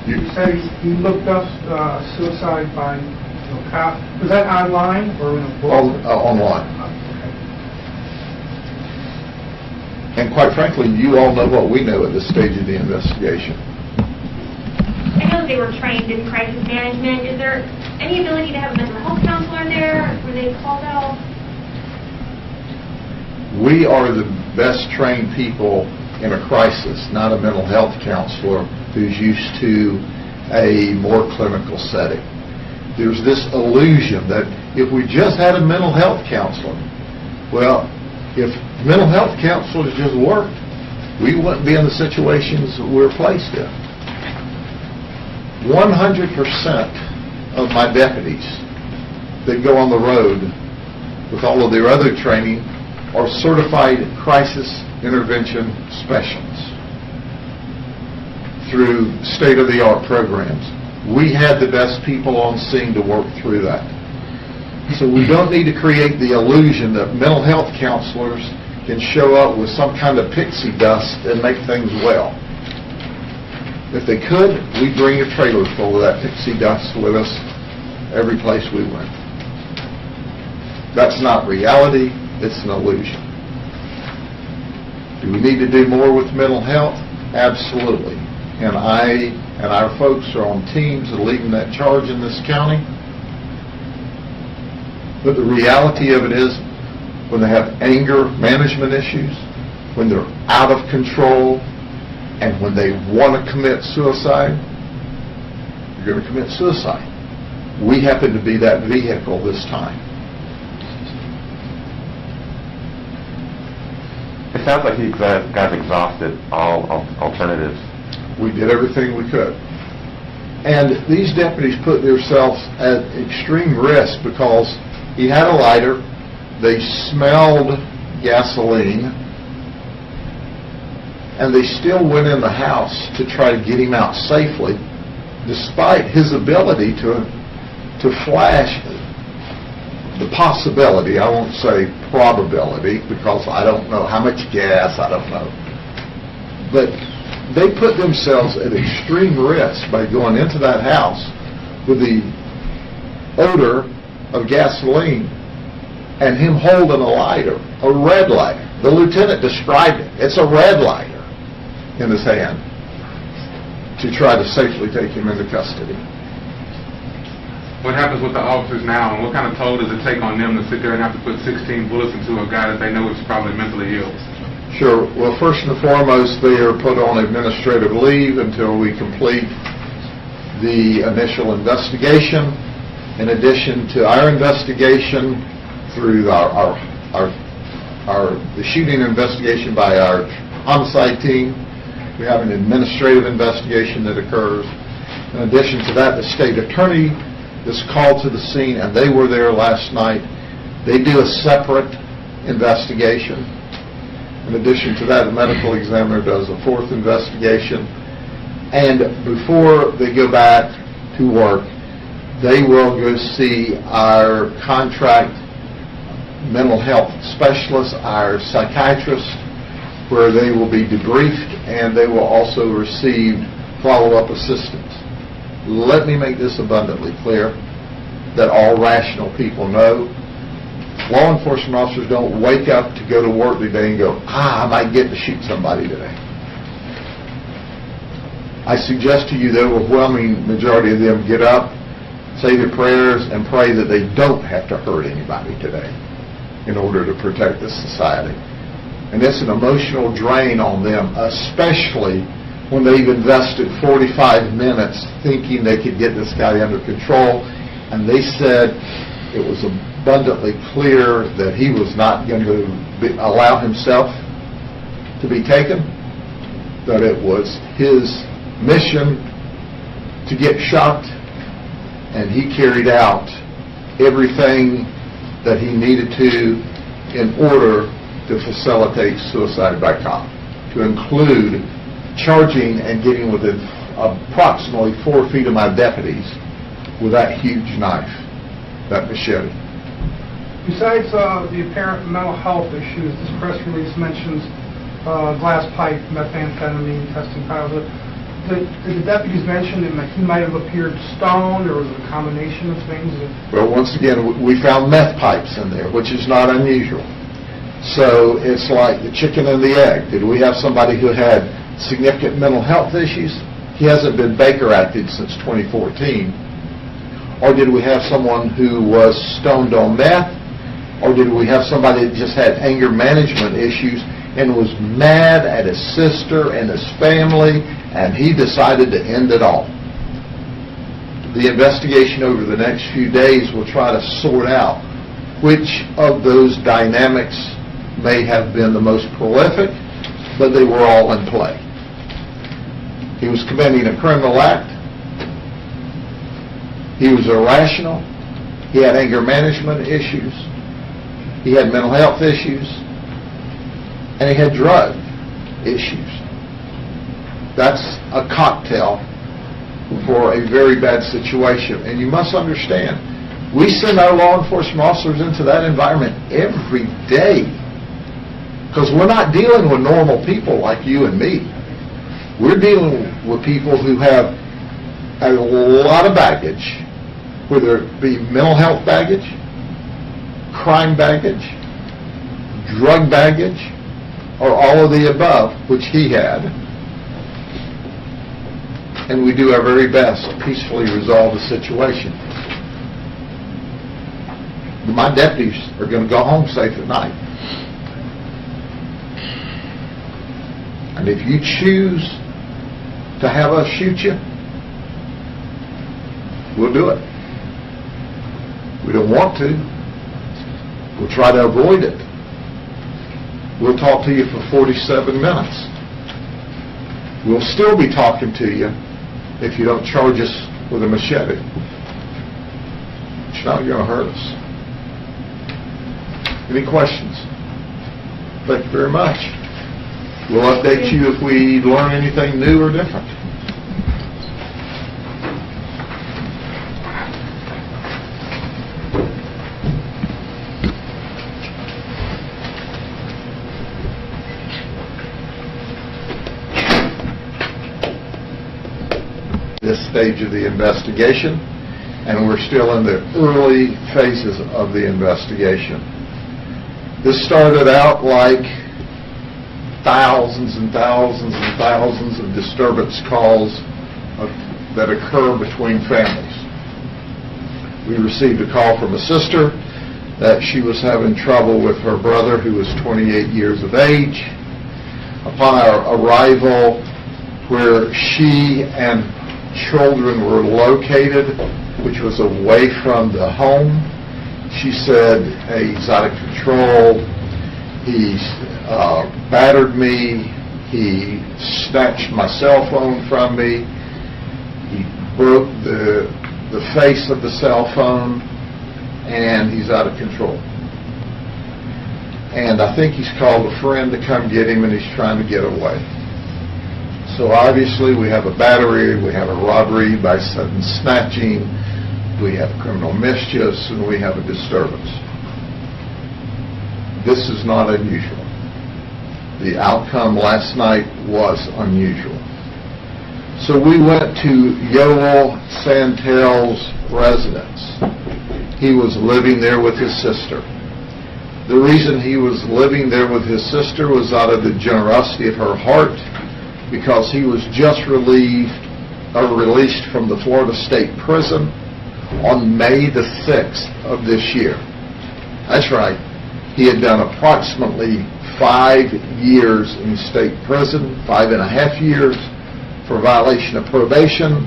You said he looked up suicide by cop. Was that online or in a book? Online. And quite frankly, you all know what we know at this stage of the investigation. I know they were trained in crisis management. Is there any ability to have a mental health counselor there? Were they called out? We are the best trained people in a crisis, not a mental health counselor who's used to a more clinical setting. There's this illusion that if we just had a mental health counselor, well, if mental health counselors just worked, we wouldn't be in the situations that we're placed in. 100% of my deputies that go on the road with all of their other training are certified crisis intervention specialists through state-of-the-art programs. We had the best people on scene to work through that. So we don't need to create the illusion that mental health counselors can show up with some kind of pixie dust and make things well. If they could, we'd bring a trailer full of that pixie dust with us every place we went. That's not reality, it's an illusion. Do we need to do more with mental health? Absolutely. And I and our folks are on teams that are leading that charge in this county. But the reality of it is, when they have anger management issues, when they're out of control, and when they want to commit suicide, you're going to commit suicide. We happen to be that vehicle this time. It sounds like you guys exhausted all alternatives. We did everything we could. And these deputies put themselves at extreme risk because he had a lighter, they smelled gasoline, and they still went in the house to try to get him out safely, despite his ability to flash the possibility, I won't say probability, because I don't know how much gas, I don't know. But they put themselves at extreme risk by going into that house with the odor of gasoline and him holding a lighter, a red lighter. The lieutenant described it. It's a red lighter in his hand to try to safely take him into custody. What happens with the officers now, and what kind of toll does it take on them to sit there and have to put 16 bullets into a guy that they know is probably mentally ill? Sure. Well, first and foremost, they are put on administrative leave until we complete the initial investigation. In addition to our investigation through the shooting investigation by our homicide team, we have an administrative investigation that occurs. In addition to that, the state attorney is called to the scene, and they were there last night. They do a separate investigation. In addition to that, the medical examiner does a fourth investigation. And before they go back to work, they will go see our contract mental health specialists, our psychiatrists, where they will be debriefed, and they will also receive follow-up assistance. Let me make this abundantly clear that all rational people know law enforcement officers don't wake up to go to work today and go, I might get to shoot somebody today. I suggest to you the overwhelming majority of them get up, say their prayers, and pray that they don't have to hurt anybody today in order to protect this society. And it's an emotional drain on them, especially when they've invested 45 minutes thinking they could get this guy under control, and they said it was abundantly clear that he was not going to allow himself to be taken, that it was his mission to get shot, and he carried out everything that he needed to in order to facilitate suicide by cop, to include charging and getting within approximately 4 feet of my deputies with that huge knife, that machete. Besides the apparent mental health issues, this press release mentions glass pipe, methamphetamine, testing positive. Did the deputies mention that he might have appeared stoned, or was it a combination of things? Well, once again, we found meth pipes in there, which is not unusual. So it's like the chicken and the egg. Did we have somebody who had significant mental health issues? He hasn't been Baker acted since 2014. Or did we have someone who was stoned on meth? Or did we have somebody that just had anger management issues and was mad at his sister and his family, and he decided to end it all? The investigation over the next few days will try to sort out which of those dynamics may have been the most prolific, but they were all in play. He was committing a criminal act. He was irrational. He had anger management issues. He had mental health issues. And he had drug issues. That's a cocktail for a very bad situation. And you must understand, we send our law enforcement officers into that environment every day, because we're not dealing with normal people like you and me. We're dealing with people who have a lot of baggage, whether it be mental health baggage, crime baggage, drug baggage, or all of the above, which he had. And we do our very best to peacefully resolve the situation. My deputies are going to go home safe at night. And if you choose to have us shoot you, we'll do it. We don't want to. We'll try to avoid it. We'll talk to you for 47 minutes. We'll still be talking to you if you don't charge us with a machete. It's not going to hurt us. Any questions? Thank you very much. We'll update you if we learn anything new or different. This stage of the investigation, and we're still in the early phases of the investigation. This started out like thousands and thousands and thousands of disturbance calls that occur between families. We received a call from a sister that she was having trouble with her brother, who was 28 years of age. Upon our arrival, where she and children were located, which was away from the home, she said, "Hey, he's out of control. He battered me. He snatched my cell phone from me. He broke the face of the cell phone, and he's out of control. And I think he's called a friend to come get him, and he's trying to get away." So obviously we have a battery, we have a robbery by sudden snatching, we have criminal mischiefs, and we have a disturbance. This is not unusual. The outcome last night was unusual. So we went to Yoel Santel's residence. He was living there with his sister. The reason he was living there with his sister was out of the generosity of her heart, because he was just released from the Florida State Prison on May the 6th of this year. That's right. He had done approximately 5 years in state prison, 5.5 years for violation of probation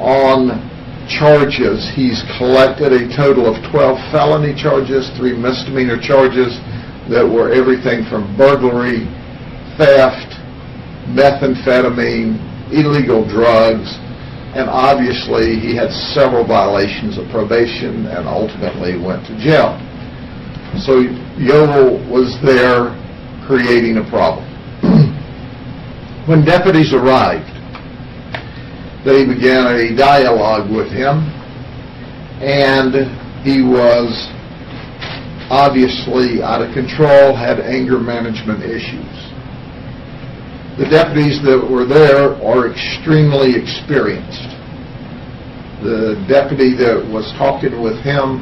on charges. He's collected a total of 12 felony charges, 3 misdemeanor charges that were everything from burglary, theft, methamphetamine, illegal drugs, and obviously he had several violations of probation and ultimately went to jail. So Yoel was there creating a problem. When deputies arrived, they began a dialogue with him, and he was obviously out of control, had anger management issues. The deputies that were there are extremely experienced. The deputy that was talking with him,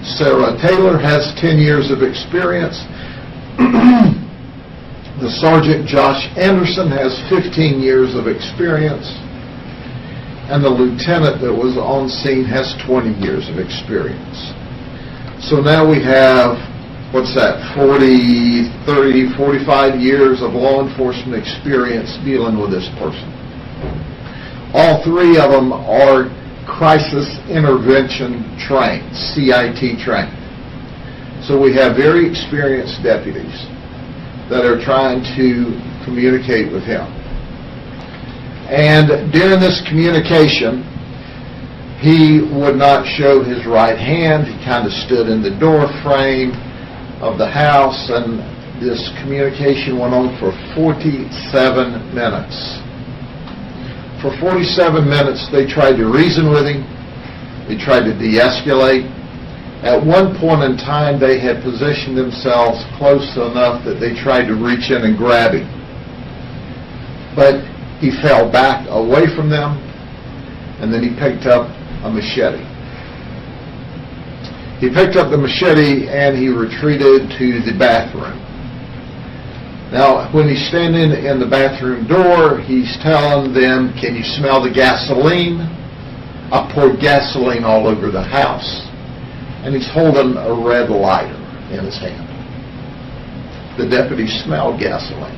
Sarah Taylor, has 10 years of experience. The Sergeant Josh Anderson has 15 years of experience. And the lieutenant that was on scene has 20 years of experience. So now we have, 30, 45 years of law enforcement experience dealing with this person. All three of them are crisis intervention trained, CIT trained. So we have very experienced deputies that are trying to communicate with him. And during this communication, he would not show his right hand. He kind of stood in the door frame of the house, and this communication went on for 47 minutes. For 47 minutes, they tried to reason with him. They tried to de-escalate. At one point in time, they had positioned themselves close enough that they tried to reach in and grab him. But he fell back away from them, and then he picked up a machete. He picked up the machete and he retreated to the bathroom. Now, when he's standing in the bathroom door, he's telling them, "Can you smell the gasoline? I poured gasoline all over the house." And he's holding a red lighter in his hand. The deputy smelled gasoline.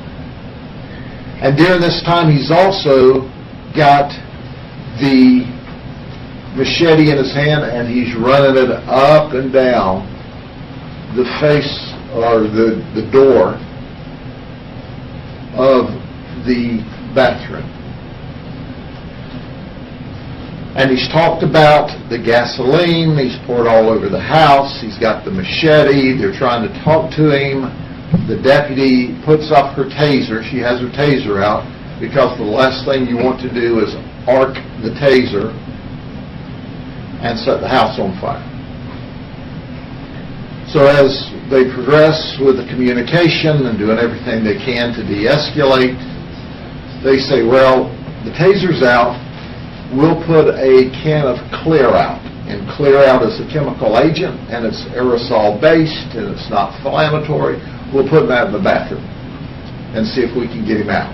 And during this time, he's also got the machete in his hand, and he's running it up and down the face or the door of the bathroom. And he's talked about the gasoline. He's poured all over the house. He's got the machete. They're trying to talk to him. The deputy puts up her taser. She has her taser out because the last thing you want to do is arc the taser and set the house on fire. So as they progress with the communication and doing everything they can to de-escalate, they say, "Well, the taser's out. We'll put a can of Clear Out." And Clear Out is a chemical agent, and it's aerosol-based, and it's not inflammatory. We'll put that in the bathroom and see if we can get him out.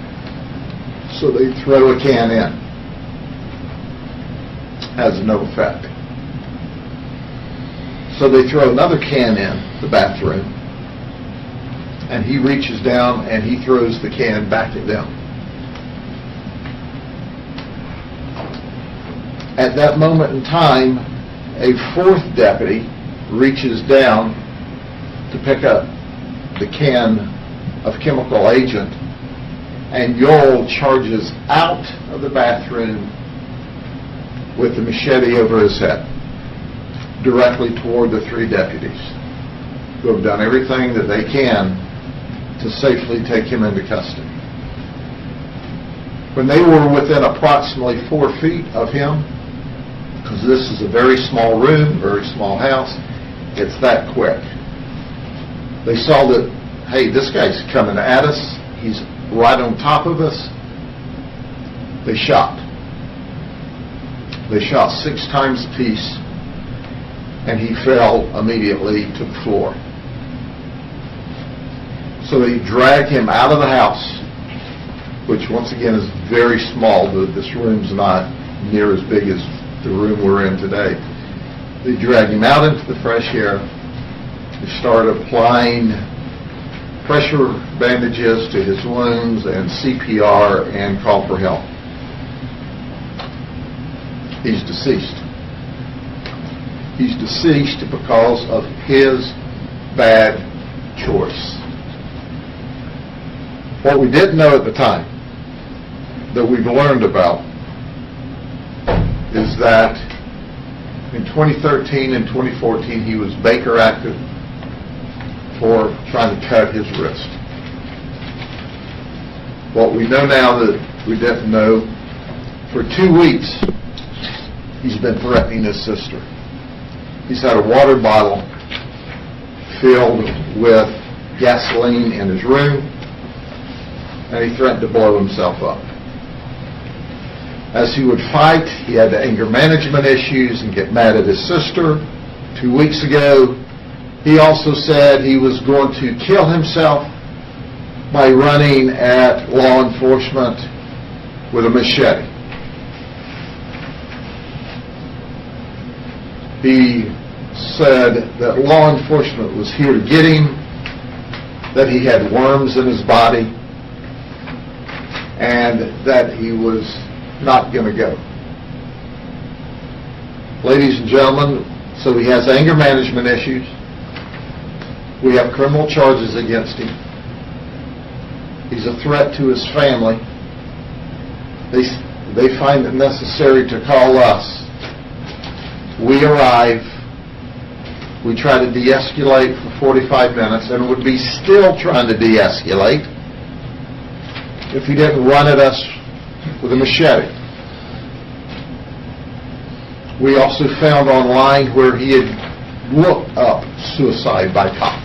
So they throw a can in. Has no effect. So they throw another can in the bathroom, and he reaches down and he throws the can back at them. At that moment in time, a fourth deputy reaches down to pick up the can of chemical agent, and Yoel charges out of the bathroom with the machete over his head, directly toward the three deputies who have done everything that they can to safely take him into custody. When they were within approximately 4 feet of him, because this is a very small room, very small house, it's that quick. They saw that, hey, this guy's coming at us. He's right on top of us. They shot. They shot 6 times apiece, and he fell immediately to the floor. So they dragged him out of the house, which once again is very small. This room's not near as big as the room we're in today. They dragged him out into the fresh air. They started applying pressure bandages to his wounds and CPR and call for help. He's deceased. He's deceased because of his bad choice. What we didn't know at the time, that we've learned about, is that in 2013 and 2014 he was Baker acted for trying to cut his wrist. What we know now that we didn't know, for 2 weeks he's been threatening his sister. He's had a water bottle filled with gasoline in his room. and he threatened to blow himself up. As he would fight, he had anger management issues and get mad at his sister. 2 weeks ago, he also said he was going to kill himself by running at law enforcement with a machete. He said that law enforcement was here to get him, that he had worms in his body, and that he was not going to go. Ladies and gentlemen, so he has anger management issues. We have criminal charges against him. He's a threat to his family. They find it necessary to call us. We arrive. We try to de-escalate for 45 minutes and would be still trying to de-escalate if he didn't run at us with a machete. We also found online where he had looked up suicide by cop.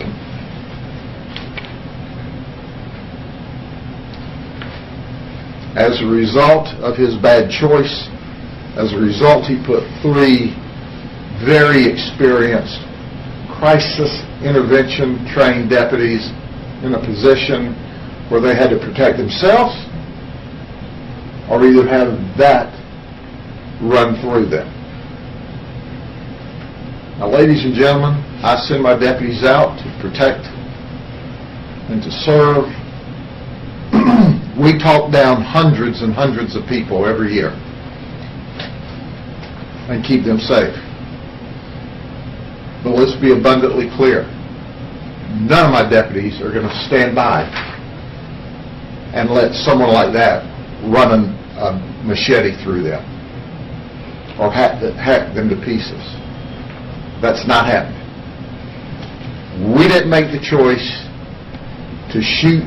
As a result of his bad choice, as a result, he put 3 very experienced crisis intervention trained deputies in a position where they had to protect themselves or either have that run through them. Now, ladies and gentlemen, I send my deputies out to protect and to serve. We talk down hundreds and hundreds of people every year and keep them safe. But let's be abundantly clear. None of my deputies are going to stand by and let someone like that run a machete through them or hack them to pieces. That's not happening. We didn't make the choice to shoot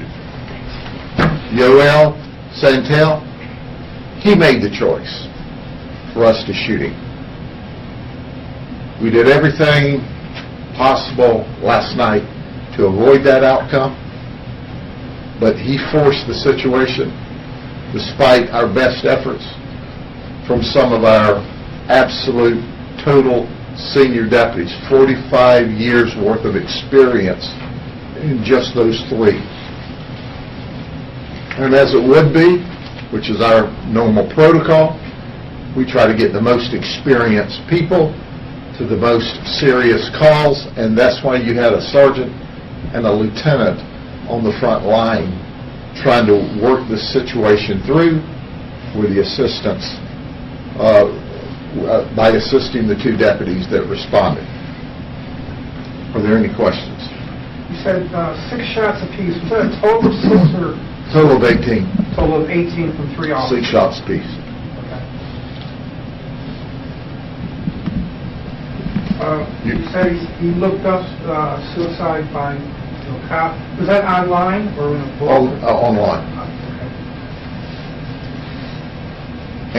Yoel Santel. He made the choice for us to shoot him. We did everything possible last night to avoid that outcome, but he forced the situation despite our best efforts from some of our absolute total senior deputies, 45 years worth of experience in just those 3. And as it would be, which is our normal protocol, we try to get the most experienced people to the most serious calls, and that's why you had a sergeant and a lieutenant on the front line trying to work this situation through with the assistance, by assisting the 2 deputies that responded. Are there any questions? You said 6 shots apiece. Was that a total of 6 or Total of 18. total of 18 from 3 officers? 6 shots apiece. Okay. You said he looked up suicide by cop. Was that online or in a book? Online. Okay.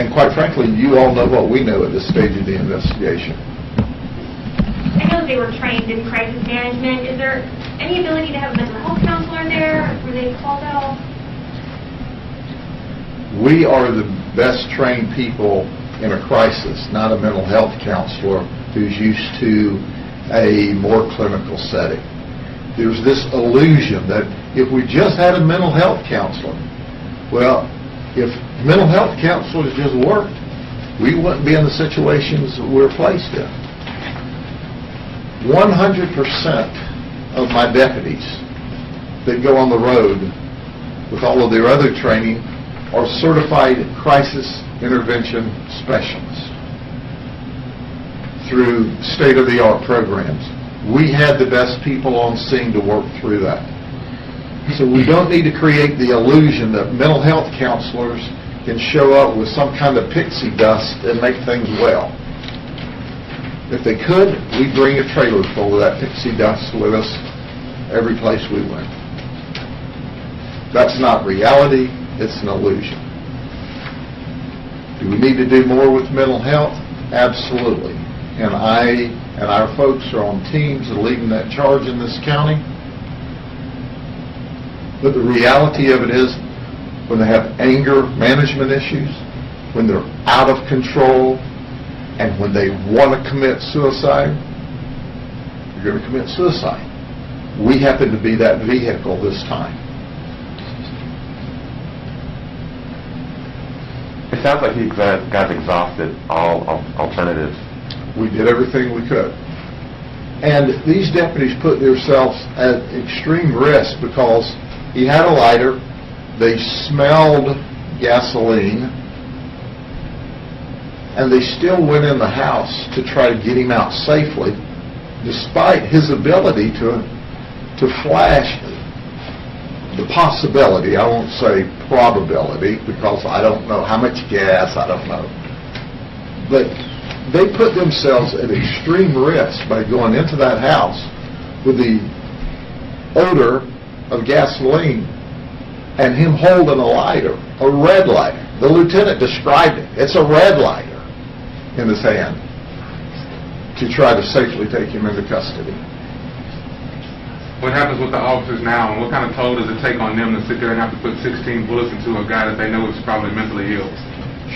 And quite frankly, you all know what we know at this stage of the investigation. I know they were trained in crisis management. Is there any ability to have a mental health counselor there? Were they called out? We are the best trained people in a crisis, not a mental health counselor who's used to a more clinical setting. There's this illusion that if we just had a mental health counselor, well, if mental health counselors just worked, we wouldn't be in the situations we're placed in. 100% of my deputies that go on the road with all of their other training are certified crisis intervention specialists through state-of-the-art programs. We had the best people on scene to work through that. So we don't need to create the illusion that mental health counselors can show up with some kind of pixie dust and make things well. If they could, we'd bring a trailer full of that pixie dust with us every place we went. That's not reality, it's an illusion. Do we need to do more with mental health? Absolutely. And I and our folks are on teams that are leading that charge in this county. But the reality of it is, when they have anger management issues, when they're out of control, and when they want to commit suicide, you're going to commit suicide. We happen to be that vehicle this time. It sounds like you guys exhausted all alternatives. We did everything we could. And these deputies put themselves at extreme risk because he had a lighter, they smelled gasoline, and they still went in the house to try to get him out safely, despite his ability to flash the possibility, I won't say probability, because I don't know how much gas, I don't know. But they put themselves at extreme risk by going into that house with the odor of gasoline and him holding a lighter, a red lighter. The lieutenant described it. It's a red lighter in his hand to try to safely take him into custody. What happens with the officers now, and what kind of toll does it take on them to sit there and have to put 16 bullets into a guy that they know is probably mentally ill?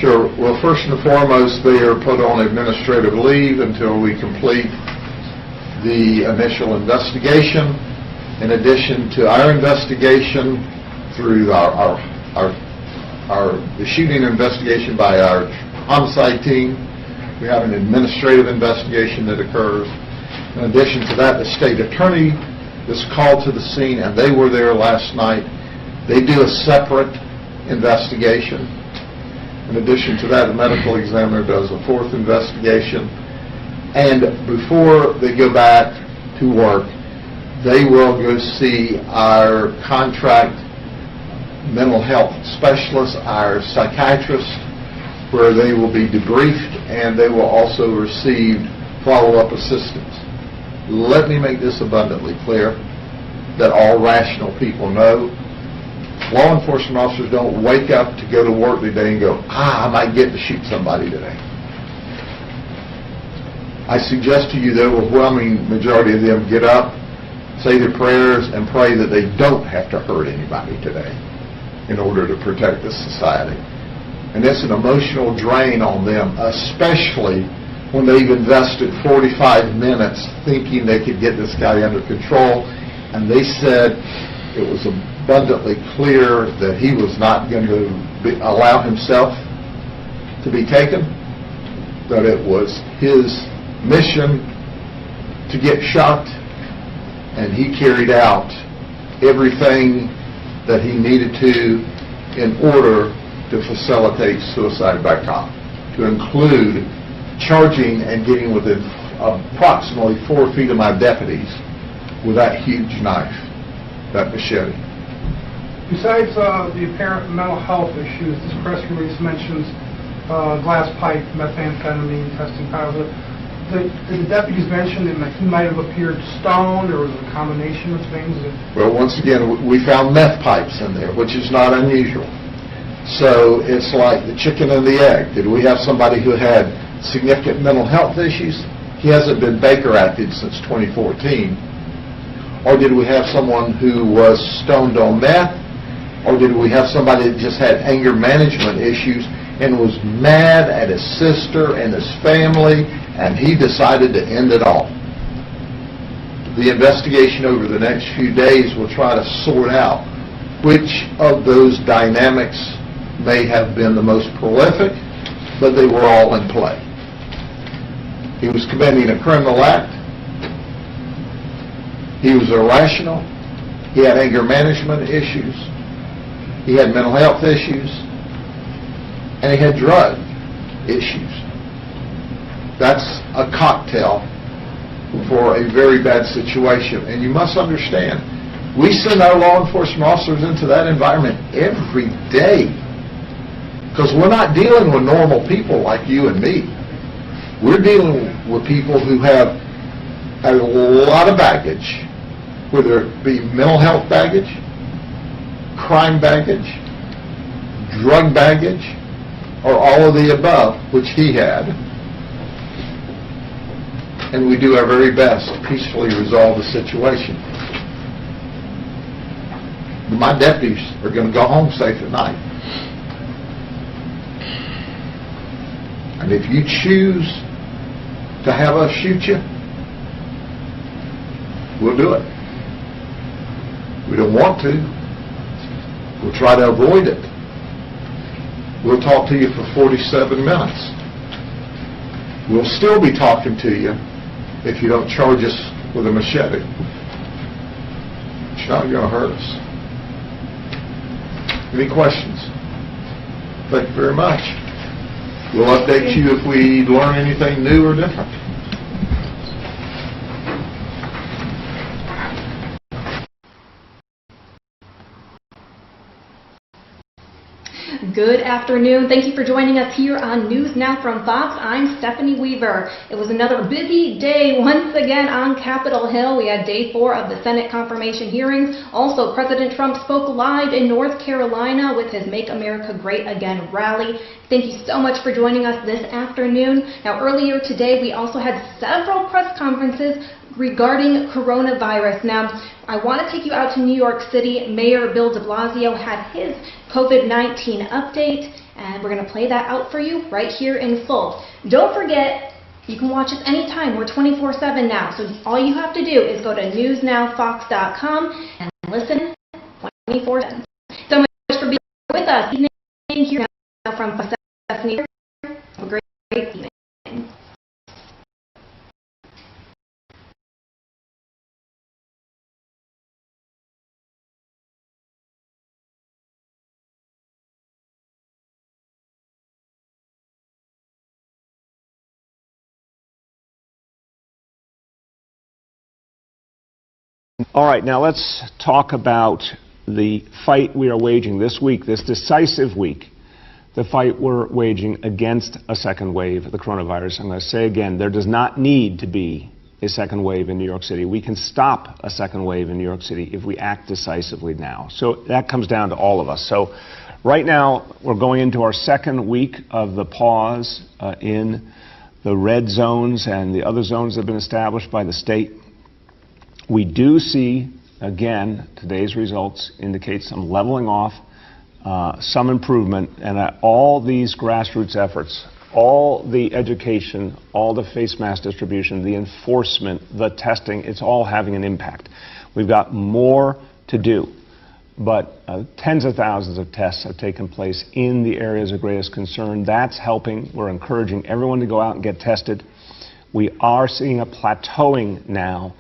Sure. Well, first and foremost, they are put on administrative leave until we complete the initial investigation. In addition to our investigation through the shooting investigation by our homicide team, we have an administrative investigation that occurs. In addition to that, the state attorney is called to the scene, and they were there last night. They do a separate investigation. In addition to that, the medical examiner does a fourth investigation. And before they go back to work, they will go see our contract mental health specialist, our psychiatrist, where they will be debriefed, and they will also receive follow-up assistance. Let me make this abundantly clear that all rational people know law enforcement officers don't wake up to go to work today and go, I might get to shoot somebody today. I suggest to you the overwhelming majority of them get up, say their prayers, and pray that they don't have to hurt anybody today in order to protect this society. And it's an emotional drain on them, especially when they've invested 45 minutes thinking they could get this guy under control, and they said it was abundantly clear that he was not going to allow himself to be taken, that it was his mission to get shot, and he carried out everything that he needed to in order to facilitate suicide by cop, to include charging and getting within approximately 4 feet of my deputies with that huge knife, that machete. Besides the apparent mental health issues, this press release mentions glass pipe, methamphetamine, testing positive. Did the deputies mention that he might have appeared stoned, or was it a combination of things? Well, once again, we found meth pipes in there, which is not unusual. So it's like the chicken and the egg. Did we have somebody who had significant mental health issues? He hasn't been Baker acted since 2014. Or did we have someone who was stoned on meth? Or did we have somebody that just had anger management issues and was mad at his sister and his family, and he decided to end it all? The investigation over the next few days will try to sort out which of those dynamics may have been the most prolific, but they were all in play. He was committing a criminal act. He was irrational. He had anger management issues. He had mental health issues. And he had drug issues. That's a cocktail for a very bad situation. And you must understand, we send our law enforcement officers into that environment every day, because we're not dealing with normal people like you and me. We're dealing with people who have a lot of baggage, whether it be mental health baggage, crime baggage, drug baggage, or all of the above, which he had. And we do our very best to peacefully resolve the situation. My deputies are going to go home safe at night. And if you choose to have us shoot you, we'll do it. We don't want to. We'll try to avoid it. We'll talk to you for 47 minutes. We'll still be talking to you if you don't charge us with a machete. It's not going to hurt us. Any questions? Thank you very much. We'll update you if we learn anything new or different. Good afternoon. Thank you for joining us here on News Now from Fox. I'm Stephanie Weaver. It was another busy day once again on Capitol Hill. We had day 4 of the Senate confirmation hearings. Also, President Trump spoke live in North Carolina with his Make America Great Again rally. Thank you so much for joining us this afternoon. Now, earlier today, we also had several press conferences regarding coronavirus. Now, I want to take you out to New York City. Mayor Bill de Blasio had his COVID-19 update, and we're going to play that out for you right here in full. Don't forget, you can watch us anytime. We're 24/7 now, so all you have to do is go to NewsNowFox.com and listen 24/7. So much for being with us here now from Stephanie. Have a great evening. All right, now let's talk about the fight we are waging this week, this decisive week, the fight we're waging against a second wave of the coronavirus. I'm going to say again, there does not need to be a second wave in New York City. We can stop a second wave in New York City if we act decisively now. So that comes down to all of us. So right now, we're going into our second week of the pause in the red zones and the other zones that have been established by the state. We do see, again, today's results indicate some leveling off, some improvement, and all these grassroots efforts, all the education, all the face mask distribution, the enforcement, the testing, it's all having an impact. We've got more to do, but tens of thousands of tests have taken place in the areas of greatest concern. That's helping. We're encouraging everyone to go out and get tested. We are seeing a plateauing now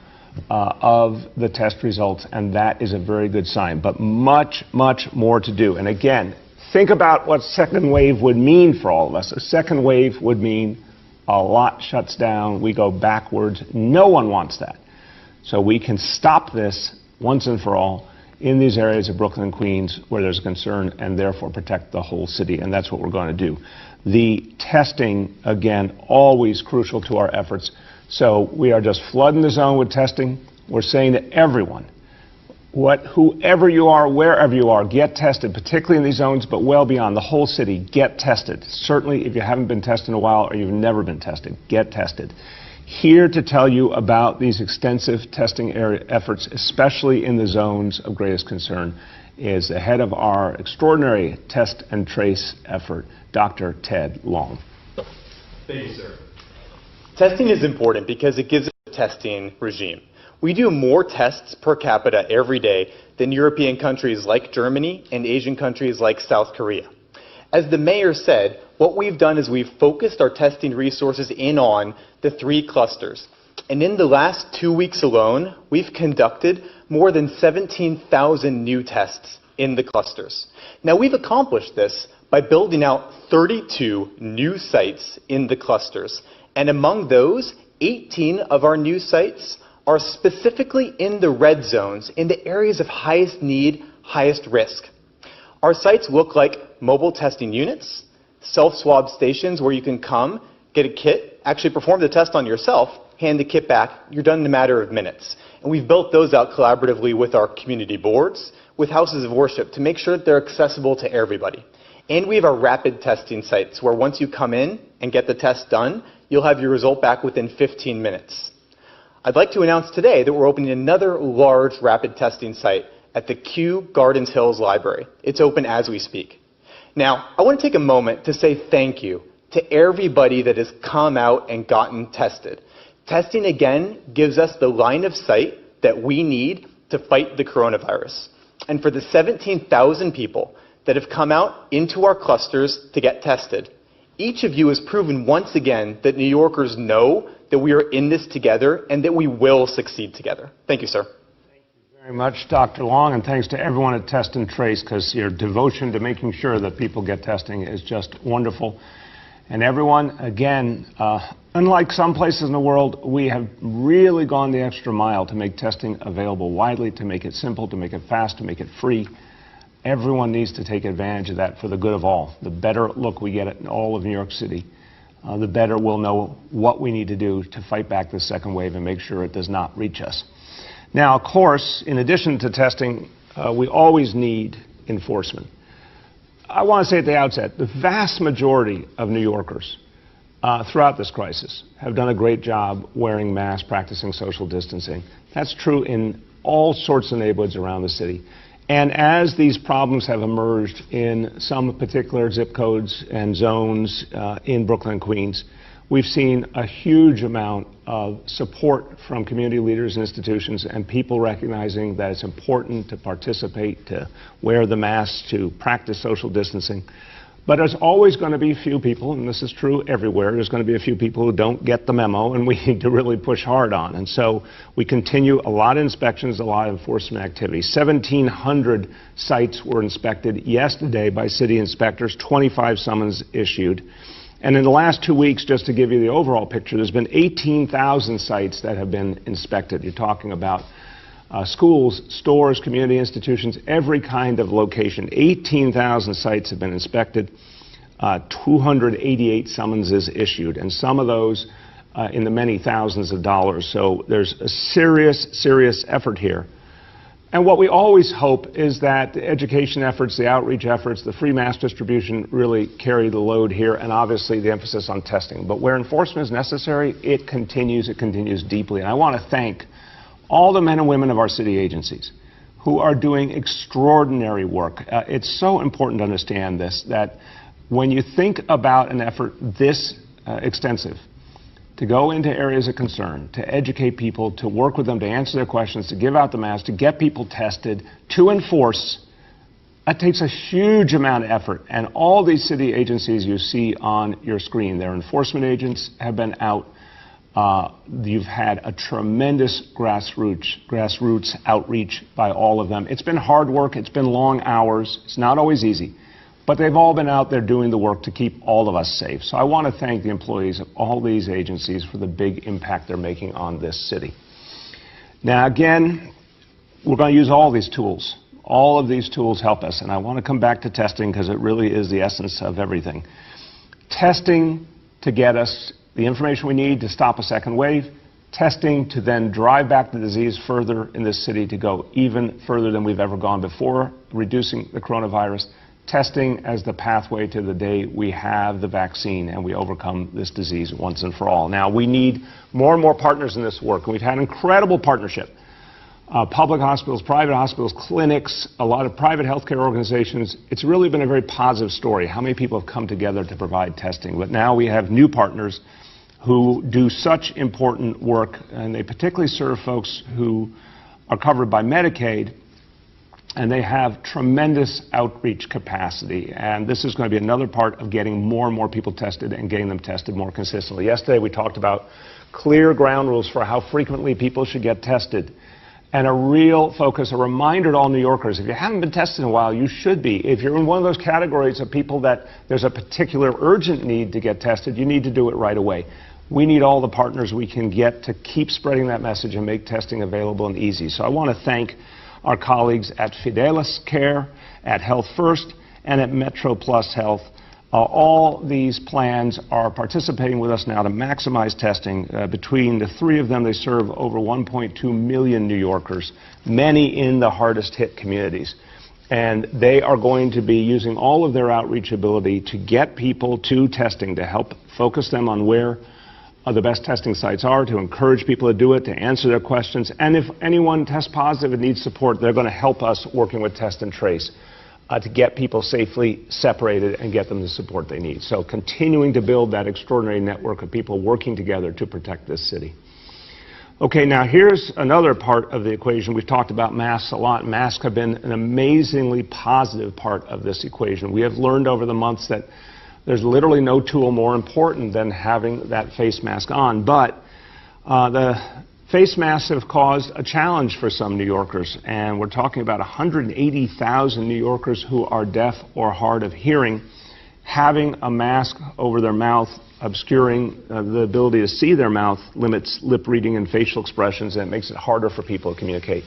of the test results, and that is a very good sign. But much, much more to do. And again, think about what second wave would mean for all of us. A second wave would mean a lot shuts down, we go backwards. No one wants that. So we can stop this once and for all in these areas of Brooklyn and Queens where there's concern, and therefore protect the whole city, and that's what we're going to do. The testing, again, always crucial to our efforts. So we are just flooding the zone with testing. We're saying to everyone, whoever you are, wherever you are, get tested, particularly in these zones, but well beyond the whole city, get tested. Certainly if you haven't been tested in a while or you've never been tested, get tested. Here to tell you about these extensive testing efforts, especially in the zones of greatest concern, is the head of our extraordinary test and trace effort, Dr. Ted Long. Thank you, sir. Testing is important because it gives us a testing regime. We do more tests per capita every day than European countries like Germany and Asian countries like South Korea. As the mayor said, what we've done is we've focused our testing resources in on the 3 clusters. And in the last 2 weeks alone, we've conducted more than 17,000 new tests in the clusters. Now, we've accomplished this by building out 32 new sites in the clusters. And among those, 18 of our new sites are specifically in the red zones, in the areas of highest need, highest risk. Our sites look like mobile testing units, self-swab stations where you can come, get a kit, actually perform the test on yourself, hand the kit back, you're done in a matter of minutes. And we've built those out collaboratively with our community boards, with houses of worship, to make sure that they're accessible to everybody. And we have our rapid testing sites where once you come in and get the test done, you'll have your result back within 15 minutes. I'd like to announce today that we're opening another large rapid testing site at the Kew Gardens Hills Library. It's open as we speak. Now, I want to take a moment to say thank you to everybody that has come out and gotten tested. Testing, again, gives us the line of sight that we need to fight the coronavirus. And for the 17,000 people that have come out into our clusters to get tested, each of you has proven once again that New Yorkers know that we are in this together and that we will succeed together. Thank you, sir. Very much, Dr. Long, and thanks to everyone at Test and Trace, because your devotion to making sure that people get testing is just wonderful. And everyone, again, unlike some places in the world, we have really gone the extra mile to make testing available widely, to make it simple, to make it fast, to make it free. Everyone needs to take advantage of that for the good of all. The better look we get at in all of New York City, the better we'll know what we need to do to fight back this second wave and make sure it does not reach us. Now, of course, in addition to testing, we always need enforcement. I want to say at the outset, the vast majority of New Yorkers throughout this crisis have done a great job wearing masks, practicing social distancing. That's true in all sorts of neighborhoods around the city. And as these problems have emerged in some particular zip codes and zones in Brooklyn and Queens, we've seen a huge amount of support from community leaders and institutions and people recognizing that it's important to participate, to wear the mask, to practice social distancing. But there's always going to be a few people, and this is true everywhere, there's going to be a few people who don't get the memo, and we need to really push hard on. And so we continue a lot of inspections, a lot of enforcement activity. 1,700 sites were inspected yesterday by city inspectors, 25 summons issued. And in the last 2 weeks, just to give you the overall picture, there's been 18,000 sites that have been inspected. You're talking about schools, stores, community institutions, every kind of location. 18,000 sites have been inspected, 288 summonses issued, and some of those in the many thousands of dollars. So there's a serious, serious effort here. And what we always hope is that the education efforts, the outreach efforts, the free mask distribution really carry the load here, and obviously the emphasis on testing. But where enforcement is necessary, it continues deeply. And I want to thank all the men and women of our city agencies who are doing extraordinary work. It's so important to understand this, that when you think about an effort this extensive, to go into areas of concern, to educate people, to work with them, to answer their questions, to give out the masks, to get people tested, to enforce, that takes a huge amount of effort. And all these city agencies you see on your screen, their enforcement agents have been out. You've had a tremendous grassroots outreach by all of them. It's been hard work. It's been long hours. It's not always easy. But they've all been out there doing the work to keep all of us safe. So I want to thank the employees of all these agencies for the big impact they're making on this city. Now, again, we're going to use all these tools. All of these tools help us. And I want to come back to testing because it really is the essence of everything. Testing to get us the information we need to stop a second wave. Testing to then drive back the disease further in this city to go even further than we've ever gone before, reducing the coronavirus. Testing as the pathway to the day we have the vaccine and we overcome this disease once and for all. Now, we need more and more partners in this work, and we've had incredible partnership. Public hospitals, private hospitals, clinics, a lot of private healthcare organizations. It's really been a very positive story, how many people have come together to provide testing. But now we have new partners who do such important work, and they particularly serve folks who are covered by Medicaid, and they have tremendous outreach capacity. And this is going to be another part of getting more and more people tested and getting them tested more consistently. Yesterday we talked about clear ground rules for how frequently people should get tested. And a real focus, a reminder to all New Yorkers, if you haven't been tested in a while, you should be. If you're in one of those categories of people that there's a particular urgent need to get tested, you need to do it right away. We need all the partners we can get to keep spreading that message and make testing available and easy. So I want to thank our colleagues at Fidelis Care, at Health First, and at Metro Plus Health. All these plans are participating with us now to maximize testing. Between the three of them, they serve over 1.2 million New Yorkers, many in the hardest hit communities. And they are going to be using all of their outreach ability to get people to testing, to help focus them on where the best testing sites are, to encourage people to do it, to answer their questions. And if anyone tests positive and needs support, they're going to help us working with Test and Trace to get people safely separated and get them the support they need. So continuing to build that extraordinary network of people working together to protect this city. Okay, now here's another part of the equation. We've talked about masks a lot. Masks have been an amazingly positive part of this equation. We have learned over the months that there's literally no tool more important than having that face mask on. But the face masks have caused a challenge for some New Yorkers. And we're talking about 180,000 New Yorkers who are deaf or hard of hearing. Having a mask over their mouth, obscuring the ability to see their mouth, limits lip reading and facial expressions, and it makes it harder for people to communicate.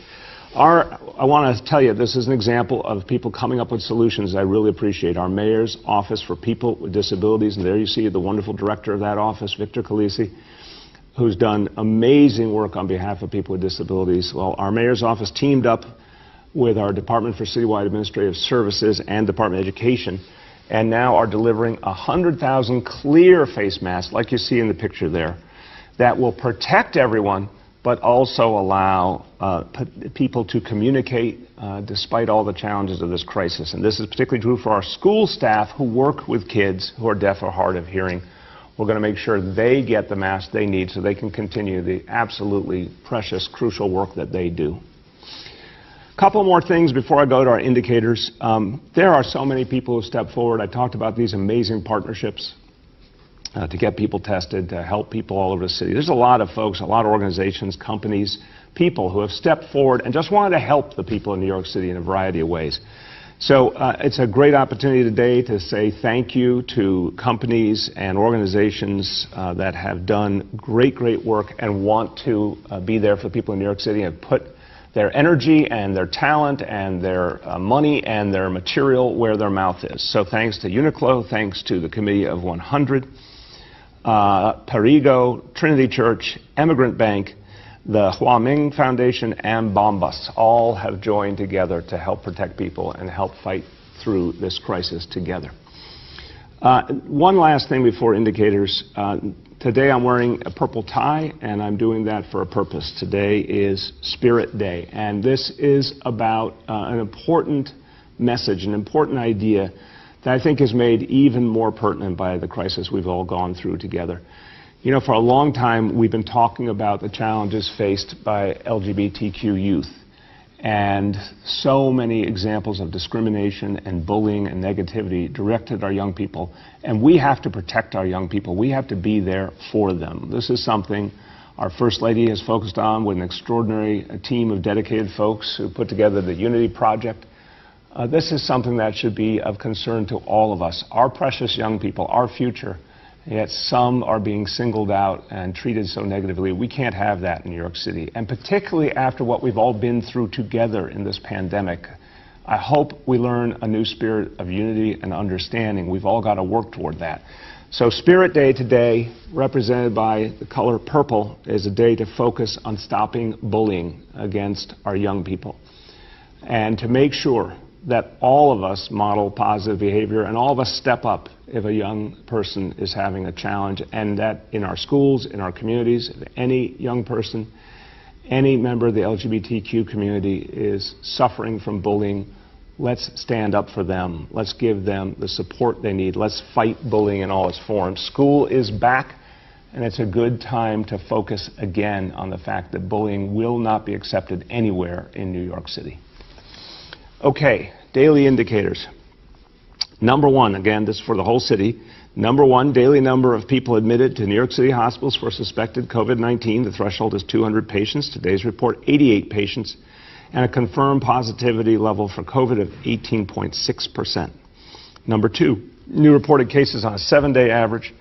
I want to tell you, this is an example of people coming up with solutions I really appreciate. Our mayor's office for people with disabilities, and there you see the wonderful director of that office, Victor Calisi, who's done amazing work on behalf of people with disabilities. Well, our mayor's office teamed up with our Department for Citywide Administrative Services and Department of Education, and now are delivering 100,000 clear face masks, like you see in the picture there, that will protect everyone, but also allow people to communicate despite all the challenges of this crisis. And this is particularly true for our school staff who work with kids who are deaf or hard of hearing. We're going to make sure they get the masks they need so they can continue the absolutely precious, crucial work that they do. A couple more things before I go to our indicators. There are so many people who step forward. I talked about these amazing partnerships to get people tested, to help people all over the city. There's a lot of folks, a lot of organizations, companies, people who have stepped forward and just wanted to help the people in New York City in a variety of ways. So it's a great opportunity today to say thank you to companies and organizations that have done great, great work and want to be there for people in New York City and put their energy and their talent and their money and their material where their mouth is. So thanks to Uniqlo, thanks to the Committee of 100, Perigo, Trinity Church, Emigrant Bank, the Hua Ming Foundation, and Bombas all have joined together to help protect people and help fight through this crisis together. One last thing before indicators. Today I'm wearing a purple tie, and I'm doing that for a purpose. Today is Spirit Day, and this is about an important message, an important idea that I think is made even more pertinent by the crisis we've all gone through together. You know, for a long time, we've been talking about the challenges faced by LGBTQ youth, and so many examples of discrimination and bullying and negativity directed at our young people, and we have to protect our young people. We have to be there for them. This is something our First Lady has focused on with an extraordinary team of dedicated folks who put together the Unity Project. This is something that should be of concern to all of us, our precious young people, our future. Yet some are being singled out and treated so negatively. We can't have that in New York City. And particularly after what we've all been through together in this pandemic, I hope we learn a new spirit of unity and understanding. We've all got to work toward that. So Spirit Day today, represented by the color purple, is a day to focus on stopping bullying against our young people and to make sure that all of us model positive behavior and all of us step up if a young person is having a challenge, and that in our schools, in our communities, if any young person, any member of the LGBTQ community is suffering from bullying, let's stand up for them. Let's give them the support they need. Let's fight bullying in all its forms. School is back, and it's a good time to focus again on the fact that bullying will not be accepted anywhere in New York City. Okay, daily indicators. Number one, again, this is for the whole city. Number one, daily number of people admitted to New York City hospitals for suspected COVID-19. The threshold is 200 patients. Today's report, 88 patients. And a confirmed positivity level for COVID of 18.6%. Number two, new reported cases on a 7-day average.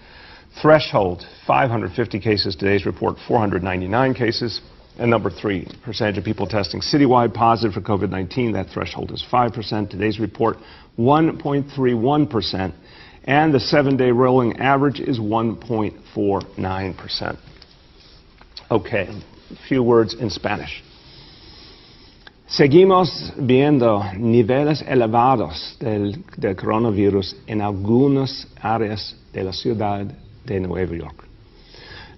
Threshold, 550 cases. Today's report, 499 cases. And number three, percentage of people testing citywide positive for COVID-19. That threshold is 5%. Today's report, 1.31%. And the 7-day rolling average is 1.49%. Okay, a few words in Spanish. Seguimos viendo niveles elevados del coronavirus en algunas áreas de la ciudad de Nueva York.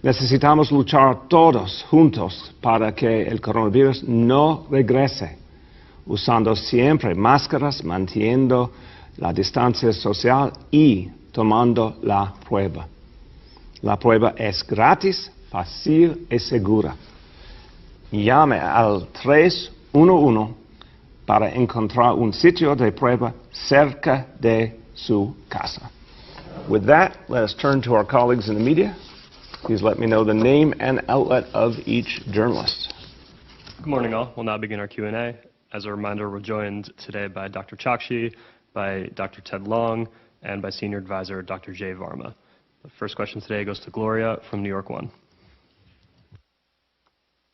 Necesitamos luchar todos juntos para que el coronavirus no regrese, usando siempre máscaras, manteniendo la distancia social y tomando la prueba. La prueba es gratis, fácil y segura. Llame al 311 para encontrar un sitio de prueba cerca de su casa. With that, let us turn to our colleagues in the media. Please let me know the name and outlet of each journalist. Good morning, all. We'll now begin our Q&A. As a reminder, we're joined today by Dr. Chakshi, by Dr. Ted Long, and by Senior Advisor Dr. Jay Varma. The first question today goes to Gloria from New York One.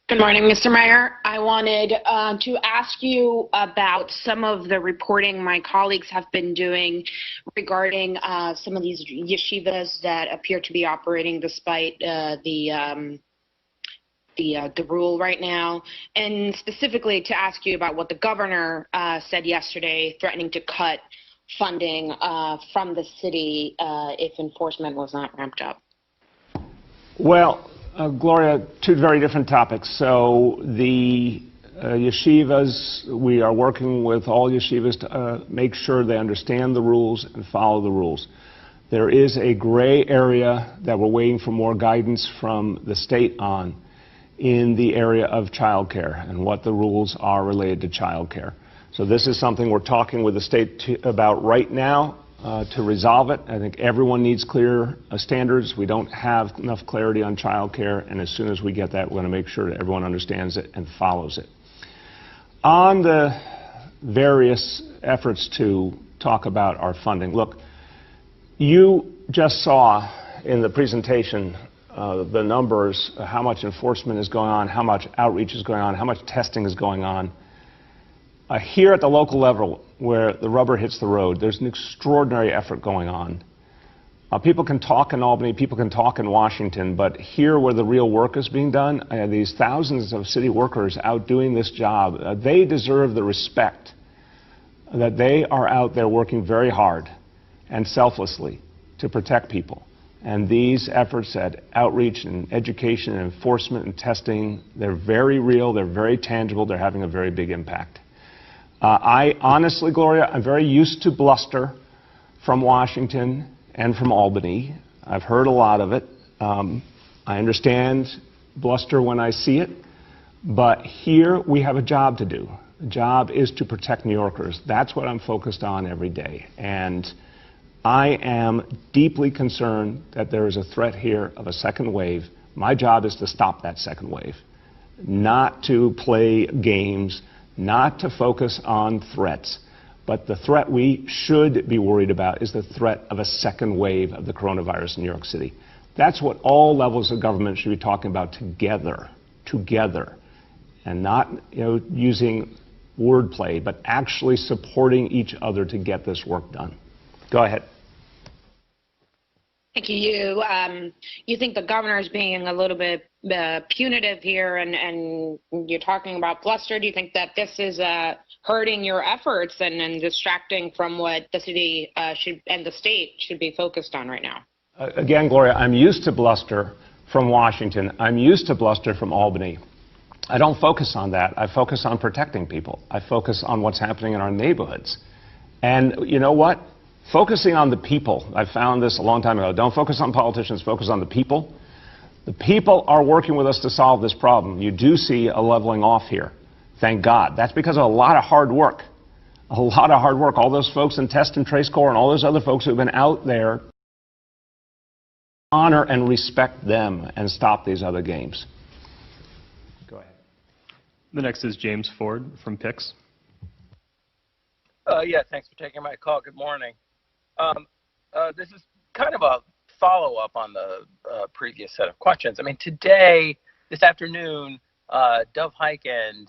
Good morning, Mr. Mayor. I wanted to ask you about some of the reporting my colleagues have been doing regarding some of these yeshivas that appear to be operating despite the rule right now, and specifically to ask you about what the governor said yesterday, threatening to cut funding from the city if enforcement was not ramped up. Well, Gloria, two very different topics. So the yeshivas, we are working with all yeshivas to make sure they understand the rules and follow the rules. There is a gray area that we're waiting for more guidance from the state on in the area of childcare and what the rules are related to childcare. So this is something we're talking with the state about right now to resolve it. I think everyone needs clear standards. We don't have enough clarity on childcare, and as soon as we get that, we're going to make sure that everyone understands it and follows it. On the various efforts to talk about our funding, look, you just saw in the presentation the numbers, how much enforcement is going on, how much outreach is going on, how much testing is going on. Here at the local level, where the rubber hits the road, there's an extraordinary effort going on. People can talk in Albany, people can talk in Washington, but here where the real work is being done, these thousands of city workers out doing this job, they deserve the respect that they are out there working very hard and selflessly to protect people. And these efforts at outreach and education and enforcement and testing, they're very real, they're very tangible, they're having a very big impact. I honestly, Gloria, I'm very used to bluster from Washington and from Albany. I've heard a lot of it. I understand bluster when I see it, but here we have a job to do. The job is to protect New Yorkers. That's what I'm focused on every day. And I am deeply concerned that there is a threat here of a second wave. My job is to stop that second wave, not to play games, not to focus on threats. But the threat we should be worried about is the threat of a second wave of the coronavirus in New York City. That's what all levels of government should be talking about together, and not using wordplay, but actually supporting each other to get this work done. Go ahead. Thank you. You think the governor is being a little bit punitive here, and you're talking about bluster. Do you think that this is hurting your efforts and distracting from what the city and the state should be focused on right now? Again, Gloria, I'm used to bluster from Washington. I'm used to bluster from Albany. I don't focus on that. I focus on protecting people. I focus on what's happening in our neighborhoods. And you know what? Focusing on the people, I found this a long time ago. Don't focus on politicians, focus on the people. The people are working with us to solve this problem. You do see a leveling off here. Thank God. That's because of a lot of hard work. A lot of hard work. All those folks in Test and Trace Corps and all those other folks who've been out there, honor and respect them and stop these other games. Go ahead. The next is James Ford from PIX. Yeah, thanks for taking my call. Good morning. This is kind of a follow-up on the previous set of questions. I mean, this afternoon, Dov Hikind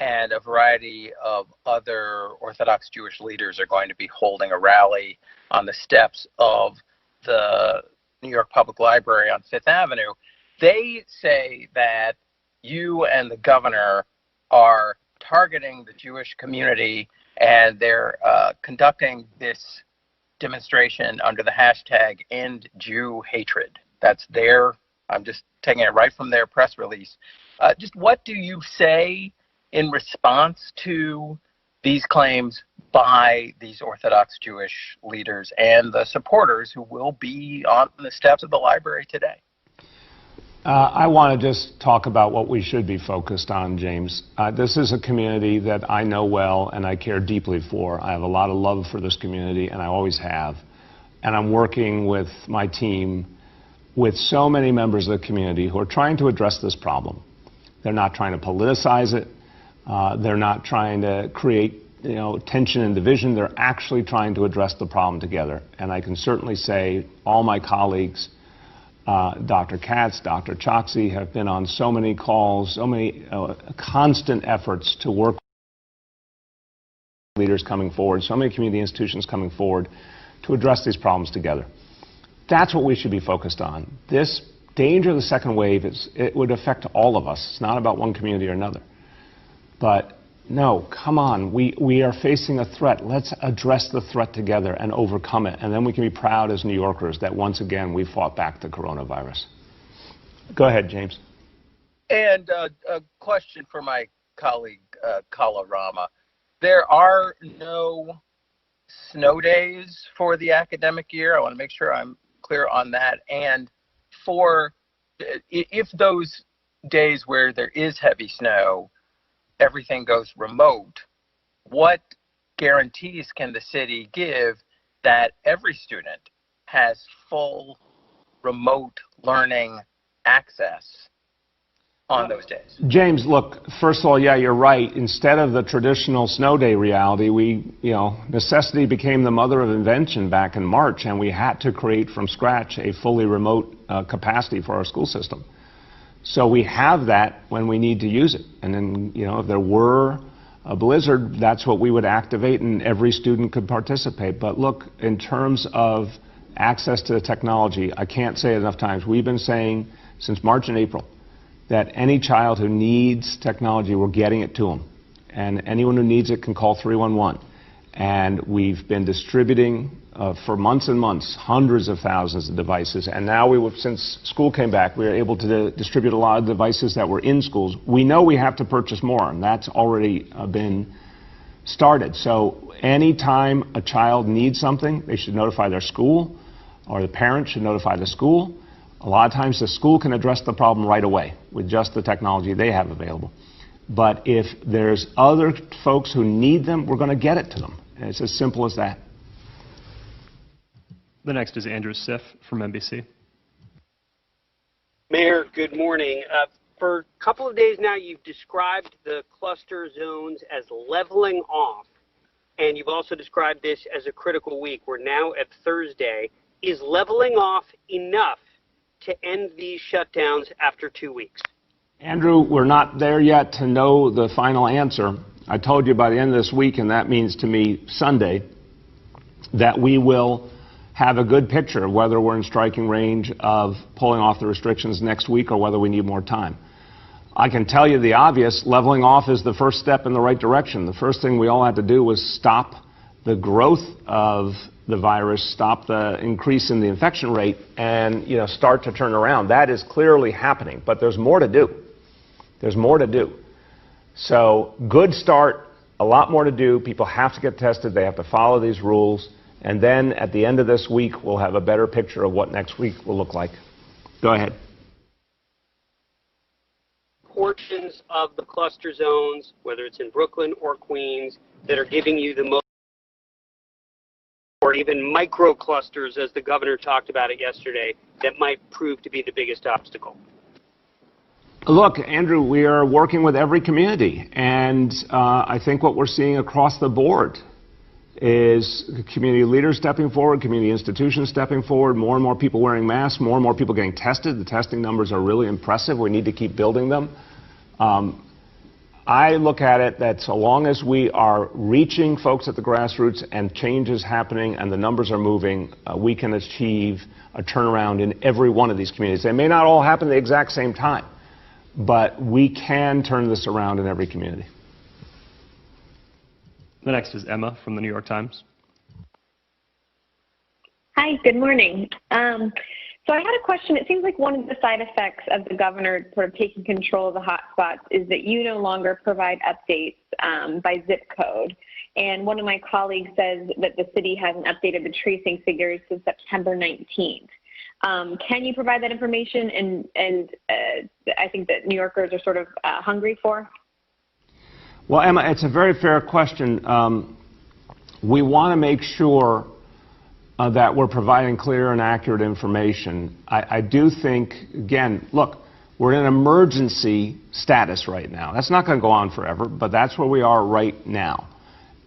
and a variety of other Orthodox Jewish leaders are going to be holding a rally on the steps of the New York Public Library on Fifth Avenue. They say that you and the governor are targeting the Jewish community, and they're conducting this demonstration under the hashtag End Jew Hatred. That's their I'm just taking it right from their press release. Just what do you say in response to these claims by these Orthodox Jewish leaders and the supporters who will be on the steps of the library today? I want to just talk about what we should be focused on, James. This is a community that I know well and I care deeply for. I have a lot of love for this community, and I always have. And I'm working with my team with so many members of the community who are trying to address this problem. They're not trying to politicize it. They're not trying to create tension and division. They're actually trying to address the problem together. And I can certainly say all my colleagues, Dr. Katz, Dr. Choksi, have been on so many calls, so many constant efforts to work with leaders coming forward, so many community institutions coming forward to address these problems together. That's what we should be focused on. This danger of the second wave, it would affect all of us. It's not about one community or another. But no, come on, we are facing a threat. Let's address the threat together and overcome it. And then we can be proud as New Yorkers that once again we fought back the coronavirus. Go ahead, James. And a question for my colleague, Kala Rama. There are no snow days for the academic year. I want to make sure I'm clear on that. And if those days where there is heavy snow, everything goes remote, what guarantees can the city give that every student has full remote learning access on those days? James, look, first of all, yeah, you're right. Instead of the traditional snow day reality, necessity became the mother of invention back in March, and we had to create from scratch a fully remote capacity for our school system. So we have that when we need to use it. And then, if there were a blizzard, that's what we would activate and every student could participate. But look, in terms of access to the technology, I can't say it enough times. We've been saying since March and April that any child who needs technology, we're getting it to them. And anyone who needs it can call 311. And we've been distributing for months and months hundreds of thousands of devices. And now, since school came back, we were able to distribute a lot of devices that were in schools. We know we have to purchase more, and that's already been started. So anytime a child needs something, they should notify their school, or the parent should notify the school. A lot of times the school can address the problem right away with just the technology they have available. But if there's other folks who need them, we're going to get it to them. And it's as simple as that. The next is Andrew Siff from NBC. Mayor, good morning. For a couple of days now, you've described the cluster zones as leveling off, and you've also described this as a critical week. We're now at Thursday. Is leveling off enough to end these shutdowns after 2 weeks? Andrew, we're not there yet to know the final answer. I told you by the end of this week, and that means to me Sunday, that we will have a good picture of whether we're in striking range of pulling off the restrictions next week or whether we need more time. I can tell you the obvious, leveling off is the first step in the right direction. The first thing we all had to do was stop the growth of the virus, stop the increase in the infection rate, and start to turn around. That is clearly happening, but there's more to do. There's more to do. So good start, a lot more to do. People have to get tested. They have to follow these rules. And then at the end of this week, we'll have a better picture of what next week will look like. Go ahead. Portions of the cluster zones, whether it's in Brooklyn or Queens, that are giving you the most, or even micro clusters, as the governor talked about it yesterday, that might prove to be the biggest obstacle? Look, Andrew, we are working with every community, and I think what we're seeing across the board is community leaders stepping forward, community institutions stepping forward, more and more people wearing masks, more and more people getting tested. The testing numbers are really impressive. We need to keep building them. I look at it that so long as we are reaching folks at the grassroots and change is happening and the numbers are moving, we can achieve a turnaround in every one of these communities. They may not all happen at the exact same time, but we can turn this around in every community. The next is Emma from the New York Times. Hi, good morning. So I had a question. It seems like one of the side effects of the governor sort of taking control of the hotspots is that you no longer provide updates by zip code. And one of my colleagues says that the city hasn't updated the tracing figures since September 19th. Can you provide that information? And I think that New Yorkers are sort of hungry for. Well, Emma, it's a very fair question. We want to make sure that we're providing clear and accurate information. I do think, again, look, we're in an emergency status right now. That's not going to go on forever, but that's where we are right now.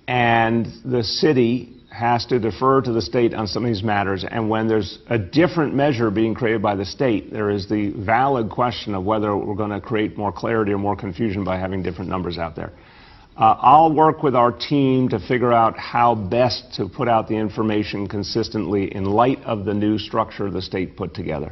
And the city has to defer to the state on some of these matters. And when there's a different measure being created by the state, there is the valid question of whether we're going to create more clarity or more confusion by having different numbers out there. I'll work with our team to figure out how best to put out the information consistently in light of the new structure the state put together.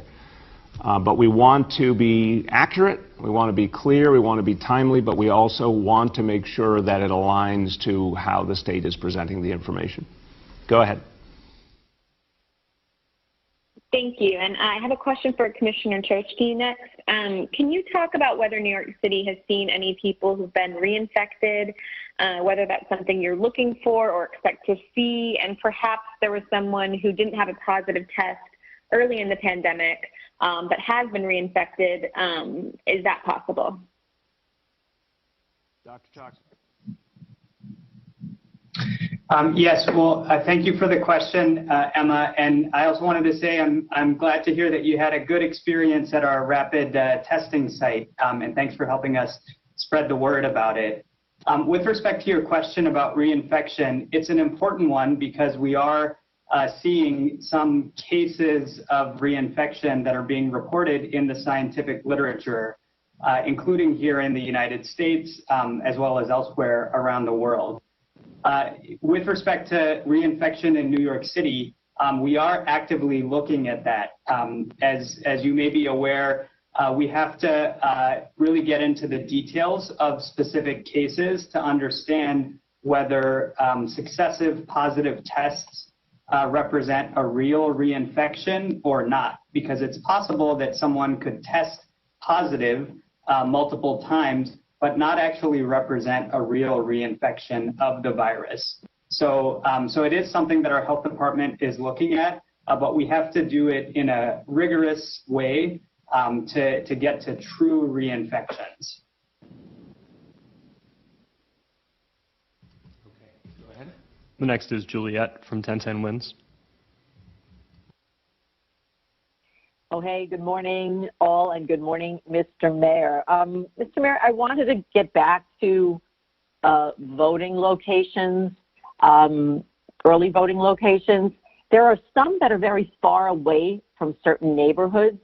But we want to be accurate, we want to be clear, we want to be timely, but we also want to make sure that it aligns to how the state is presenting the information. Go ahead. Thank you. And I have a question for Commissioner Chochke next. Can you talk about whether New York City has seen any people who've been reinfected, whether that's something you're looking for or expect to see, and perhaps there was someone who didn't have a positive test early in the pandemic but has been reinfected? Is that possible? Dr. Chox. Yes, well, thank you for the question, Emma. And I also wanted to say I'm glad to hear that you had a good experience at our rapid testing site, and thanks for helping us spread the word about it. With respect to your question about reinfection, it's an important one because we are seeing some cases of reinfection that are being reported in the scientific literature, including here in the United States, as well as elsewhere around the world. With respect to reinfection in New York City, we are actively looking at that. As you may be aware, we have to really get into the details of specific cases to understand whether successive positive tests represent a real reinfection or not, because it's possible that someone could test positive multiple times but not actually represent a real reinfection of the virus. So it is something that our health department is looking at, but we have to do it in a rigorous way to get to true reinfections. Okay, go ahead. The next is Juliet from 1010 Wins. Oh, hey, good morning, all, and good morning, Mr. Mayor. Mr. Mayor, I wanted to get back to voting locations, early voting locations. There are some that are very far away from certain neighborhoods.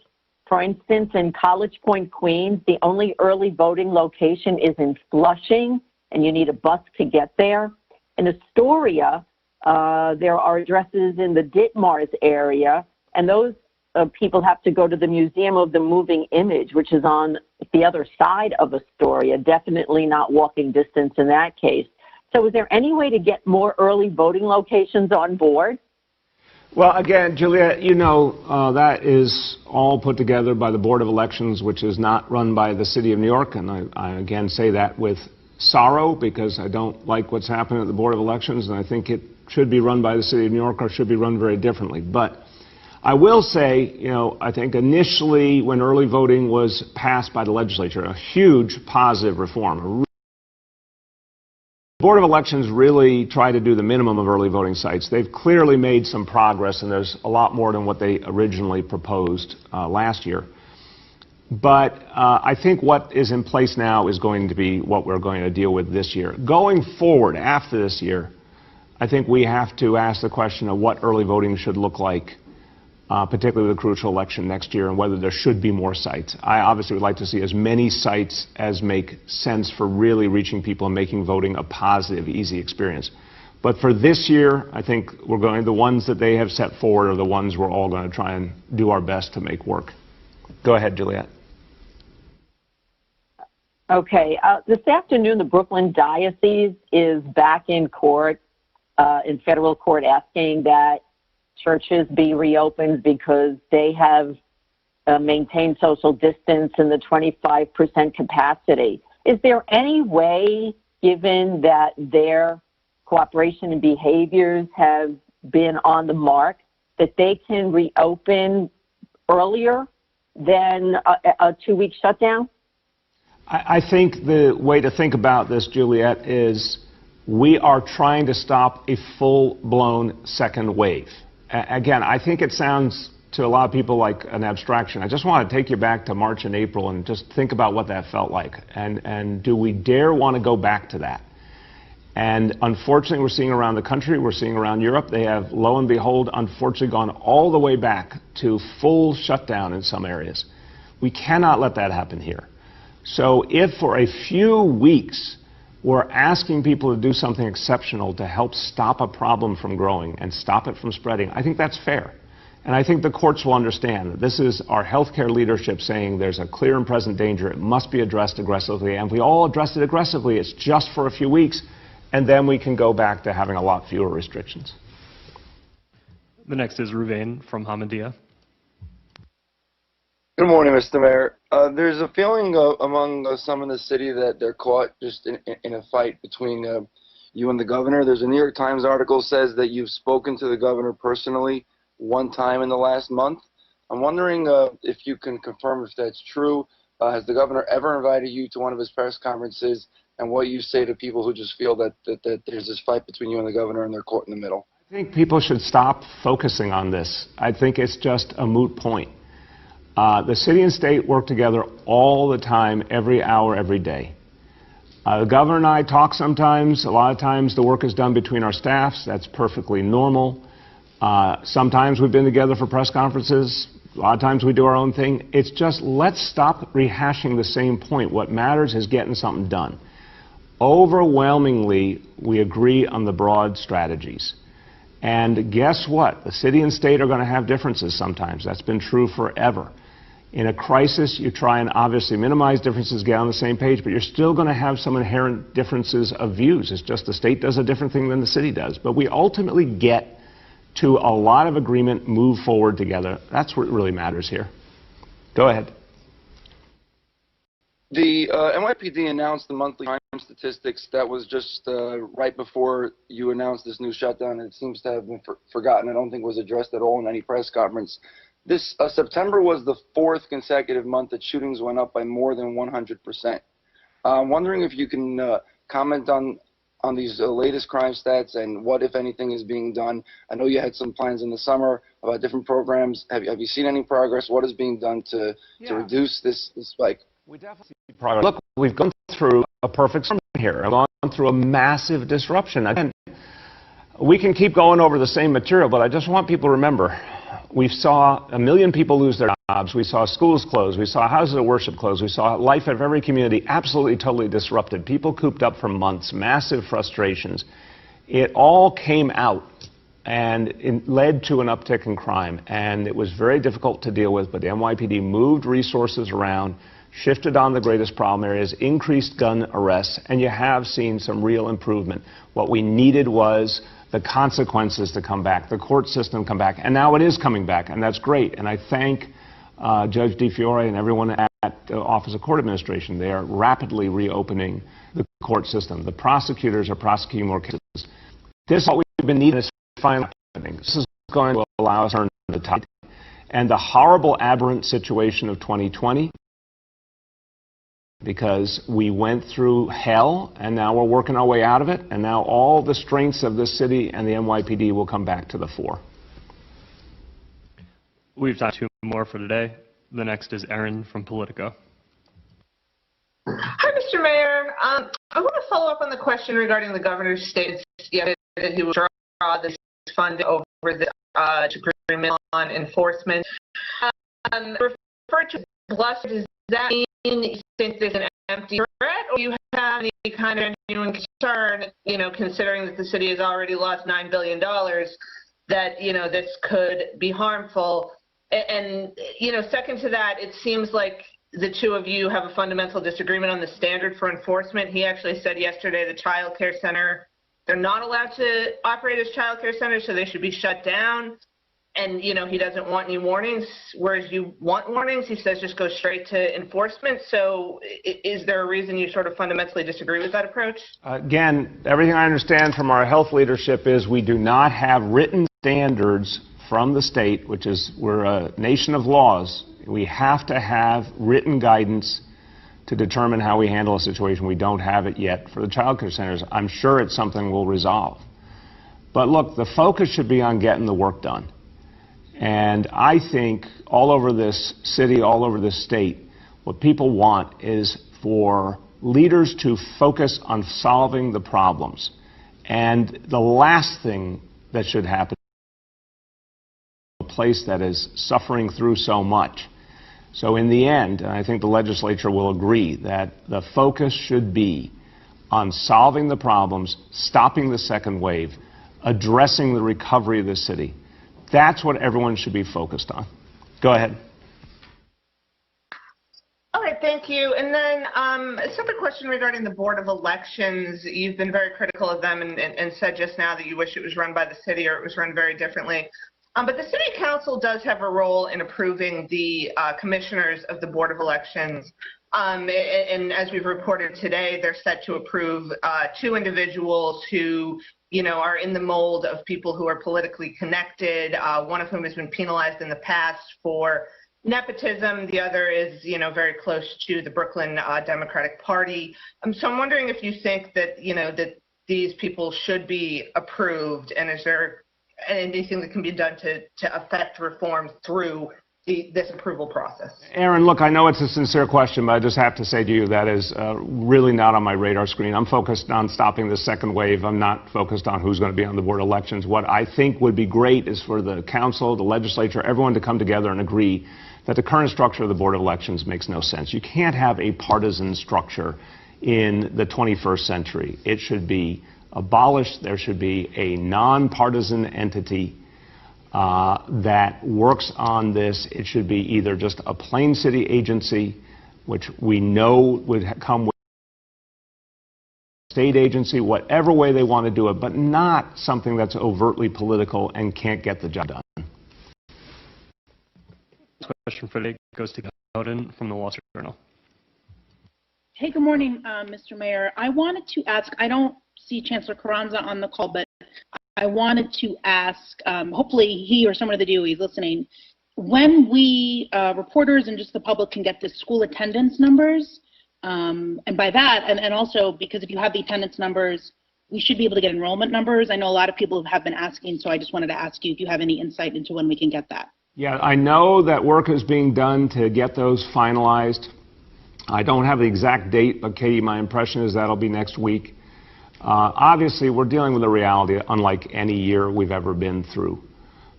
For instance, in College Point, Queens, the only early voting location is in Flushing, and you need a bus to get there. In Astoria, there are addresses in the Ditmars area, and those people have to go to the Museum of the Moving Image, which is on the other side of Astoria, definitely not walking distance in that case. So is there any way to get more early voting locations on board? Well, again, Juliet, you know, that is all put together by the Board of Elections, which is not run by the City of New York. And I again say that with sorrow because I don't like what's happening at the Board of Elections, and I think it should be run by the City of New York or should be run very differently. But I will say, you know, I think initially when early voting was passed by the legislature, a huge positive reform. The Board of Elections really tried to do the minimum of early voting sites. They've clearly made some progress, and there's a lot more than what they originally proposed last year. But I think what is in place now is going to be what we're going to deal with this year. Going forward, after this year, I think we have to ask the question of what early voting should look like, particularly with the crucial election next year, and whether there should be more sites. I obviously would like to see as many sites as make sense for really reaching people and making voting a positive, easy experience. But for this year, I think the ones that they have set forward are the ones we're all going to try and do our best to make work. Go ahead, Juliet. Okay. This afternoon, the Brooklyn Diocese is back in court, in federal court, asking that churches be reopened because they have maintained social distance in the 25% capacity. Is there any way, given that their cooperation and behaviors have been on the mark, that they can reopen earlier than a 2-week shutdown? I think the way to think about this, Juliet, is we are trying to stop a full-blown second wave. Again, I think it sounds to a lot of people like an abstraction. I just want to take you back to March and April and just think about what that felt like. And do we dare want to go back to that? And unfortunately, we're seeing around the country, we're seeing around Europe, they have, lo and behold, unfortunately gone all the way back to full shutdown in some areas. We cannot let that happen here. So if for a few weeks we're asking people to do something exceptional to help stop a problem from growing and stop it from spreading, I think that's fair. And I think the courts will understand that this is our healthcare leadership saying there's a clear and present danger. It must be addressed aggressively. And if we all address it aggressively, it's just for a few weeks, and then we can go back to having a lot fewer restrictions. The next is Ruvain from Hamadiyya. Good morning, Mr. Mayor. There's a feeling among some in the city that they're caught just in a fight between you and the governor. There's a New York Times article says that you've spoken to the governor personally one time in the last month. I'm wondering if you can confirm if that's true. Has the governor ever invited you to one of his press conferences, and what you say to people who just feel that there's this fight between you and the governor and they're caught in the middle? I think people should stop focusing on this. I think it's just a moot point. The city and state work together all the time, every hour, every day. The governor and I talk sometimes. A lot of times the work is done between our staffs. That's perfectly normal. Sometimes we've been together for press conferences. A lot of times we do our own thing. It's just, let's stop rehashing the same point. What matters is getting something done. Overwhelmingly, we agree on the broad strategies. And guess what? The city and state are going to have differences sometimes. That's been true forever. In a crisis, you try and obviously minimize differences, get on the same page, but you're still going to have some inherent differences of views. It's just the state does a different thing than the city does. But we ultimately get to a lot of agreement, move forward together. That's what really matters here. Go ahead. The NYPD announced the monthly crime statistics. That was just right before you announced this new shutdown, and it seems to have been forgotten. I don't think it was addressed at all in any press conference. This September was the 4th consecutive month that shootings went up by more than 100%. I'm wondering if you can comment on these latest crime stats and what, if anything, is being done. I know you had some plans in the summer about different programs. Have you seen any progress? What is being done to reduce this spike? We definitely see progress. Look, we've gone through a perfect storm here. We've gone through a massive disruption. Again, we can keep going over the same material, but I just want people to remember, we saw 1 million people lose their jobs. We saw schools close. We saw houses of worship close. We saw life of every community absolutely, totally disrupted. People cooped up for months, massive frustrations. It all came out, and it led to an uptick in crime. And it was very difficult to deal with, but the NYPD moved resources around, shifted on the greatest problem areas, increased gun arrests, and you have seen some real improvement. What we needed was the consequences to come back, the court system come back, and now it is coming back, and that's great. And I thank Judge DeFiore and everyone at the Office of Court Administration. They are rapidly reopening the court system. The prosecutors are prosecuting more cases. This is what we've been needing, is finally happening. This is going to allow us to turn the tide. And the horrible, aberrant situation of 2020, because we went through hell, and now we're working our way out of it, and now all the strengths of this city and the NYPD will come back to the fore. We've got 2 more for today. The next is Erin from Politico. Hi, Mr. Mayor. I want to follow up on the question regarding the governor's statement yesterday that he will draw this funding over the agreement on enforcement. Refer to bluster, does that mean you think there's an empty threat, or you have any kind of genuine concern, considering that the city has already lost $9 billion, that, this could be harmful? And, second to that, it seems like the two of you have a fundamental disagreement on the standard for enforcement. He actually said yesterday the child care center, they're not allowed to operate as child care centers, so they should be shut down. and he doesn't want any warnings, whereas you want warnings. He says just go straight to enforcement. So is there a reason you sort of fundamentally disagree with that approach? Again, everything I understand from our health leadership is we do not have written standards from the state, which is we're a nation of laws. We have to have written guidance to determine how we handle a situation. We don't have it yet for the child care centers. I'm sure it's something we'll resolve. But look, the focus should be on getting the work done. And I think all over this city, all over this state, what people want is for leaders to focus on solving the problems. And the last thing that should happen is a place that is suffering through so much. So in the end, and I think the legislature will agree, that the focus should be on solving the problems, stopping the second wave, addressing the recovery of the city. That's what everyone should be focused on. Go ahead. All right, thank you. And then a separate question regarding the Board of Elections. You've been very critical of them and said just now that you wish it was run by the city or it was run very differently. But the City Council does have a role in approving the commissioners of the Board of Elections. And as we've reported today, they're set to approve 2 individuals who are in the mold of people who are politically connected, one of whom has been penalized in the past for nepotism. The other is, very close to the Brooklyn Democratic Party. So I'm wondering if you think that, that these people should be approved, and is there anything that can be done to affect reform through this approval process? Aaron, look, I know it's a sincere question, but I just have to say to you that is really not on my radar screen. I'm focused on stopping the second wave. I'm not focused on who's going to be on the Board of Elections. What I think would be great is for the council, the legislature, everyone to come together and agree that the current structure of the Board of Elections makes no sense. You can't have a partisan structure in the 21st century. It should be abolished. There should be a nonpartisan entity that works on this. It should be either just a plain city agency, which we know would come with state agency, whatever way they want to do it, but not something that's overtly political and can't get the job done. This question for today goes to Howden from the Wall Street Journal. Hey, good morning, Mr. Mayor. I wanted to ask, I don't see Chancellor Carranza on the call, but I wanted to ask, hopefully he or someone of the DOE is listening, when we, reporters and just the public, can get the school attendance numbers, and by that, and also because if you have the attendance numbers, we should be able to get enrollment numbers. I know a lot of people have been asking, so I just wanted to ask you if you have any insight into when we can get that. Yeah, I know that work is being done to get those finalized. I don't have the exact date, but Katie, my impression is that'll be next week. Obviously, we're dealing with a reality unlike any year we've ever been through.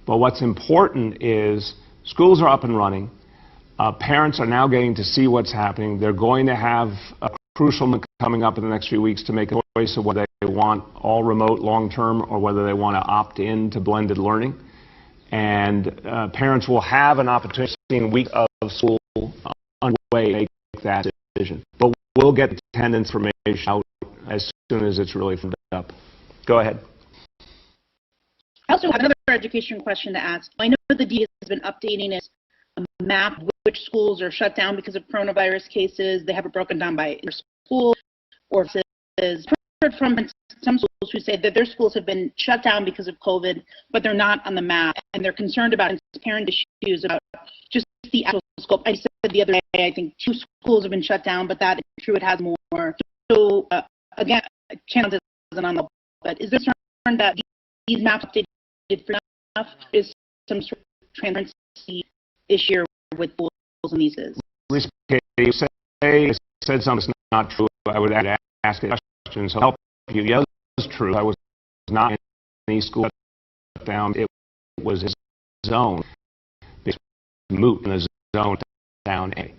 But what's important is schools are up and running. Parents are now getting to see what's happening. They're going to have a crucial moment coming up in the next few weeks to make a choice of whether they want all remote long-term or whether they want to opt in to blended learning. And parents will have an opportunity in a week of school underway to make that decision. But we'll get attendance information out as soon as it's really firmed up. Go ahead. I also have another education question to ask. I know that the DA has been updating its map which schools are shut down because of coronavirus cases. They have it broken down by school, or if it's heard from some schools who say that their schools have been shut down because of COVID, but they're not on the map, and they're concerned about parent issues about just the actual scope. I said the other day, I think 2 schools have been shut down, but that is true, it has more. So again, channel isn't on the, but is there concern that these maps updated for enough? Is some sort of transparency issue with schools and these? You said something that's not true. I would ask a question, so help you. Yeah, it was true. I was not in any school shut down. It was his zone. It's moot in the zone down A.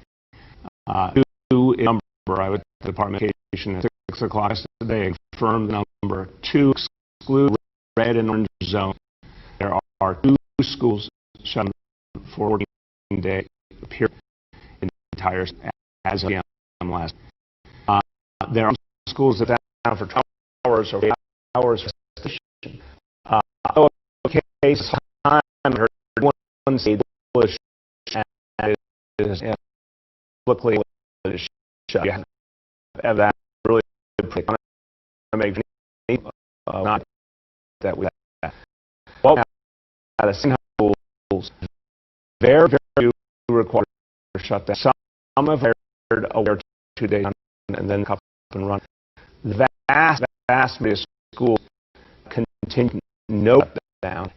Number, I would the Department of Education at 6 o'clock yesterday confirmed the number 2 exclude red and orange zone. There are 2 schools shut down for 14-day period in the entire as of last. There are schools that are down for 12 hours or 8 hours. Case time heard say English and is publicly shut. You have that really make not that we have. Well, at a schools, very few required to shut down. Some have heard aware 2 days and then up and run. The vast majority of schools continue no down,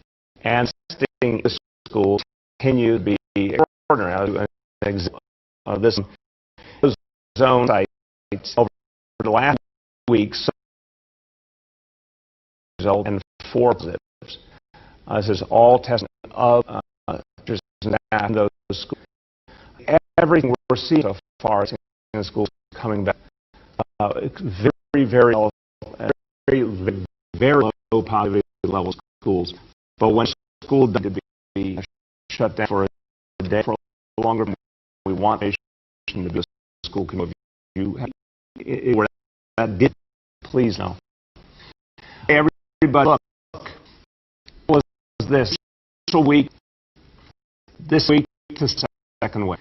and testing the schools continue to be extraordinary. An example of this zone sites over the last weeks result in 4 positives. This is all testing of teachers and those schools. Everything we're seeing so far is in schools coming back. Very low positivity level schools. But when school does be shut down for a day for longer, we want a to be a school community. Where that did, please know. Everybody, look, was this week? This week to second wave.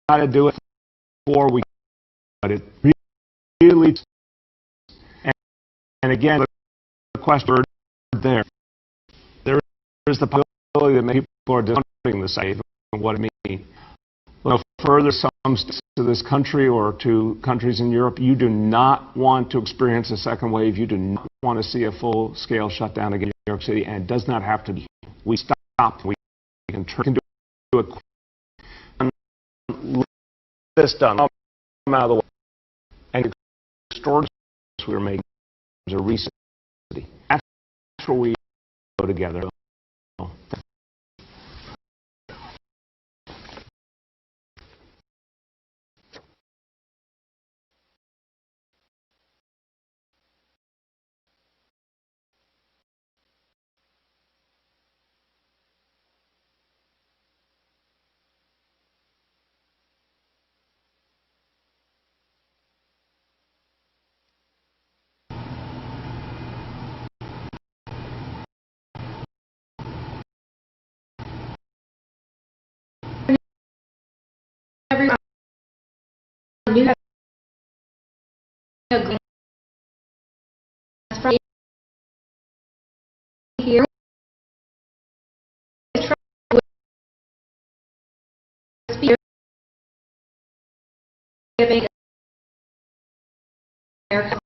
Got to do it 4 weeks, but it really. And again, the question there is the possibility that many people are discounting the site and what it means. Well, further sums to this country or to countries in Europe, you do not want to experience a second wave. You do not want to see a full-scale shutdown again in New York City, and it does not have to be. We stop. We can do it. This done. I'm out of the way. And extraordinary we were making a recent. That's where we go together. Everyone, you have a from here. Giving America.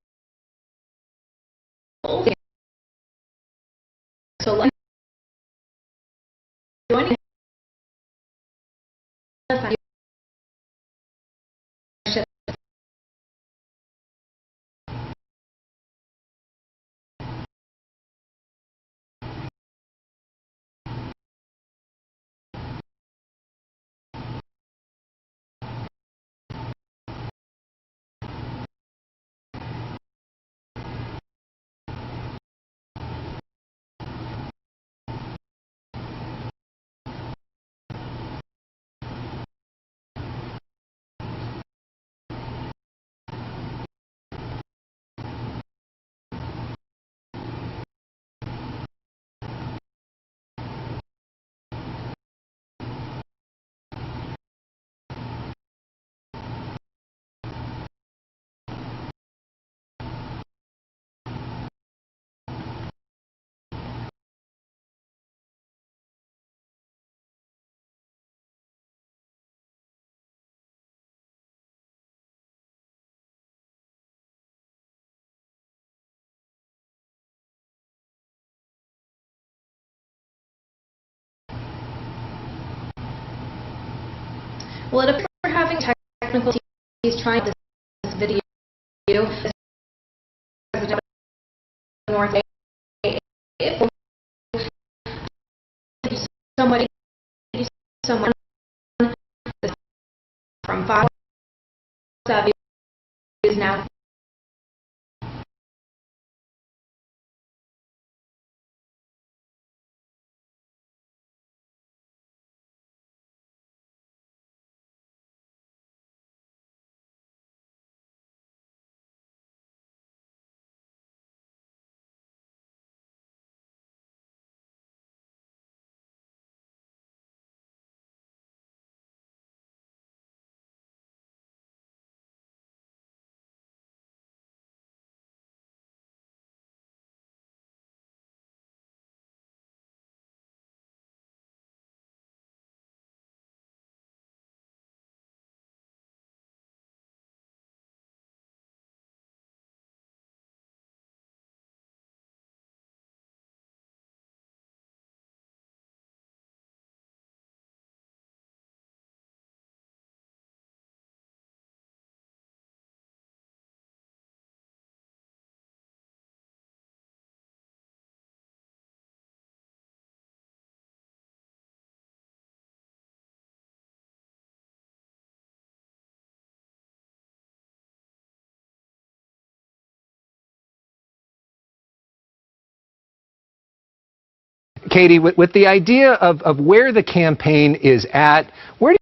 So let joining us. Well, it appears we're having technical difficulties trying this video. North. Somebody, someone from Fox is now Katie, with the idea of where the campaign is at, where do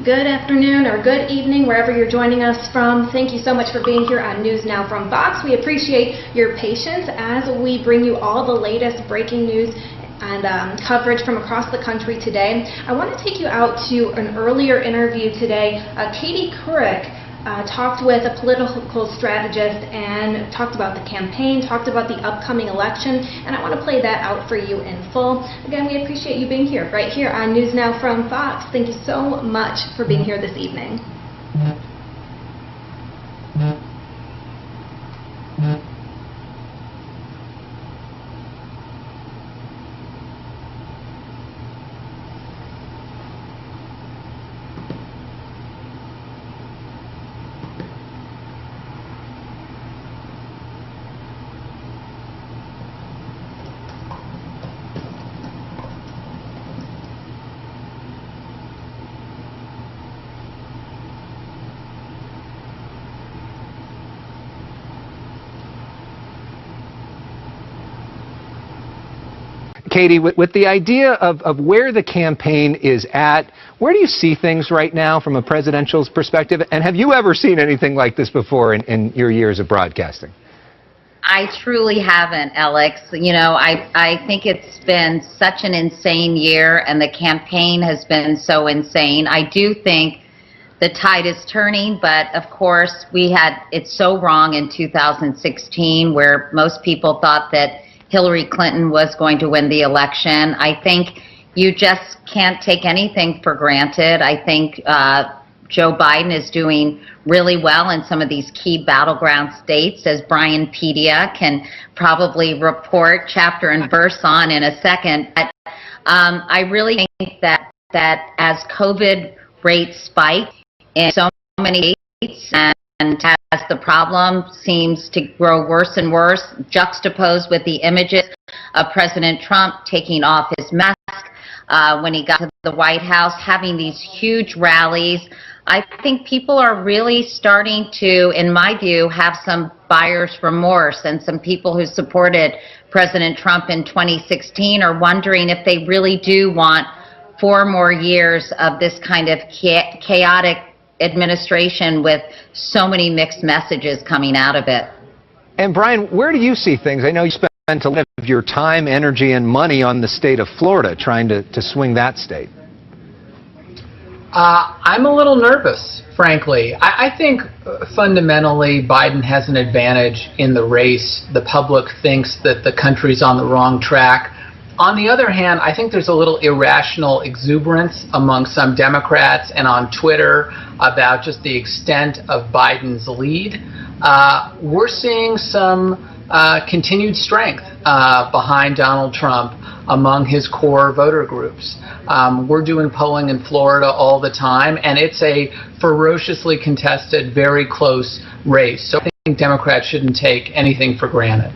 Good afternoon or good evening, wherever you're joining us from. Thank you so much for being here on News Now from Fox. We appreciate your patience as we bring you all the latest breaking news and coverage from across the country today. I want to take you out to an earlier interview today. Katie Couric talked with a political strategist and talked about the campaign, talked about the upcoming election, and I want to play that out for you in full. Again, we appreciate you being here, right here on News Now from Fox. Thank you so much for being here this evening. Katie, with the idea of where the campaign is at, where do you see things right now from a presidential perspective? And have you ever seen anything like this before in your years of broadcasting? I truly haven't, Alex. You know, I think it's been such an insane year, and the campaign has been so insane. I do think the tide is turning, but of course it's so wrong in 2016, where most people thought that Hillary Clinton was going to win the election. I think you just can't take anything for granted. I think Joe Biden is doing really well in some of these key battleground states, as Brian Pedia can probably report chapter and verse on in a second. But I really think that as COVID rates spike in so many states, and as the problem seems to grow worse and worse, juxtaposed with the images of President Trump taking off his mask when he got to the White House, having these huge rallies, I think people are really starting to, in my view, have some buyer's remorse, and some people who supported President Trump in 2016 are wondering if they really do want 4 more years of this kind of chaotic administration with so many mixed messages coming out of it. And Brian, where do you see things? I know you spent a lot of your time, energy, and money on the state of Florida trying to swing that state. I'm a little nervous, frankly. I think fundamentally Biden has an advantage in the race. The public thinks that the country's on the wrong track. On the other hand, I think there's a little irrational exuberance among some Democrats and on Twitter about just the extent of Biden's lead. We're seeing some continued strength behind Donald Trump among his core voter groups. We're doing polling in Florida all the time, and it's a ferociously contested, very close race. So I think Democrats shouldn't take anything for granted.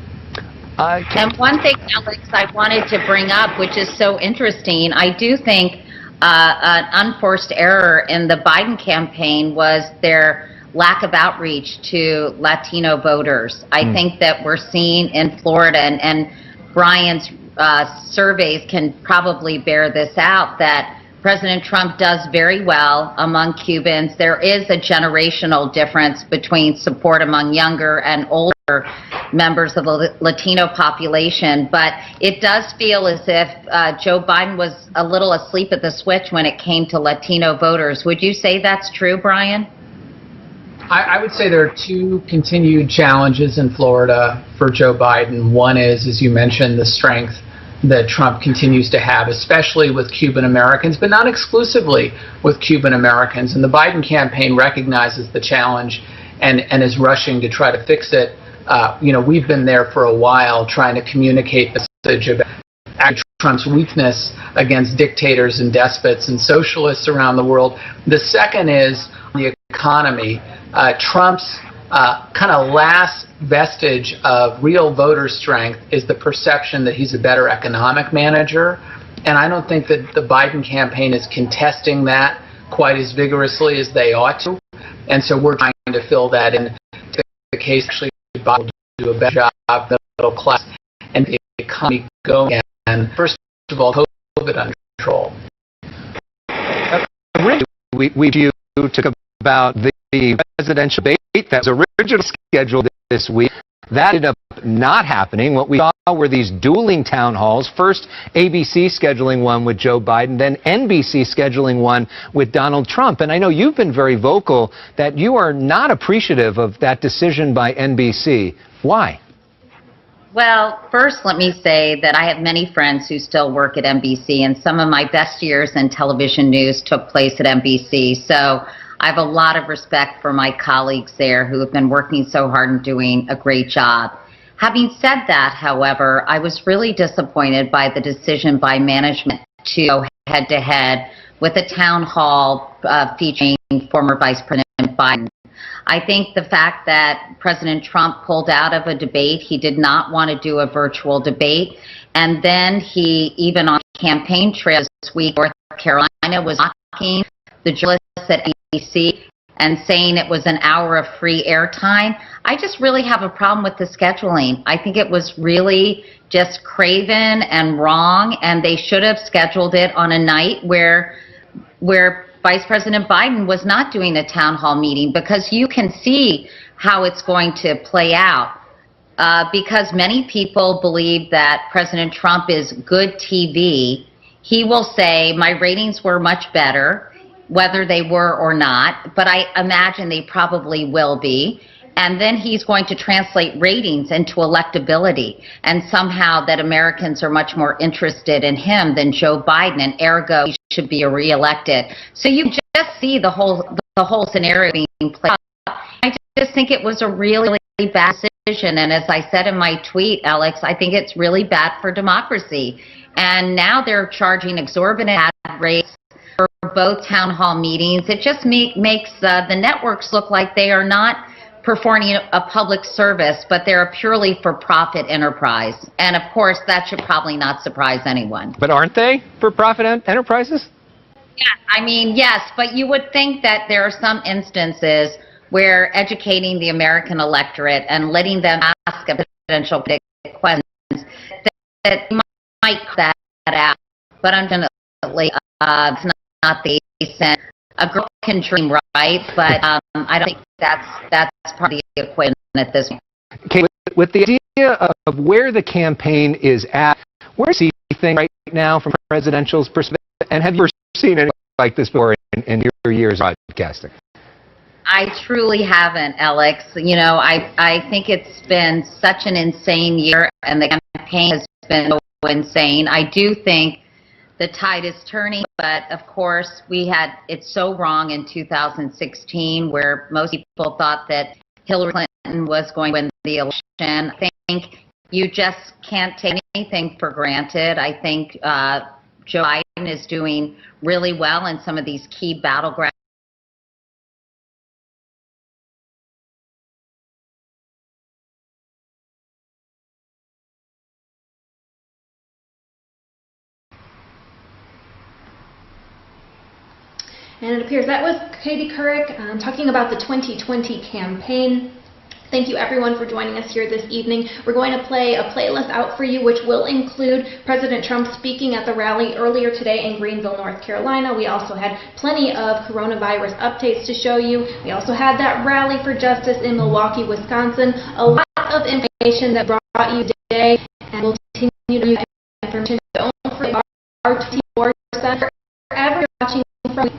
And one thing, Alex, I wanted to bring up, which is so interesting, I do think an unforced error in the Biden campaign was their lack of outreach to Latino voters. I think that we're seeing in Florida, and Brian's surveys can probably bear this out, that President Trump does very well among Cubans. There is a generational difference between support among younger and older members of the Latino population, but it does feel as if Joe Biden was a little asleep at the switch when it came to Latino voters. Would you say that's true, Brian? I would say there are two continued challenges in Florida for Joe Biden. One is, as you mentioned, the strength that Trump continues to have, especially with Cuban Americans, but not exclusively with Cuban Americans. And the Biden campaign recognizes the challenge and is rushing to try to fix it. We've been there for a while trying to communicate the message about Trump's weakness against dictators and despots and socialists around the world. The second is the economy. Trump's kind of last vestige of real voter strength is the perception that he's a better economic manager. And I don't think that the Biden campaign is contesting that quite as vigorously as they ought to. And so we're trying to fill that in. The case actually Biden will do a better job, the middle class, and the economy going. And first of all, COVID under control. We talk about the presidential debate that was originally scheduled this week. That ended up not happening. What we saw were these dueling town halls. First, ABC scheduling one with Joe Biden, then NBC scheduling one with Donald Trump. And I know you've been very vocal that you are not appreciative of that decision by NBC. Why? Well, first, let me say that I have many friends who still work at NBC, and some of my best years in television news took place at NBC. So I have a lot of respect for my colleagues there who have been working so hard and doing a great job. Having said that, however, I was really disappointed by the decision by management to go head-to-head with a town hall featuring former Vice President Biden. I think the fact that President Trump pulled out of a debate, he did not want to do a virtual debate, and then he, even on campaign trail this week, North Carolina was mocking the journalists at ABC and saying it was an hour of free airtime. I just really have a problem with the scheduling. I think it was really just craven and wrong, and they should have scheduled it on a night where Vice President Biden was not doing a town hall meeting, because you can see how it's going to play out. Because many people believe that President Trump is good TV, he will say, my ratings were much better, whether they were or not, but I imagine they probably will be. And then he's going to translate ratings into electability, and somehow that Americans are much more interested in him than Joe Biden, and ergo he should be reelected. So you just see the whole scenario being played out. I just think it was a really, really bad decision, and as I said in my tweet, Alex, I think it's really bad for democracy. And now they're charging exorbitant ad rates for both town hall meetings. It just makes the networks look like they are not performing a public service, but they're a purely for-profit enterprise. And of course, that should probably not surprise anyone. But aren't they for-profit enterprises? Yeah, I mean, yes, but you would think that there are some instances where educating the American electorate and letting them ask a presidential questions that might cut that out. But unfortunately, it's not the case. A girl can dream, right? But I don't think that's part of the equation at this point. Okay, with the idea of where the campaign is at, where do you see things right now from a presidential's perspective? And have you ever seen anything like this before in your years of broadcasting? I truly haven't, Alex. I think it's been such an insane year, and the campaign has been so insane. I do think the tide is turning, but of course it's so wrong in 2016, where most people thought that Hillary Clinton was going to win the election. I think you just can't take anything for granted. I think Joe Biden is doing really well in some of these key battleground And it appears that was Katie Couric talking about the 2020 campaign. Thank you everyone for joining us here this evening. We're going to play a playlist out for you, which will include President Trump speaking at the rally earlier today in Greenville, North Carolina. We also had plenty of coronavirus updates to show you. We also had that rally for justice in Milwaukee, Wisconsin. A lot of information that brought you today, and we'll continue to use information. Don't forget our 24/7. Wherever you're watching from,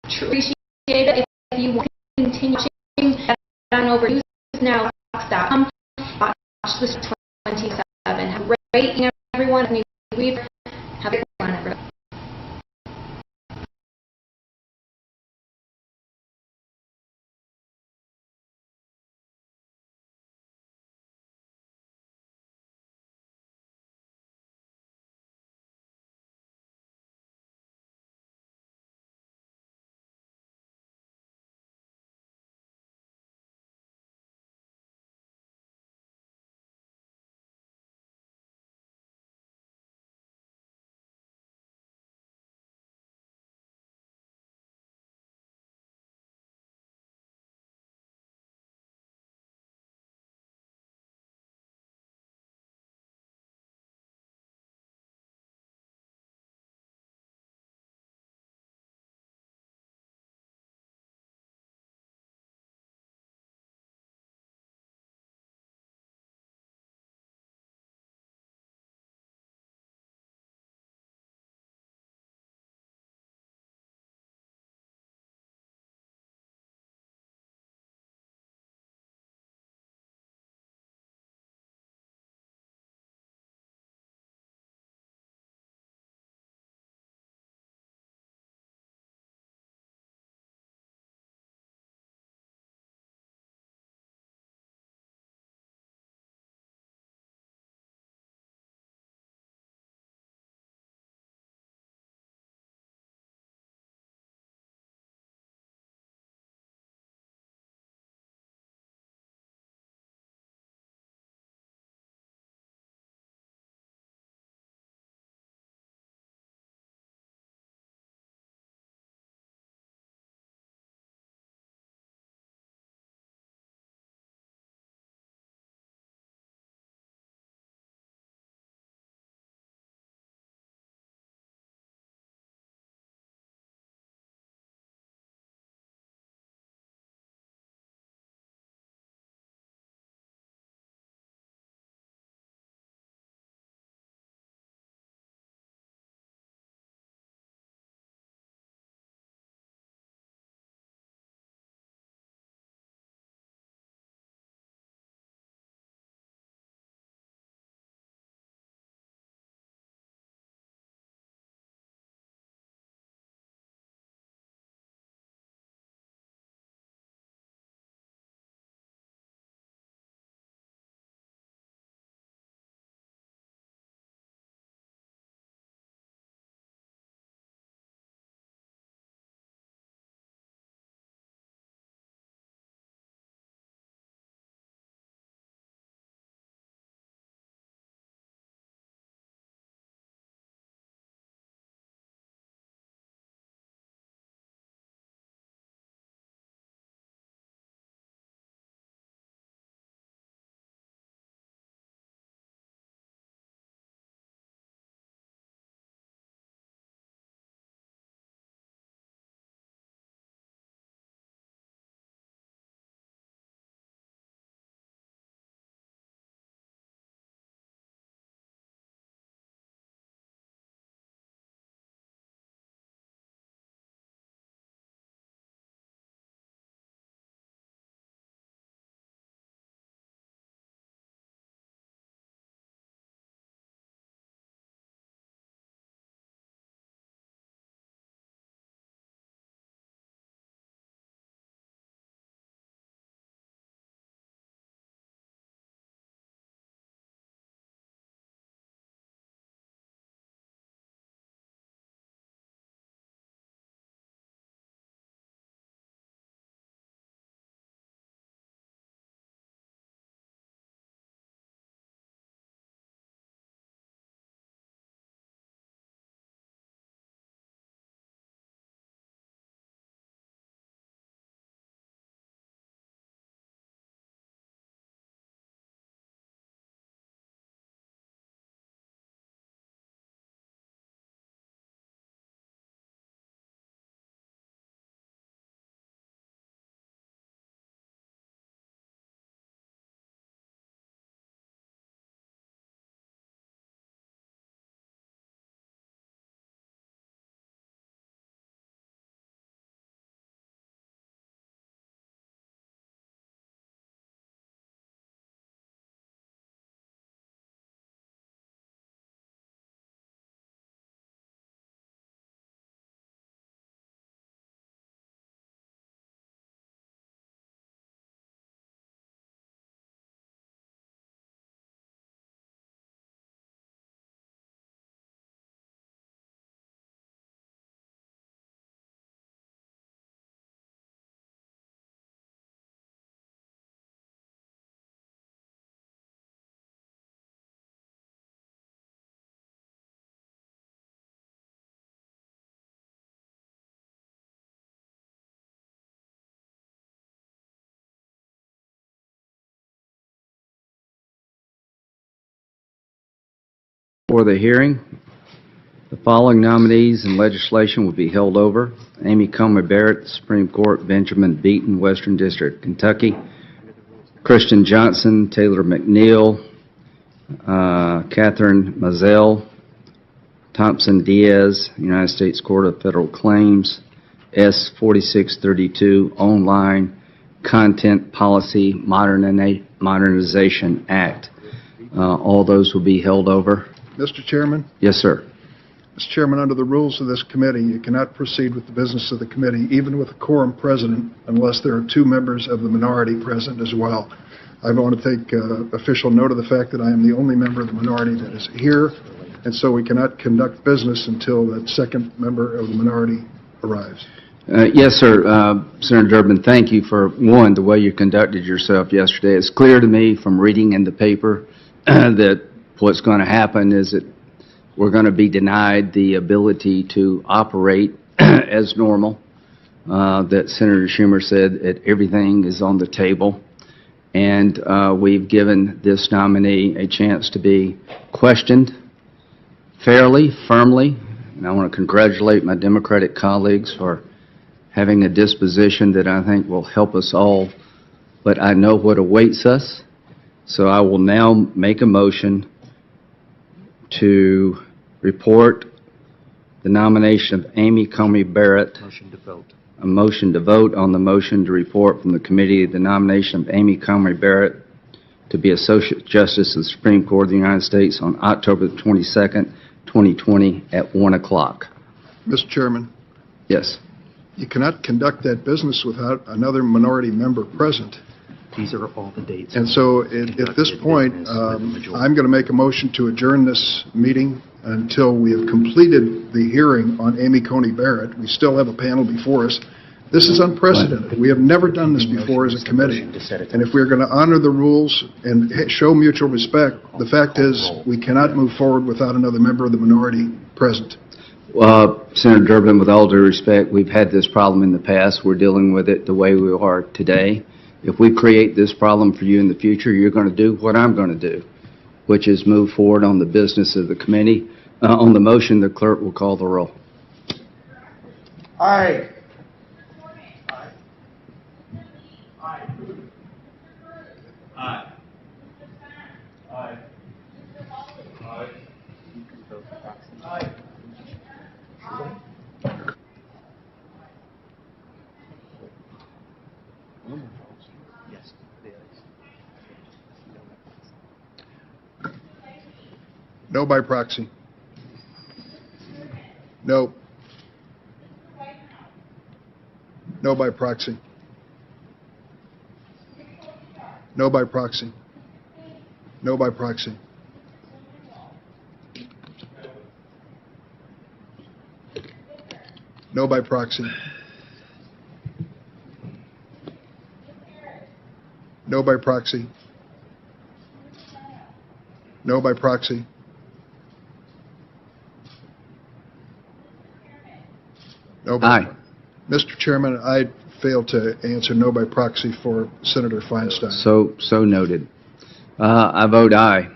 appreciate it. If you want to continue watching, head on over to NewsNOW.com. Watch this 27. Have a great evening, everyone. Have a great one, everyone. For the hearing, the following nominees and legislation will be held over: Amy Coney Barrett, Supreme Court; Benjamin Beaton, Western District, Kentucky; Christian Johnson, Taylor McNeil, Catherine Mazel, Thompson Diaz, United States Court of Federal Claims, S. 4632, Online Content Policy Modernization Act. All those will be held over. Mr. Chairman? Yes, sir. Mr. Chairman, under the rules of this committee, you cannot proceed with the business of the committee, even with a quorum present, unless there are 2 members of the minority present as well. I want to take official note of the fact that I am the only member of the minority that is here, and so we cannot conduct business until that second member of the minority arrives. Yes, sir. Senator Durbin, thank you for, one, the way you conducted yourself yesterday. It's clear to me from reading in the paper that what's going to happen is that we're going to be denied the ability to operate as normal, that Senator Schumer said that everything is on the table, and we've given this nominee a chance to be questioned fairly, firmly, and I want to congratulate my Democratic colleagues for having a disposition that I think will help us all, but I know what awaits us, so I will now make a motion to report the nomination of Amy Coney Barrett. Motion to vote. A motion to vote on the motion to report from the committee the nomination of Amy Coney Barrett to be Associate Justice of the Supreme Court of the United States on October the 22nd, 2020 at 1 o'clock. Mr. Chairman? Yes. You cannot conduct that business without another minority member present. These are all the dates. And so at this point, I'm going to make a motion to adjourn this meeting until we have completed the hearing on Amy Coney Barrett. We still have a panel before us. This is unprecedented. We have never done this before as a committee. And if we're going to honor the rules and show mutual respect, the fact is we cannot move forward without another member of the minority present. Senator Durbin, with all due respect, we've had this problem in the past. We're dealing with it the way we are today. If we create this problem for you in the future, you're going to do what I'm going to do, which is move forward on the business of the committee. On the motion, the clerk will call the roll. Aye. No by proxy. No. No by proxy. No by proxy. No by proxy. No by proxy. No by proxy. No by proxy. No by Aye. Mr. Chairman, I failed to answer no by proxy for Senator Feinstein. So noted. I vote aye.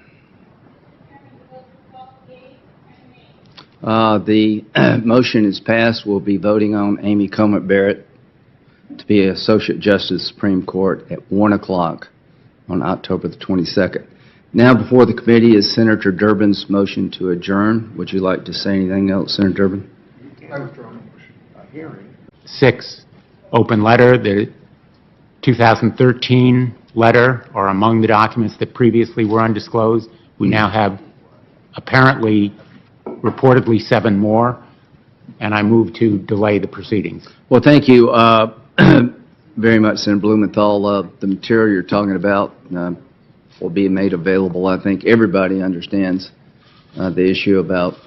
The motion is passed. We'll be voting on Amy Coney Barrett to be Associate Justice of the Supreme Court at 1 o'clock on October the 22nd. Now before the committee is Senator Durbin's motion to adjourn. Would you like to say anything else, Senator Durbin? I withdraw my motion. Hearing. 6, open letter. The 2013 letter are among the documents that previously were undisclosed. We now have apparently, reportedly 7 more, and I move to delay the proceedings. Well, thank you very much, Senator Blumenthal. The material you're talking about will be made available. I think everybody understands the issue about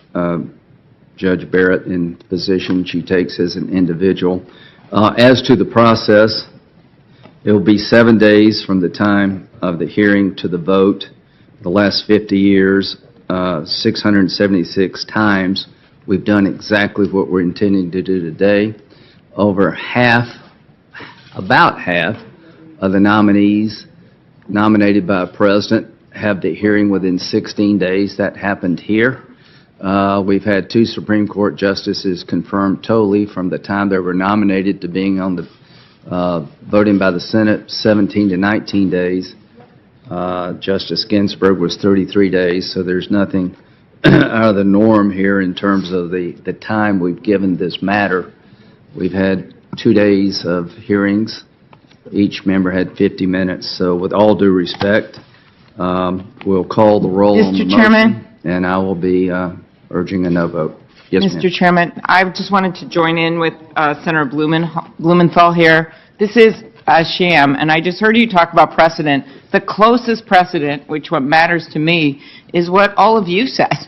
Judge Barrett and the position she takes as an individual. As to the process, it will be 7 days from the time of the hearing to the vote. The last 50 years, 676 times, we've done exactly what we're intending to do today. Over half, about half, of the nominees nominated by a president have the hearing within 16 days. That happened here. We've had 2 Supreme Court justices confirmed totally from the time they were nominated to being on the voting by the Senate, 17 to 19 days. Justice Ginsburg was 33 days, so there's nothing out of the norm here in terms of the time we've given this matter. We've had 2 days of hearings. Each member had 50 minutes. So with all due respect, we'll call the roll on the motion. Mr. Chairman? And I will be urging a no vote. Yes, ma'am. Mr. Chairman, I just wanted to join in with Senator Blumenthal here. This is a sham, and I just heard you talk about precedent. The closest precedent, which what matters to me, is what all of you said.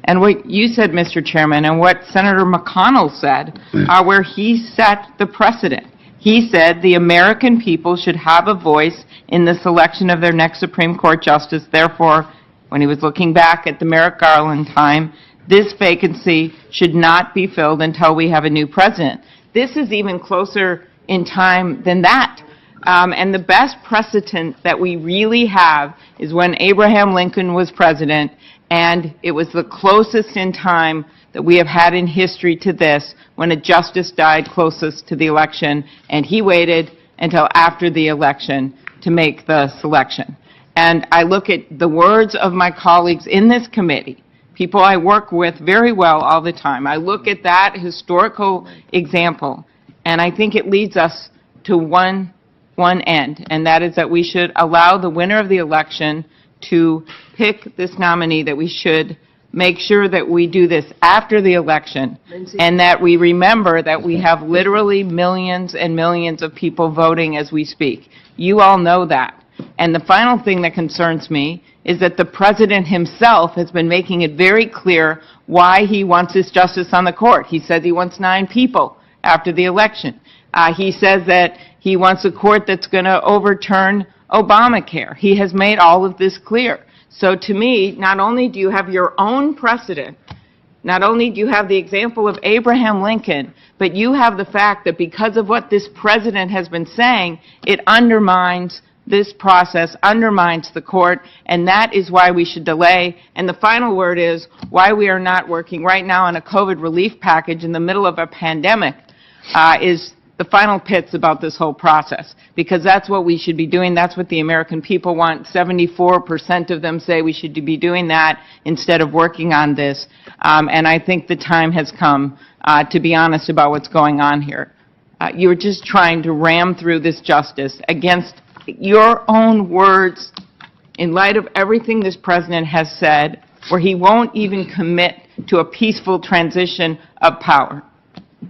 And what you said, Mr. Chairman, and what Senator McConnell said are where he set the precedent. He said the American people should have a voice in the selection of their next Supreme Court justice. Therefore, when he was looking back at the Merrick Garland time, this vacancy should not be filled until we have a new president. This is even closer in time than that. And the best precedent that we really have is when Abraham Lincoln was president, and it was the closest in time that we have had in history to this, when a justice died closest to the election, and he waited until after the election to make the selection. And I look at the words of my colleagues in this committee, people I work with very well all the time. I look at that historical example, and I think it leads us to one end, and that is that we should allow the winner of the election to pick this nominee, that we should make sure that we do this after the election, and that we remember that we have literally millions and millions of people voting as we speak. You all know that. And the final thing that concerns me is that the president himself has been making it very clear why he wants this justice on the court. He says he wants 9 people after the election. He says that he wants a court that's going to overturn Obamacare. He has made all of this clear. So to me, not only do you have your own precedent, not only do you have the example of Abraham Lincoln, but you have the fact that because of what this president has been saying, it undermines this process, undermines the court, and that is why we should delay. And the final word is why we are not working right now on a COVID relief package in the middle of a pandemic is the final pits about this whole process, because that's what we should be doing. That's what the American people want. 74% of them say we should be doing that instead of working on this. And I think the time has come to be honest about what's going on here. You're just trying to ram through this justice against your own words in light of everything this president has said, where he won't even commit to a peaceful transition of power.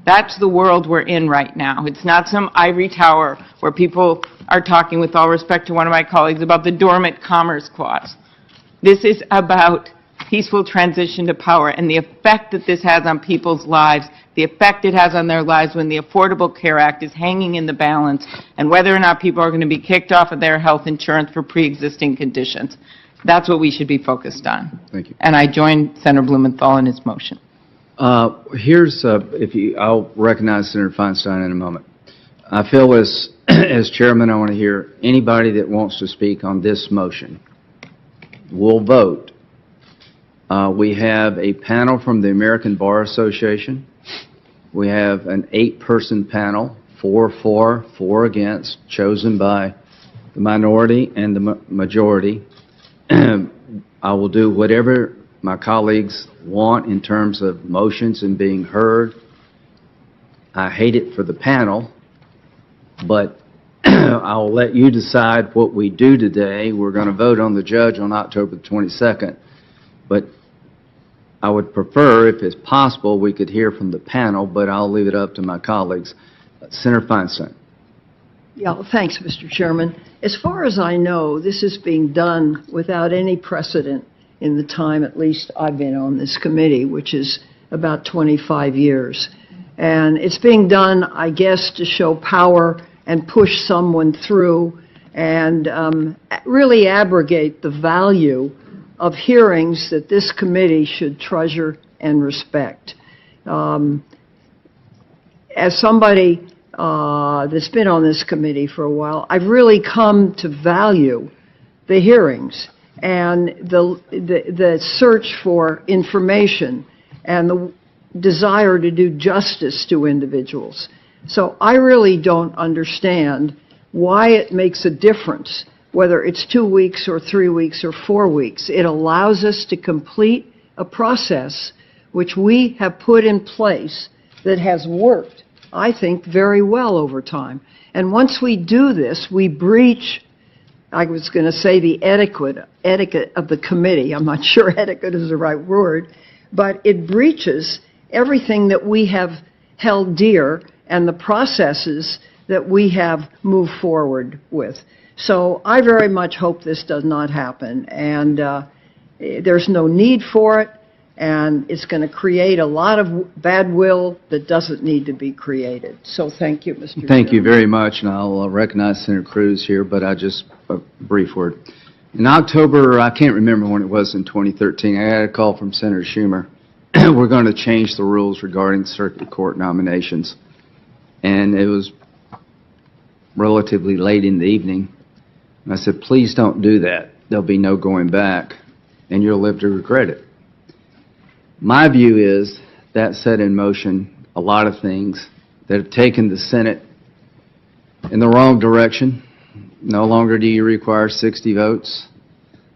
That's the world we're in right now. It's not some ivory tower where people are talking, with all respect to one of my colleagues, about the dormant commerce clause. This is about peaceful transition to power and the effect that this has on people's lives, the effect it has on their lives when the Affordable Care Act is hanging in the balance, and whether or not people are going to be kicked off of their health insurance for pre-existing conditions. That's what we should be focused on. Thank you. And I join Senator Blumenthal in his motion. I'll recognize Senator Feinstein in a moment. I feel as chairman, I want to hear anybody that wants to speak on this motion. We'll vote. We have a panel from the American Bar Association. We have an 8-person panel, 4 for, 4 against, chosen by the minority and the majority. I will do whatever my colleagues want in terms of motions and being heard. I hate it for the panel, but I'll let you decide what we do today. We're going to vote on the judge on October the 22nd, but I would prefer, if it's possible, we could hear from the panel, but I'll leave it up to my colleagues. Senator Feinstein. Yeah, well, thanks, Mr. Chairman. As far as I know, this is being done without any precedent in the time, at least, I've been on this committee, which is about 25 years. And it's being done, I guess, to show power and push someone through and really abrogate the value of hearings that this committee should treasure and respect. As somebody that's been on this committee for a while, I've really come to value the hearings. and the search for information and the desire to do justice to individuals. So I really don't understand why it makes a difference whether it's 2 weeks or 3 weeks or 4 weeks. It allows us to complete a process which we have put in place that has worked, I think, very well over time. And once we do this, we breach, I was going to say, the etiquette of the committee. I'm not sure etiquette is the right word, but it breaches everything that we have held dear and the processes that we have moved forward with. So I very much hope this does not happen, and there's no need for it, and it's going to create a lot of bad will that doesn't need to be created. So thank you, Mr. Thank you Chairman. very much, and I'll recognize Senator Cruz here, but I just, a brief word. In October, I can't remember when it was in 2013, I got a call from Senator Schumer. We're going to change the rules regarding circuit court nominations. And it was relatively late in the evening. And I said, please don't do that. There'll be no going back, and you'll live to regret it. My view is that set in motion a lot of things that have taken the Senate in the wrong direction. No longer do you require 60 votes.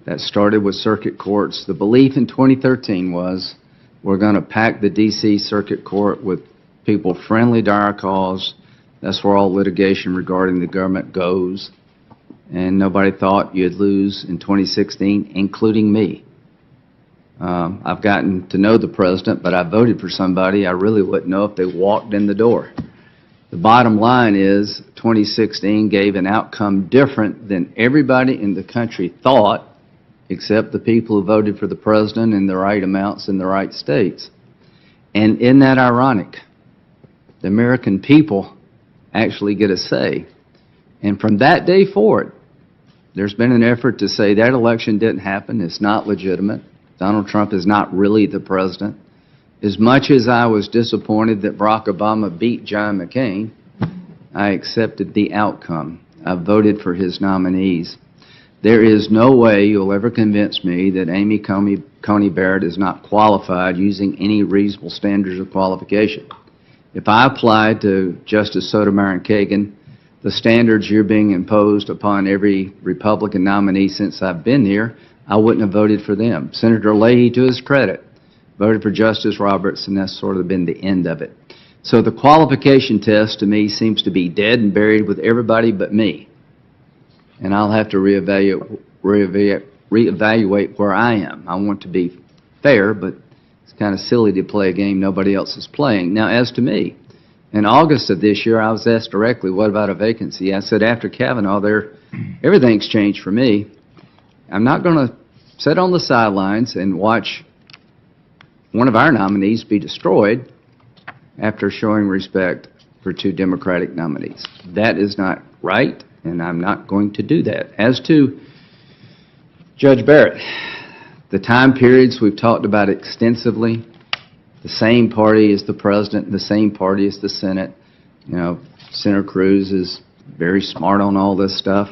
That started with circuit courts. The belief in 2013 was we're going to pack the D.C. Circuit Court with people friendly to our cause. That's where all litigation regarding the government goes. And nobody thought you'd lose in 2016, including me. I've gotten to know the president, but I voted for somebody I really wouldn't know if they walked in the door. The bottom line is 2016 gave an outcome different than everybody in the country thought, except the people who voted for the president in the right amounts in the right states. And isn't that ironic? The American people actually get a say. And from that day forward, there's been an effort to say that election didn't happen, it's not legitimate. Donald Trump is not really the president. As much as I was disappointed that Barack Obama beat John McCain, I accepted the outcome. I voted for his nominees. There is no way you'll ever convince me that Amy Coney Barrett is not qualified using any reasonable standards of qualification. If I applied to Justice Sotomayor and Kagan the standards you're being imposed upon every Republican nominee since I've been here, I wouldn't have voted for them. Senator Leahy, to his credit, voted for Justice Roberts, and that's sort of been the end of it. So the qualification test, to me, seems to be dead and buried with everybody but me. And I'll have to reevaluate where I am. I want to be fair, but it's kind of silly to play a game nobody else is playing. Now, as to me, in August of this year, I was asked directly, what about a vacancy? I said, after Kavanaugh, everything's changed for me. I'm not going to sit on the sidelines and watch one of our nominees be destroyed after showing respect for 2 Democratic nominees. That is not right, and I'm not going to do that. As to Judge Barrett, the time periods we've talked about extensively, the same party as the president, the same party as the Senate. You know, Senator Cruz is very smart on all this stuff.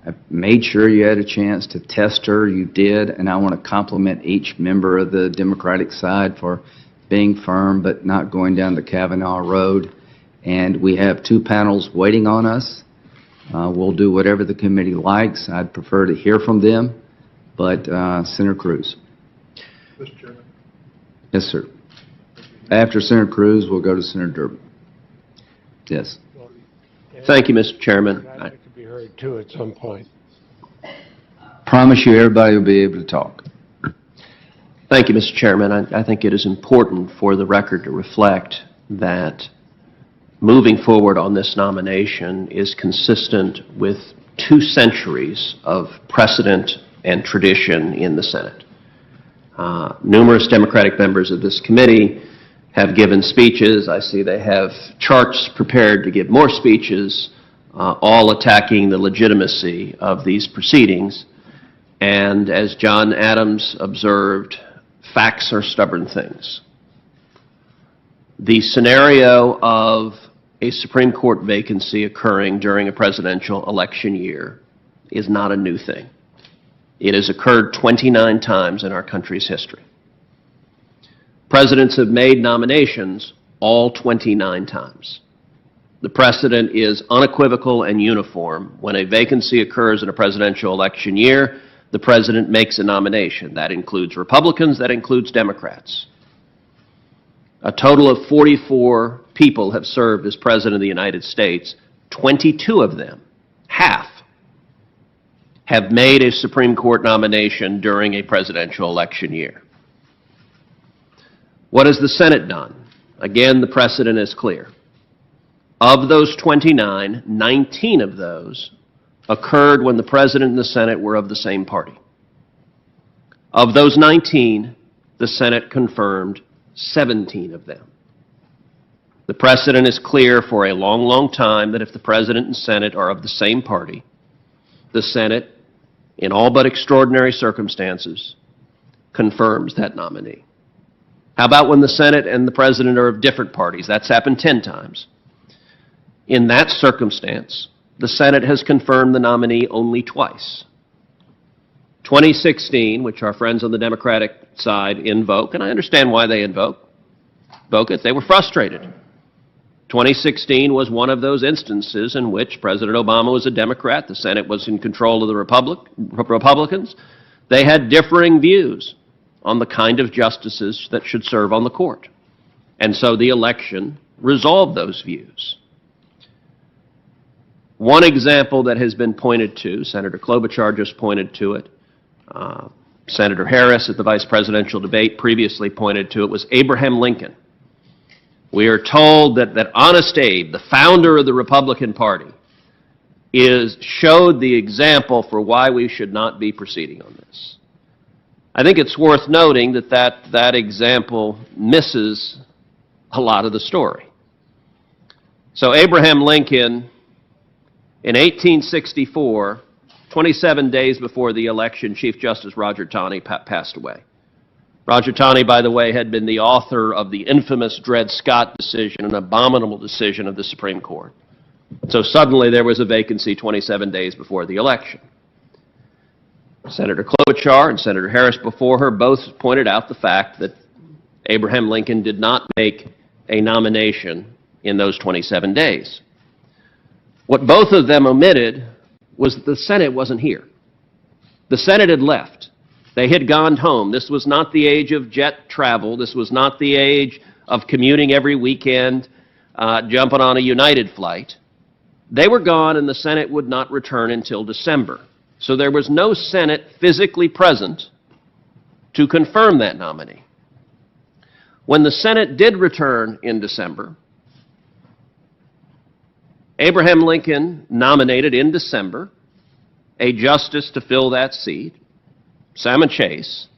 I made sure you had a chance to test her. You did, and I want to compliment each member of the Democratic side for being firm but not going down the Kavanaugh road. And we have 2 panels waiting on us. We'll do whatever the committee likes. I'd prefer to hear from them, but Senator Cruz. Mr. Chairman. Yes, sir. After Senator Cruz, we'll go to Senator Durbin. Yes. Thank you, Mr. Chairman. I'd like to be heard, too, at some point. Promise you everybody will be able to talk. Thank you, Mr. Chairman. I think it is important for the record to reflect that moving forward on this nomination is consistent with 2 centuries of precedent and tradition in the Senate. Numerous Democratic members of this committee have given speeches. I see they have charts prepared to give more speeches, all attacking the legitimacy of these proceedings. And as John Adams observed, facts are stubborn things. The scenario of a Supreme Court vacancy occurring during a presidential election year is not a new thing. It has occurred 29 times in our country's history. Presidents have made nominations all 29 times. The precedent is unequivocal and uniform. When a vacancy occurs in a presidential election year, the president makes a nomination. That includes Republicans, that includes Democrats. A total of 44 people have served as President of the United States. 22 of them, half, have made a Supreme Court nomination during a presidential election year. What has the Senate done? Again, the precedent is clear. Of those 29, 19 of those occurred when the President and the Senate were of the same party. Of those 19, the Senate confirmed 17 of them. The precedent is clear for a long, long time that if the President and Senate are of the same party, the Senate, in all but extraordinary circumstances, confirms that nominee. How about when the Senate and the President are of different parties? That's happened 10 times. In that circumstance, the Senate has confirmed the nominee only twice. 2016, which our friends on the Democratic side invoke, and I understand why they invoke it. They were frustrated. 2016 was one of those instances in which President Obama was a Democrat, the Senate was in control of the Republicans. They had differing views on the kind of justices that should serve on the court. And so the election resolved those views. One example that has been pointed to, Senator Klobuchar just pointed to it, Senator Harris at the vice presidential debate previously pointed to it, was Abraham Lincoln. We are told that Honest Abe, the founder of the Republican Party, showed the example for why we should not be proceeding on this. I think it's worth noting that example misses a lot of the story. So Abraham Lincoln, in 1864, 27 days before the election, Chief Justice Roger Taney passed away. Roger Taney, by the way, had been the author of the infamous Dred Scott decision, an abominable decision of the Supreme Court. So suddenly there was a vacancy 27 days before the election. Senator Klobuchar and Senator Harris before her both pointed out the fact that Abraham Lincoln did not make a nomination in those 27 days. What both of them omitted was that the Senate wasn't here. The Senate had left. They had gone home. This was not the age of jet travel. This was not the age of commuting every weekend, jumping on a United flight. They were gone, and the Senate would not return until December. So there was no Senate physically present to confirm that nominee. When the Senate did return in December, Abraham Lincoln nominated in December a justice to fill that seat, Salmon Chase,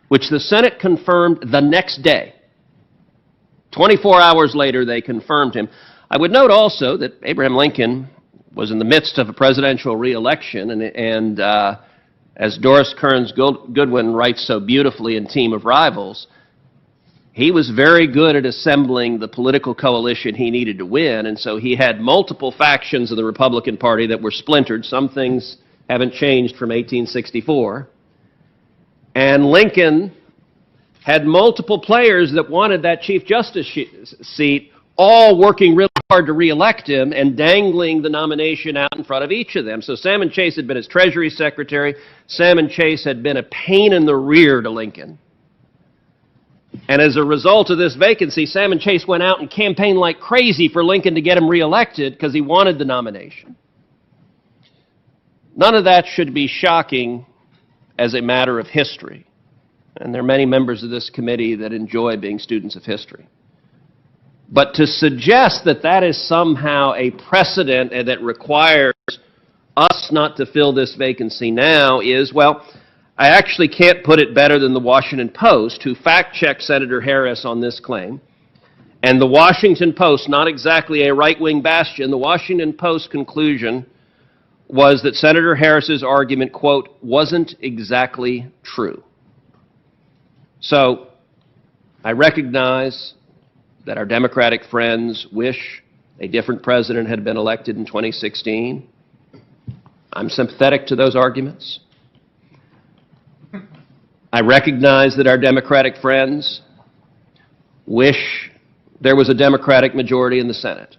which the Senate confirmed the next day. 24 hours later, they confirmed him. I would note also that Abraham Lincoln was in the midst of a presidential re-election, and as Doris Kearns Goodwin writes so beautifully in Team of Rivals, he was very good at assembling the political coalition he needed to win, and so he had multiple factions of the Republican Party that were splintered. Some things haven't changed from 1864. And Lincoln had multiple players that wanted that Chief Justice seat, all working really hard to re-elect him and dangling the nomination out in front of each of them. So Salmon Chase had been his Treasury Secretary. Salmon Chase had been a pain in the rear to Lincoln. And as a result of this vacancy, Salmon Chase went out and campaigned like crazy for Lincoln to get him re-elected because he wanted the nomination. None of that should be shocking as a matter of history. And there are many members of this committee that enjoy being students of history. But to suggest that that is somehow a precedent and that requires us not to fill this vacancy now is, well, I actually can't put it better than the Washington Post, who fact-checked Senator Harris on this claim. And the Washington Post, not exactly a right-wing bastion, the Washington Post conclusion was that Senator Harris's argument, quote, wasn't exactly true. So I recognize that our Democratic friends wish a different president had been elected in 2016. I'm sympathetic to those arguments. I recognize that our Democratic friends wish there was a Democratic majority in the Senate,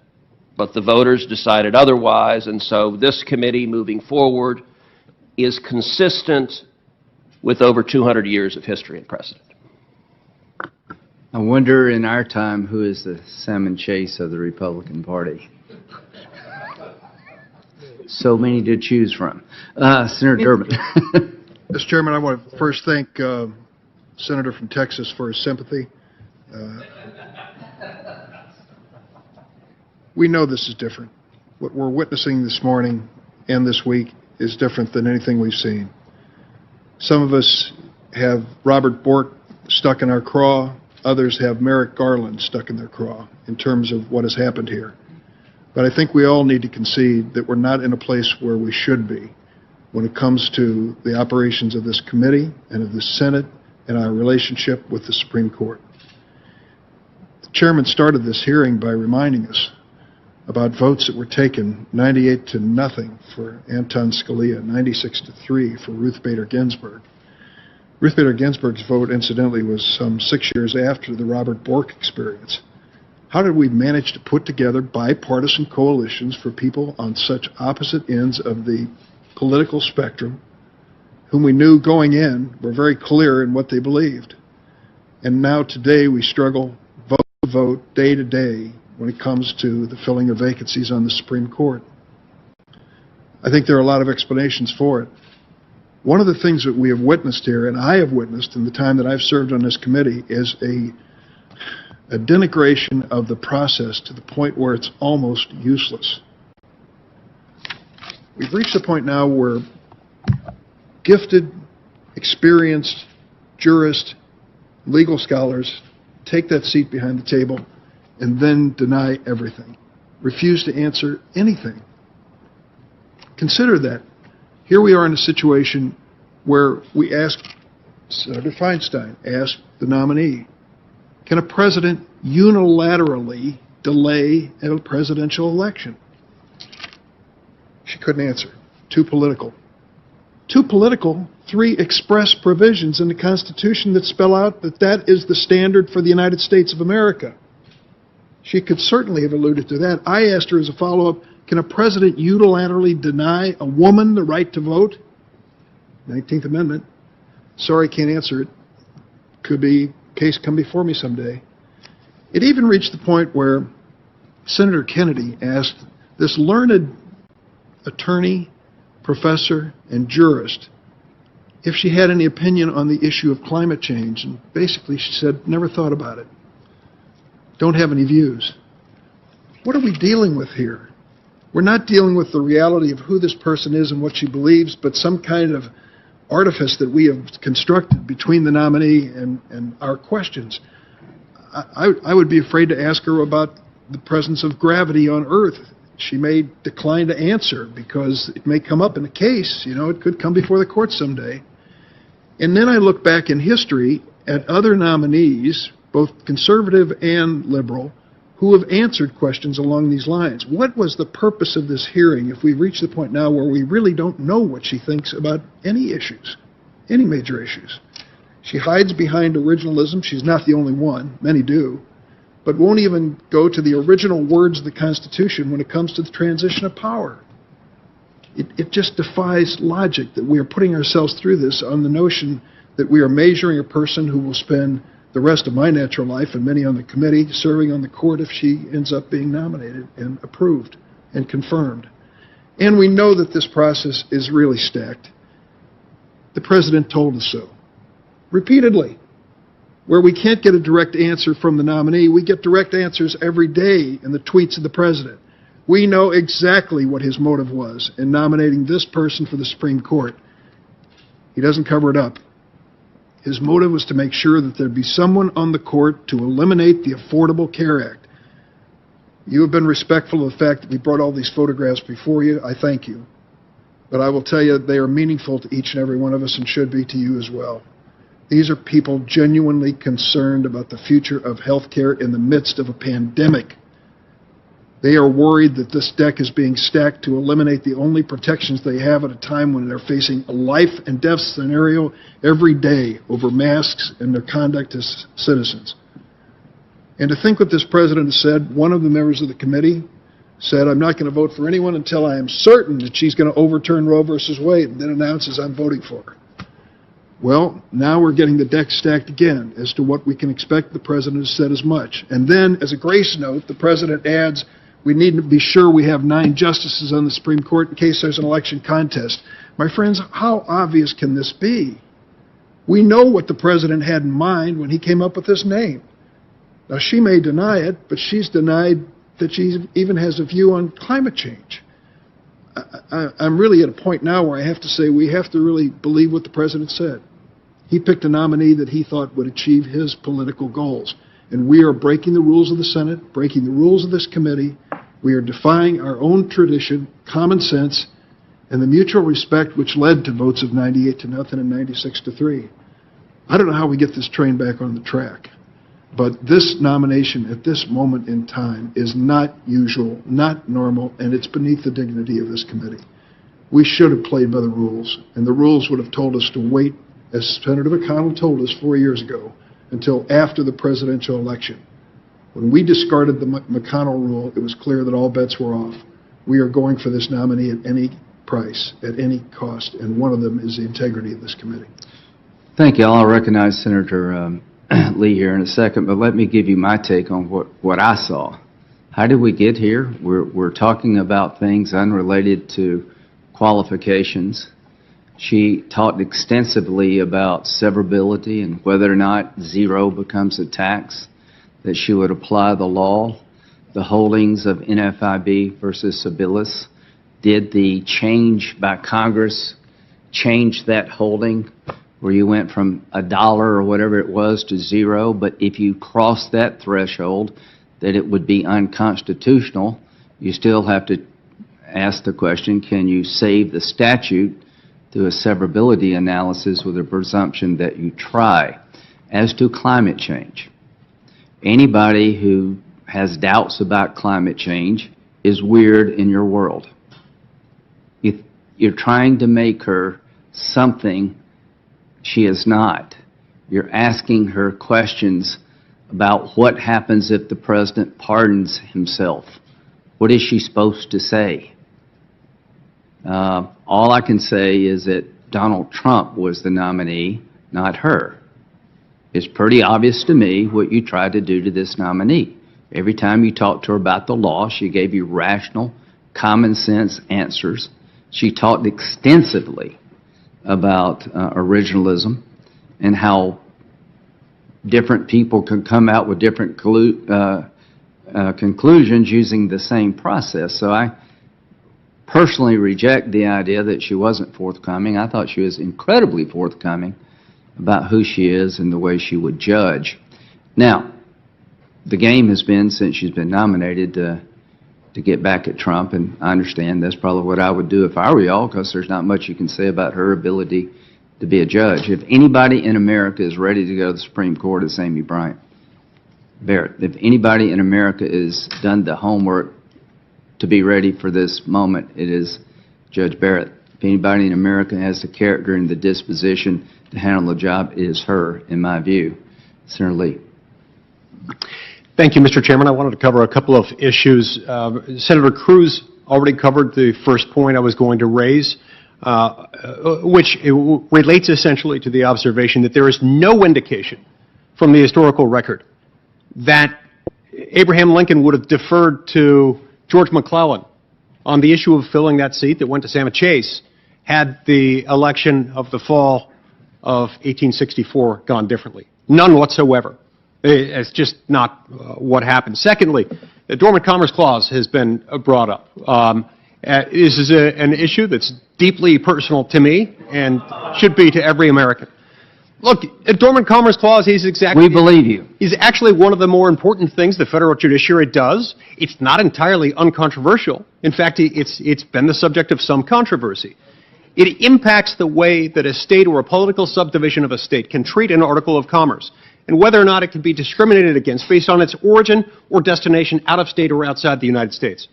but the voters decided otherwise, and so this committee moving forward is consistent with over 200 years of history and precedent. I wonder in our time who is the Salmon Chase of the Republican Party. So many to choose from. Senator Durbin. Mr. Chairman, I want to first thank Senator from Texas for his sympathy. We know this is different. What we're witnessing this morning and this week is different than anything we've seen. Some of us have Robert Bork stuck in our craw. Others have Merrick Garland stuck in their craw in terms of what has happened here. But I think we all need to concede that we're not in a place where we should be when it comes to the operations of this committee and of the Senate and our relationship with the Supreme Court. The chairman started this hearing by reminding us about votes that were taken, 98-0 for Anton Scalia, 96-3 for Ruth Bader Ginsburg. Ruth Bader Ginsburg's vote, incidentally, was some 6 years after the Robert Bork experience. How did we manage to put together bipartisan coalitions for people on such opposite ends of the political spectrum, whom we knew going in were very clear in what they believed? And now today we struggle vote to vote, day to day, when it comes to the filling of vacancies on the Supreme Court. I think there are a lot of explanations for it. One of the things that we have witnessed here, and I have witnessed in the time that I've served on this committee, is a denigration of the process to the point where it's almost useless. We've reached a point now where gifted, experienced jurists, legal scholars take that seat behind the table and then deny everything, refuse to answer anything. Consider that. Here we are in a situation where we ask, Senator Feinstein asked the nominee, can a president unilaterally delay a presidential election? She couldn't answer. Too political. Too political, 3 express provisions in the Constitution that spell out that that is the standard for the United States of America. She could certainly have alluded to that. I asked her as a follow-up, can a president unilaterally deny a woman the right to vote? 19th Amendment. Sorry, can't answer it. Could be case come before me someday. It even reached the point where Senator Kennedy asked this learned attorney, professor, and jurist if she had any opinion on the issue of climate change. And basically she said, never thought about it. Don't have any views. What are we dealing with here? We're not dealing with the reality of who this person is and what she believes, but some kind of artifice that we have constructed between the nominee and our questions. I would be afraid to ask her about the presence of gravity on Earth. She may decline to answer because it may come up in a case. You know, it could come before the court someday. And then I look back in history at other nominees, both conservative and liberal, who have answered questions along these lines. What was the purpose of this hearing if we've reached the point now where we really don't know what she thinks about any issues, any major issues? She hides behind originalism. She's not the only one. Many do. But won't even go to the original words of the Constitution when it comes to the transition of power. It just defies logic that we are putting ourselves through this on the notion that we are measuring a person who will spend the rest of my natural life, and many on the committee, serving on the court if she ends up being nominated and approved and confirmed. And we know that this process is really stacked. The president told us so. Repeatedly. Where we can't get a direct answer from the nominee, we get direct answers every day in the tweets of the president. We know exactly what his motive was in nominating this person for the Supreme Court. He doesn't cover it up. His motive was to make sure that there'd be someone on the court to eliminate the Affordable Care Act. You have been respectful of the fact that we brought all these photographs before you. I thank you. But I will tell you, they are meaningful to each and every one of us and should be to you as well. These are people genuinely concerned about the future of health care in the midst of a pandemic. They are worried that this deck is being stacked to eliminate the only protections they have at a time when they're facing a life and death scenario every day over masks and their conduct as citizens. And to think what this president has said, one of the members of the committee said, "I'm not going to vote for anyone until I am certain that she's going to overturn Roe versus Wade," and then announces, "I'm voting for her." Well, now we're getting the deck stacked again as to what we can expect. The president has said as much. And then, as a grace note, the president adds, we need to be sure we have 9 justices on the Supreme Court in case there's an election contest. My friends, how obvious can this be? We know what the president had in mind when he came up with this name. Now, she may deny it, but she's denied that she even has a view on climate change. I'm really at a point now where I have to say we have to really believe what the president said. He picked a nominee that he thought would achieve his political goals. And we are breaking the rules of the Senate, breaking the rules of this committee. We are defying our own tradition, common sense, and the mutual respect which led to votes of 98-0 and 96-3. I don't know how we get this train back on the track, but this nomination at this moment in time is not usual, not normal, and it's beneath the dignity of this committee. We should have played by the rules, and the rules would have told us to wait, as Senator McConnell told us 4 years ago, until after the presidential election. When we discarded the McConnell rule, it was clear that all bets were off. We are going for this nominee at any price, at any cost, and one of them is the integrity of this committee. Thank you all. I'll recognize Senator Lee here in a second, but let me give you my take on what I saw. How did we get here? We're talking about things unrelated to qualifications. She talked extensively about severability and whether or not zero becomes a tax, that she would apply the law, the holdings of NFIB versus Sibelius. Did the change by Congress change that holding where you went from $1 or whatever it was to zero, but if you cross that threshold, that it would be unconstitutional? You still have to ask the question, can you save the statute through a severability analysis with a presumption that you try? As to climate change, anybody who has doubts about climate change is weird in your world. You're trying to make her something she is not. You're asking her questions about what happens if the president pardons himself. What is she supposed to say? All I can say is that Donald Trump was the nominee, not her. It's pretty obvious to me what you tried to do to this nominee. Every time you talked to her about the law, she gave you rational, common sense answers. She talked extensively about originalism and how different people can come out with different conclusions using the same process. So I personally reject the idea that she wasn't forthcoming. I thought she was incredibly forthcoming about who she is and the way she would judge. Now, the game has been, since she's been nominated, to get back at Trump, and I understand that's probably what I would do if I were y'all, because there's not much you can say about her ability to be a judge. If anybody in America is ready to go to the Supreme Court, it's Amy Bryant Barrett. If anybody in America has done the homework to be ready for this moment, it is Judge Barrett. If anybody in America has the character and the disposition to handle the job, it is her, in my view. Senator Lee. Thank you, Mr. Chairman. I wanted to cover a couple of issues. Senator Cruz already covered the first point I was going to raise, which relates essentially to the observation that there is no indication from the historical record that Abraham Lincoln would have deferred to George McClellan on the issue of filling that seat that went to Sam Chase had the election of the fall of 1864 gone differently. None whatsoever. It's just not what happened. Secondly, the Dormant Commerce Clause has been brought up. This is an issue that's deeply personal to me and should be to every American. Look, a Dormant Commerce Clause is exactly... We believe you. ...is actually one of the more important things the federal judiciary does. It's not entirely uncontroversial. In fact, it's been the subject of some controversy. It impacts the way that a state or a political subdivision of a state can treat an article of commerce. and whether or not it can be discriminated against based on its origin or destination out of state or outside the United States.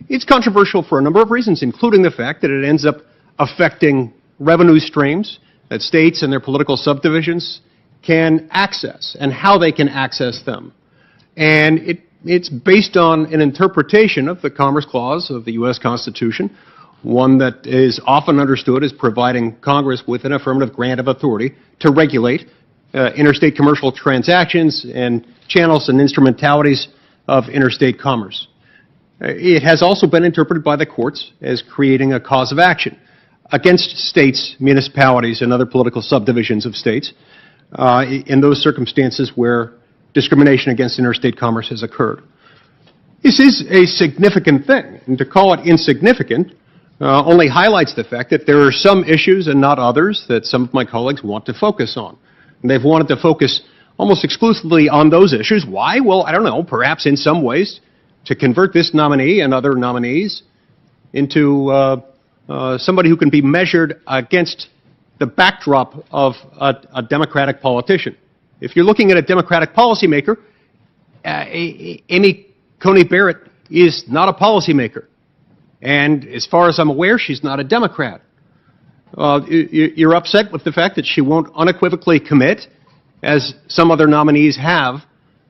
It's controversial for a number of reasons, including the fact that it ends up affecting revenue streams that states and their political subdivisions can access and how they can access them. And it's based on an interpretation of the Commerce Clause of the U.S. Constitution, one that is often understood as providing Congress with an affirmative grant of authority to regulate interstate commercial transactions and channels and instrumentalities of interstate commerce. It has also been interpreted by the courts as creating a cause of action against states, municipalities, and other political subdivisions of states in those circumstances where discrimination against interstate commerce has occurred. This is a significant thing, and to call it insignificant only highlights the fact that there are some issues and not others that some of my colleagues want to focus on. And they've wanted to focus almost exclusively on those issues. Why? Well, I don't know, perhaps in some ways to convert this nominee and other nominees into somebody who can be measured against the backdrop of a Democratic politician. If you're looking at a Democratic policymaker, Amy Coney Barrett is not a policymaker. And as far as I'm aware, she's not a Democrat. You're upset with the fact that she won't unequivocally commit, as some other nominees have,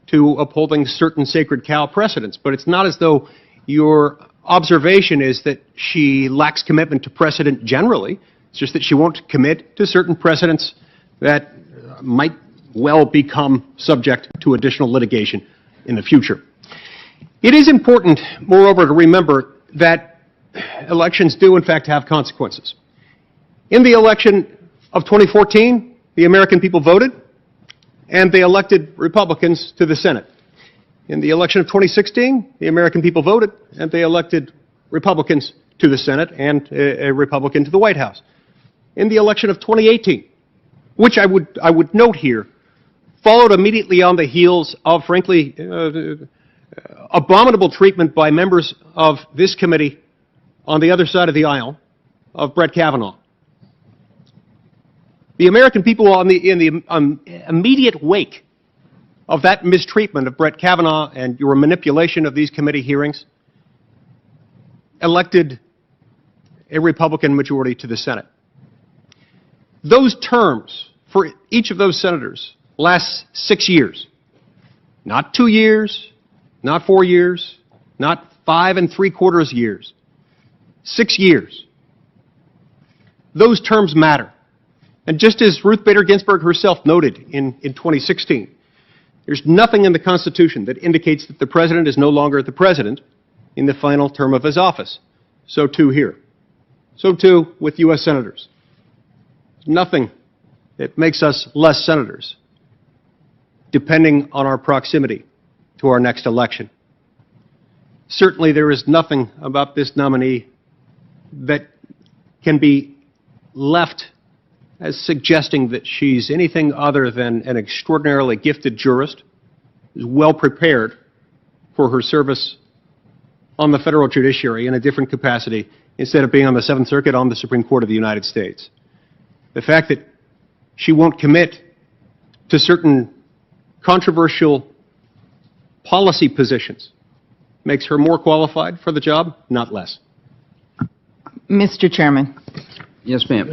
to upholding certain sacred cow precedents. But it's not as though your observation is that she lacks commitment to precedent generally. It's just that she won't commit to certain precedents that might well become subject to additional litigation in the future. It is important, moreover, to remember that elections do in fact have consequences. In the election of 2014, the American people voted, and they elected Republicans to the Senate. In the election of 2016, the American people voted, and they elected Republicans to the Senate and a Republican to the White House. In the election of 2018, which I would note here, followed immediately on the heels of, frankly, abominable treatment by members of this committee on the other side of the aisle of Brett Kavanaugh. The American people in the immediate wake of that mistreatment of Brett Kavanaugh and your manipulation of these committee hearings elected a Republican majority to the Senate. Those terms for each of those senators last 6 years. Not 2 years, not 4 years, not 5 3/4 years. 6 years. Those terms matter. And just as Ruth Bader Ginsburg herself noted in 2016, there's nothing in the Constitution that indicates that the President is no longer the President in the final term of his office. So too here. So too with U.S. Senators. Nothing that makes us less senators, depending on our proximity to our next election. Certainly there is nothing about this nominee that can be left as suggesting that she's anything other than an extraordinarily gifted jurist, who's well prepared for her service on the federal judiciary in a different capacity, instead of being on the Seventh Circuit on the Supreme Court of the United States. The fact that she won't commit to certain controversial policy positions makes her more qualified for the job, not less. Mr. Chairman. Yes, ma'am.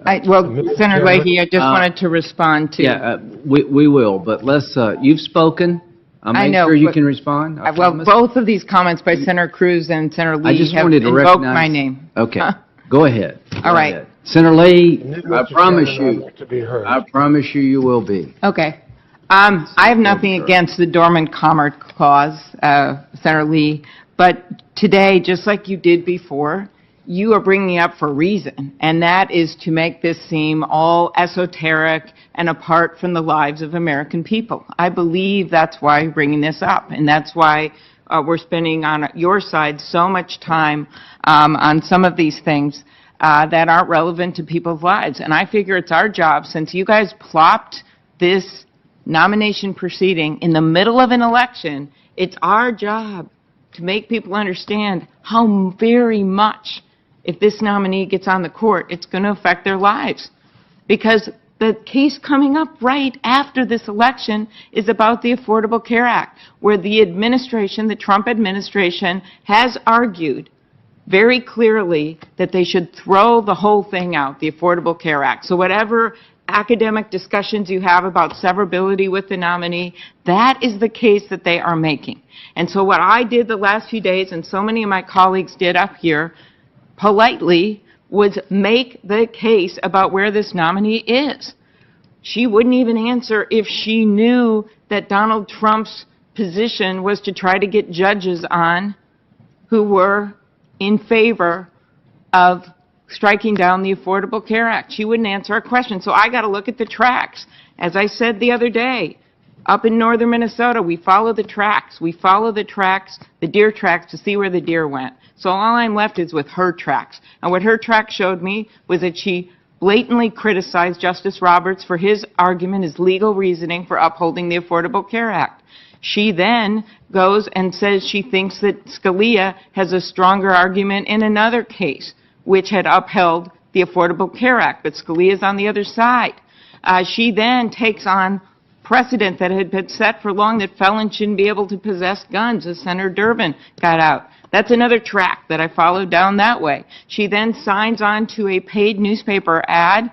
Senator Leahy, I just wanted to respond to... Yeah, we will, but let's, you've spoken. I know, sure you can respond. Well, both of these comments by Senator Cruz and Senator Lee have invoked my name. Okay, go ahead. All right. Senator Lee, I promise you, you will be. Okay. I have nothing against the Dormant Commerce Clause, Senator Lee, but today, just like you did before, you are bringing it up for a reason, and that is to make this seem all esoteric and apart from the lives of American people. I believe that's why you're bringing this up, and that's why we're spending on your side so much time on some of these things that aren't relevant to people's lives. And I figure it's our job, since you guys plopped this nomination proceeding in the middle of an election, it's our job to make people understand how very much, if this nominee gets on the court, it's going to affect their lives. Because The case coming up right after this election is about the Affordable Care Act, where the administration, the Trump administration, has argued very clearly that they should throw the whole thing out, the Affordable Care Act. So whatever academic discussions you have about severability with the nominee, that is the case that they are making. And so what I did the last few days, and so many of my colleagues did up here, politely, was make the case about where this nominee is. She wouldn't even answer if she knew that Donald Trump's position was to try to get judges on who were in favor of striking down the Affordable Care Act. She wouldn't answer our question. So I got to look at the tracks. As I said the other day, up in northern Minnesota, we follow the tracks. We follow the tracks, the deer tracks, to see where the deer went. So all I'm left is with her tracks. And what her tracks showed me was that she blatantly criticized Justice Roberts for his argument, his legal reasoning for upholding the Affordable Care Act. She then goes and says she thinks that Scalia has a stronger argument in another case, which had upheld the Affordable Care Act, but Scalia's on the other side. She then takes on precedent that had been set for long that felons shouldn't be able to possess guns, as Senator Durbin got out. That's another track that I followed down that way. She then signs on to a paid newspaper ad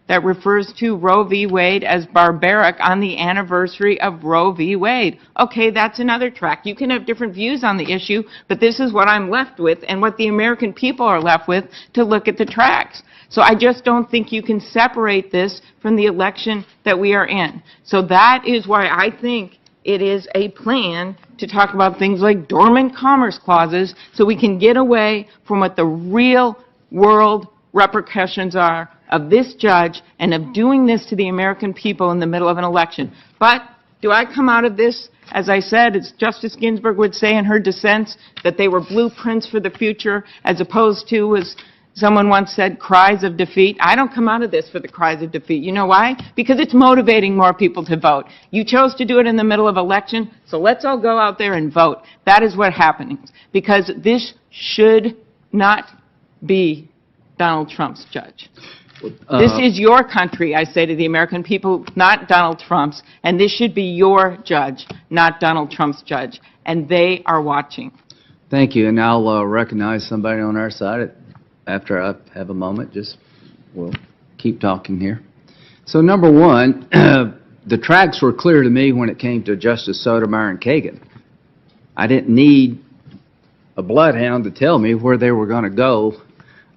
that refers to Roe v. Wade as barbaric on the anniversary of Roe v. Wade. Okay, that's another track. You can have different views on the issue, but this is what I'm left with and what the American people are left with to look at the tracks. So I just don't think you can separate this from the election that we are in. So that is why I think it is a plan to talk about things like dormant commerce clauses so we can get away from what the real world repercussions are of this judge and of doing this to the American people in the middle of an election. But do I come out of this, as I said, as Justice Ginsburg would say in her dissents, that they were blueprints for the future as opposed to, as someone once said, cries of defeat? I don't come out of this for the cries of defeat. You know why? Because it's motivating more people to vote. You chose to do it in the middle of election, so let's all go out there and vote. That is what's happening. Because this should not be Donald Trump's judge. This is your country, I say to the American people, not Donald Trump's, and this should be your judge, not Donald Trump's judge, and they are watching. Thank you, and I'll recognize somebody on our side after I have a moment. We'll keep talking here. So number one, the tracks were clear to me when it came to Justice Sotomayor and Kagan. I didn't need a bloodhound to tell me where they were going to go.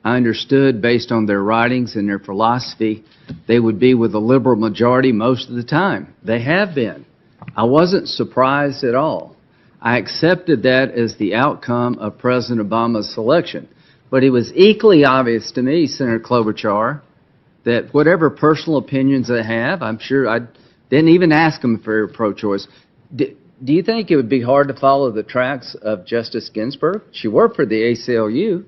I understood, based on their writings and their philosophy, they would be with a liberal majority most of the time. They have been. I wasn't surprised at all. I accepted that as the outcome of President Obama's selection. But it was equally obvious to me, Senator Klobuchar, that whatever personal opinions they have, I'm sure I didn't even ask them for pro-choice. Do you think it would be hard to follow the tracks of Justice Ginsburg? She worked for the ACLU.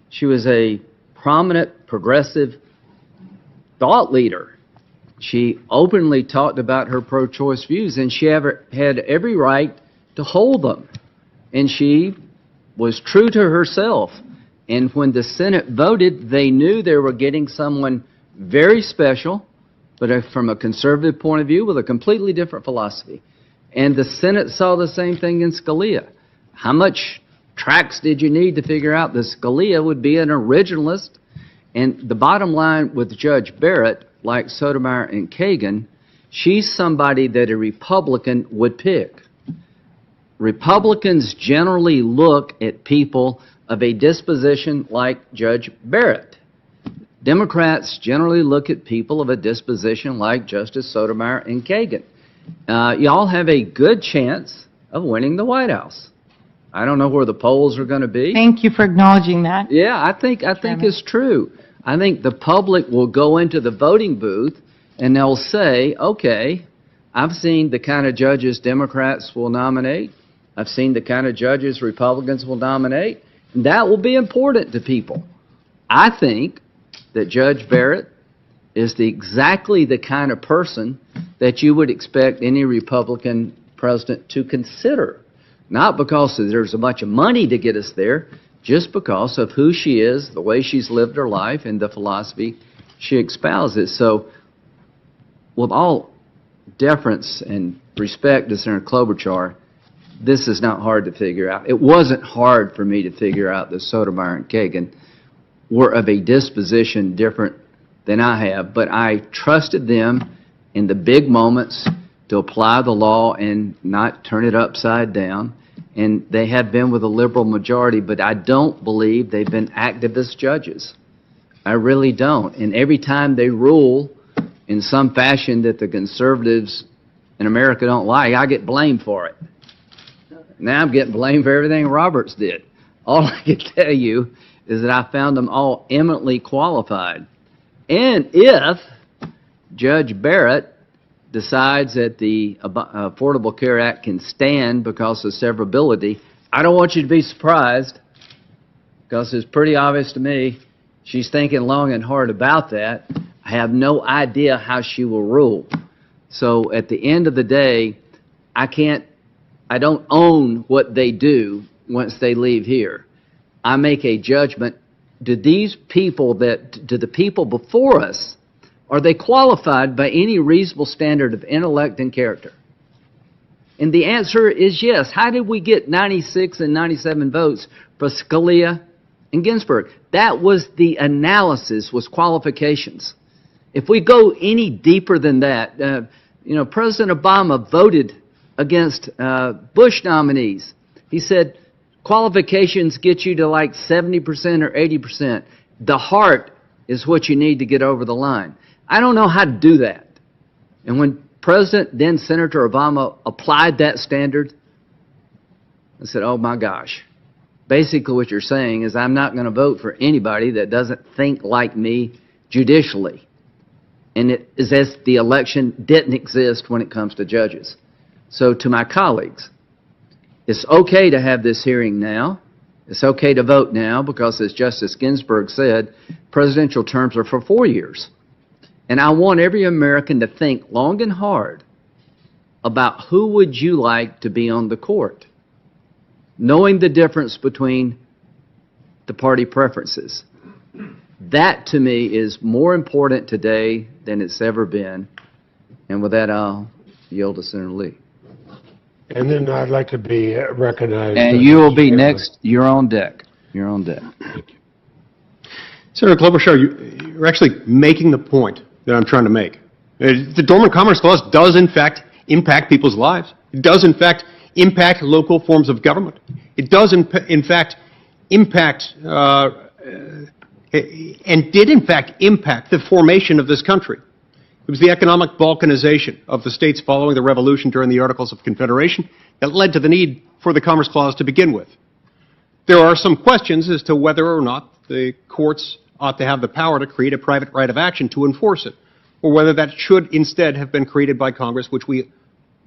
She was a prominent, progressive thought leader. She openly talked about her pro-choice views, and she had every right to hold them. And she was true to herself. And when the Senate voted, they knew they were getting someone very special, but from a conservative point of view with a completely different philosophy. And the Senate saw the same thing in Scalia. How much tracks did you need to figure out that Scalia would be an originalist? And the bottom line with Judge Barrett, like Sotomayor and Kagan, she's somebody that a Republican would pick. Republicans generally look at people of a disposition like Judge Barrett. Democrats generally look at people of a disposition like Justice Sotomayor and Kagan. Y'all have a good chance of winning the White House. I don't know where the polls are going to be. Thank you for acknowledging that. Yeah, I think it's true. I think the public will go into the voting booth and they'll say, okay, I've seen the kind of judges Democrats will nominate. I've seen the kind of judges Republicans will nominate. And that will be important to people. I think that Judge Barrett is exactly the kind of person that you would expect any Republican president to consider. Not because there's a bunch of money to get us there, just because of who she is, the way she's lived her life, and the philosophy she espouses. So with all deference and respect to Senator Klobuchar, this is not hard to figure out. It wasn't hard for me to figure out that Sotomayor and Kagan were of a disposition different than I have, but I trusted them in the big moments to apply the law and not turn it upside down. And they have been with a liberal majority, but I don't believe they've been activist judges. I really don't. And every time they rule in some fashion that the conservatives in America don't like, I get blamed for it. Now I'm getting blamed for everything Roberts did. All I can tell you is that I found them all eminently qualified. And if Judge Barrett decides that the Affordable Care Act can stand because of severability, I don't want you to be surprised, because it's pretty obvious to me she's thinking long and hard about that. I have no idea how she will rule. So at the end of the day, I don't own what they do once they leave here. I make a judgment. Do the people before us, are they qualified by any reasonable standard of intellect and character? And the answer is yes. How did we get 96 and 97 votes for Scalia and Ginsburg? That was the analysis, was qualifications. If we go any deeper than that, President Obama voted against Bush nominees. He said qualifications get you to like 70% or 80%. The heart is what you need to get over the line. I don't know how to do that. And when President, then Senator Obama, applied that standard, I said, oh my gosh. Basically what you're saying is I'm not going to vote for anybody that doesn't think like me judicially. And it is as the election didn't exist when it comes to judges. So to my colleagues, it's okay to have this hearing now. It's okay to vote now because, as Justice Ginsburg said, presidential terms are for 4 years. And I want every American to think long and hard about who would you like to be on the court, knowing the difference between the party preferences. That, to me, is more important today than it's ever been. And with that, I'll yield to Senator Lee. And then I'd like to be recognized. And you will be next. You're on deck. You're on deck. Senator Klobuchar, you're actually making the point that I'm trying to make. The Dormant Commerce Clause does, in fact, impact people's lives. It does, in fact, impact local forms of government. It does, in fact, impact and did, in fact, impact the formation of this country. It was the economic balkanization of the states following the revolution during the Articles of Confederation that led to the need for the Commerce Clause to begin with. There are some questions as to whether or not the courts ought to have the power to create a private right of action to enforce it, or whether that should instead have been created by Congress, which we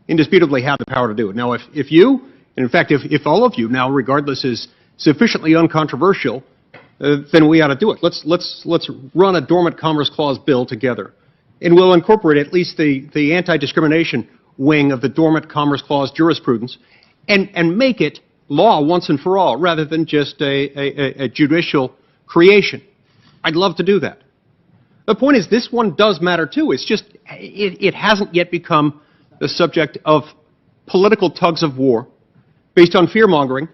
indisputably have the power to do. Now, if you, and in fact, if all of you now regard this as sufficiently uncontroversial, then we ought to do it. Let's run a Dormant Commerce Clause bill together. And we'll incorporate at least the anti-discrimination wing of the Dormant Commerce Clause jurisprudence and make it law once and for all, rather than just a judicial creation. I'd love to do that. The point is, this one does matter too. It's just, it hasn't yet become the subject of political tugs of war based on fear-mongering,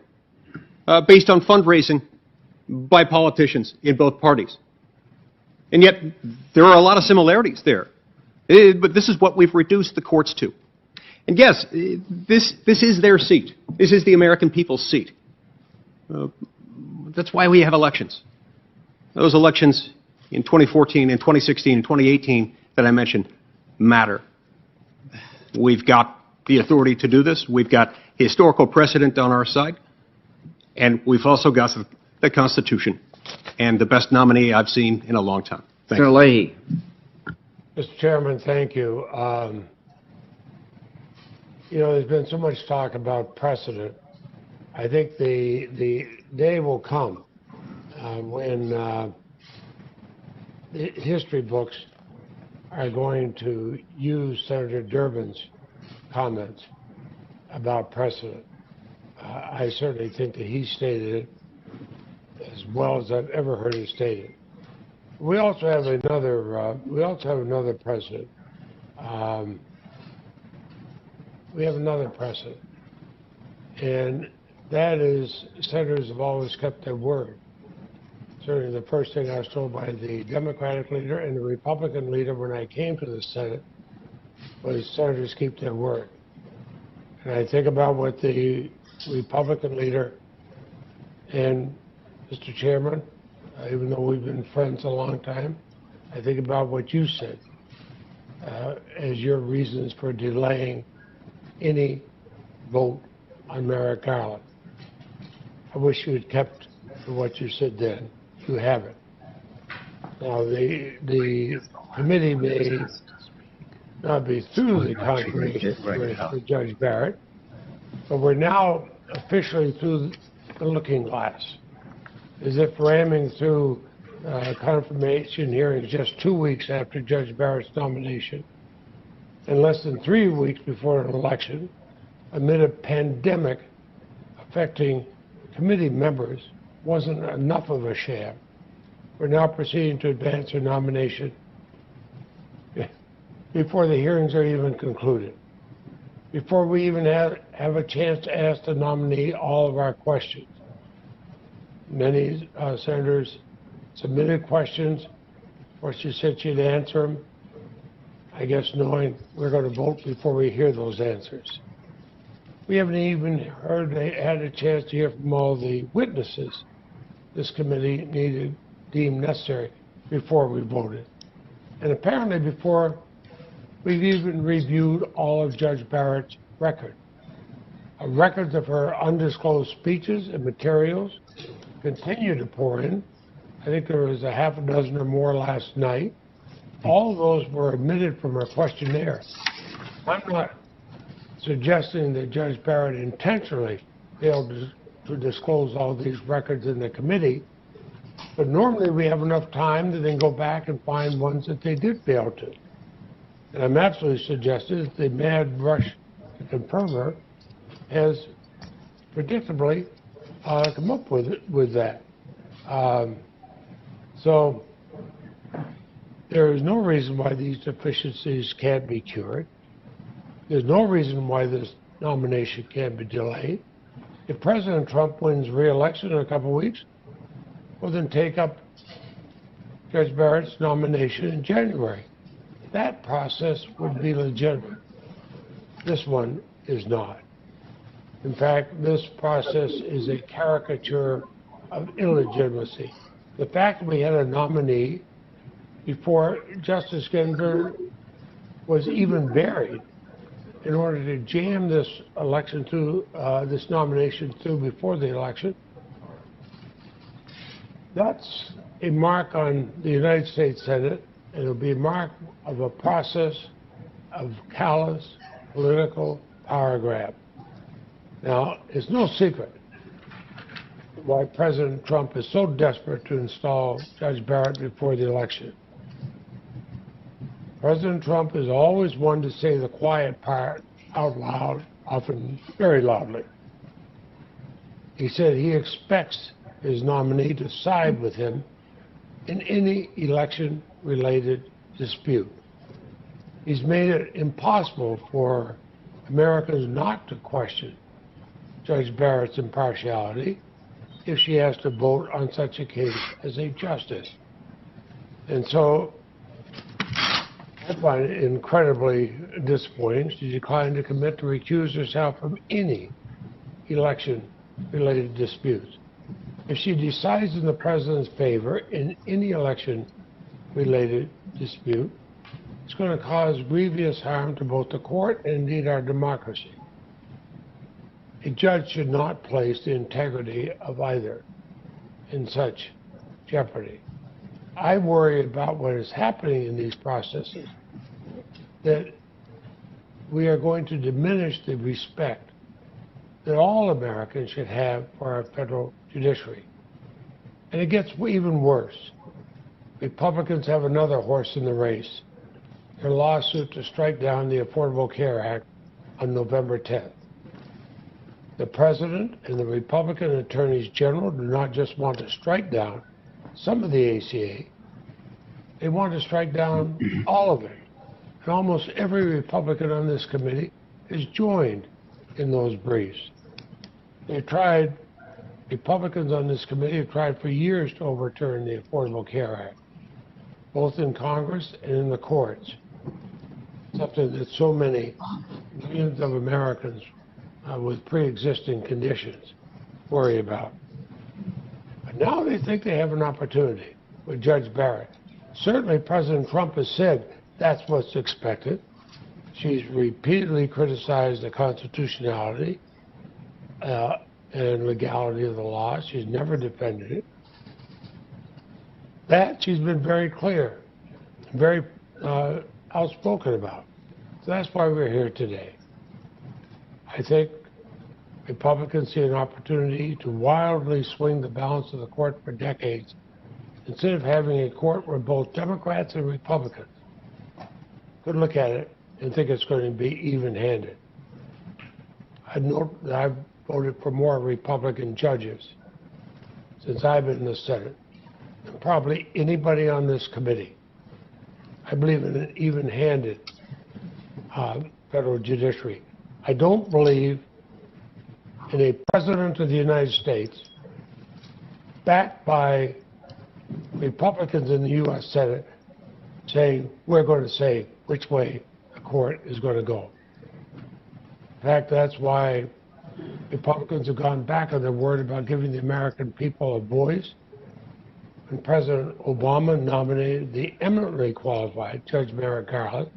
based on fundraising by politicians in both parties. And yet, there are a lot of similarities there. But this is what we've reduced the courts to. And yes, this is their seat. This is the American people's seat. That's why we have elections. Those elections in 2014 and 2016 and 2018 that I mentioned matter. We've got the authority to do this. We've got historical precedent on our side. And we've also got the Constitution and the best nominee I've seen in a long time. Thank you. Senator Leahy. Mr. Chairman, thank you. There's been so much talk about precedent. I think the day will come when the history books are going to use Senator Durbin's comments about precedent. I certainly think that he stated it as well as I've ever heard it stated. We also have another precedent. We have another precedent, and that is senators have always kept their word. Certainly the first thing I was told by the Democratic leader and the Republican leader when I came to the Senate was senators keep their word. And I think about what the Republican leader and Mr. Chairman, even though we've been friends a long time, I think about what you said as your reasons for delaying any vote on Merrick Garland. I wish you had kept to what you said then. You haven't. Now, the committee may not be through the confirmation with Judge Barrett, but we're now officially through the looking glass. As if ramming through confirmation hearings just 2 weeks after Judge Barrett's nomination and less than 3 weeks before an election, amid a pandemic affecting committee members, wasn't enough of a sham. We're now proceeding to advance her nomination before the hearings are even concluded, before we even have a chance to ask the nominee all of our questions. Many senators submitted questions, or she said she'd answer them, I guess knowing we're going to vote before we hear those answers. We haven't even had a chance to hear from all the witnesses this committee deemed necessary before we voted. And apparently before we've even reviewed all of Judge Barrett's record. Records of her undisclosed speeches and materials continue to pour in. I think there was a half a dozen or more last night. All of those were omitted from her questionnaire. I'm not suggesting that Judge Barrett intentionally failed to disclose all these records in the committee, but normally we have enough time to then go back and find ones that they did fail to. And I'm absolutely suggesting that the mad rush to confirm her has predictably come up with that. So there is no reason why these deficiencies can't be cured. There's no reason why this nomination can't be delayed. If President Trump wins re-election in a couple of weeks, well, then take up Judge Barrett's nomination in January. That process would be legitimate. This one is not. In fact, this process is a caricature of illegitimacy. The fact that we had a nominee before Justice Ginsburg was even buried in order to jam this election through, this nomination through before the election, that's a mark on the United States Senate, and it'll be a mark of a process of callous political power grab. Now, it's no secret why President Trump is so desperate to install Judge Barrett before the election. President Trump is always one to say the quiet part out loud, often very loudly. He said he expects his nominee to side with him in any election-related dispute. He's made it impossible for Americans not to question Judge Barrett's impartiality if she has to vote on such a case as a justice. And so I find it incredibly disappointing. She declined to commit to recuse herself from any election-related disputes. If she decides in the president's favor in any election-related dispute, it's going to cause grievous harm to both the court and indeed our democracy. A judge should not place the integrity of either in such jeopardy. I worry about what is happening in these processes, that we are going to diminish the respect that all Americans should have for our federal judiciary. And it gets even worse. Republicans have another horse in the race, their lawsuit to strike down the Affordable Care Act on November 10th. The President and the Republican attorneys general do not just want to strike down some of the ACA, they want to strike down all of it. And almost every Republican on this committee has joined in those briefs. Republicans on this committee have tried for years to overturn the Affordable Care Act, both in Congress and in the courts. Something that so many millions of Americans with pre-existing conditions worry about. But now they think they have an opportunity with Judge Barrett. Certainly President Trump has said that's what's expected. She's repeatedly criticized the constitutionality and legality of the law. She's never defended it. That she's been very clear, very outspoken about. So that's why we're here today. I think Republicans see an opportunity to wildly swing the balance of the court for decades instead of having a court where both Democrats and Republicans could look at it and think it's going to be even-handed. I've voted for more Republican judges since I've been in the Senate than probably anybody on this committee. I believe in an even-handed federal judiciary. I don't believe in a president of the United States backed by Republicans in the U.S. Senate saying, we're going to say which way the court is going to go. In fact, that's why Republicans have gone back on their word about giving the American people a voice. When President Obama nominated the eminently qualified Judge Merrick Garland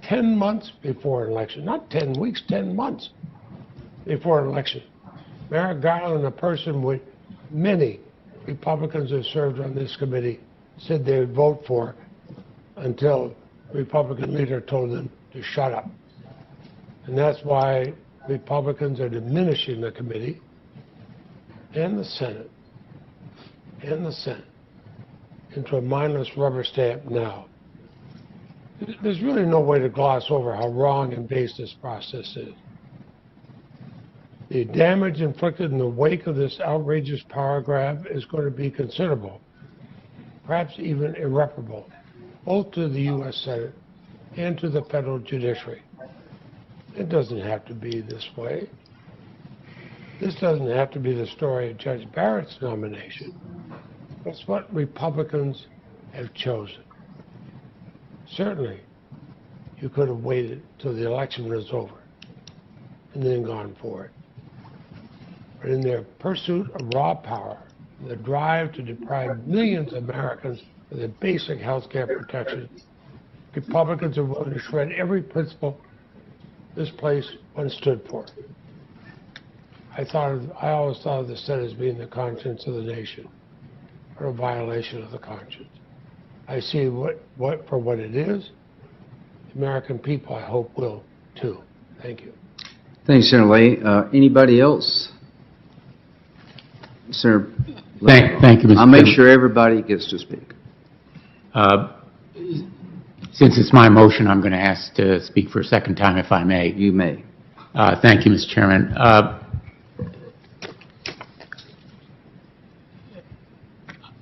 10 months before an election, not 10 weeks, 10 months before an election. Merrick Garland, a person with many Republicans who served on this committee, said they would vote for until the Republican leader told them to shut up. And that's why Republicans are diminishing the committee and the Senate into a mindless rubber stamp now. There's really no way to gloss over how wrong and base this process is. The damage inflicted in the wake of this outrageous power grab is going to be considerable, perhaps even irreparable, both to the U.S. Senate and to the federal judiciary. It doesn't have to be this way. This doesn't have to be the story of Judge Barrett's nomination. It's what Republicans have chosen. Certainly, you could have waited till the election was over and then gone for it. But in their pursuit of raw power, the drive to deprive millions of Americans of their basic health care protection, Republicans are willing to shred every principle this place once stood for. I always thought of the Senate as being the conscience of the nation, or a violation of the conscience. I see what for what it is. The American people, I hope, will too. Thank you. Thanks, Senator Lay. Anybody else? Senator, Thank you, Mr. I'll make Chairman. sure everybody gets to speak. Since it's my motion, I'm going to ask to speak for a second time, if I may. You may. Thank you, Mr. Chairman.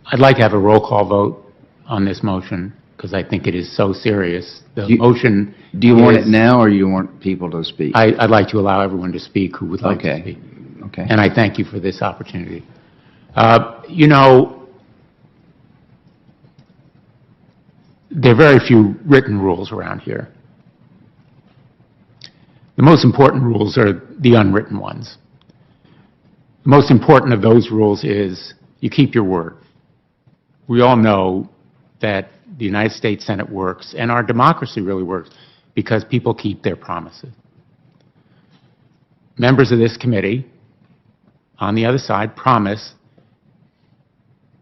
I'd like to have a roll call vote on this motion because I think it is so serious. The motion. Do you want it now, or you want people to speak? I'd like to allow everyone to speak who would like to speak. Okay. And I thank you for this opportunity. You know, there are very few written rules around here. The most important rules are the unwritten ones. The most important of those rules is you keep your word. We all know that the United States Senate works, and our democracy really works, because people keep their promises. Members of this committee, on the other side, promised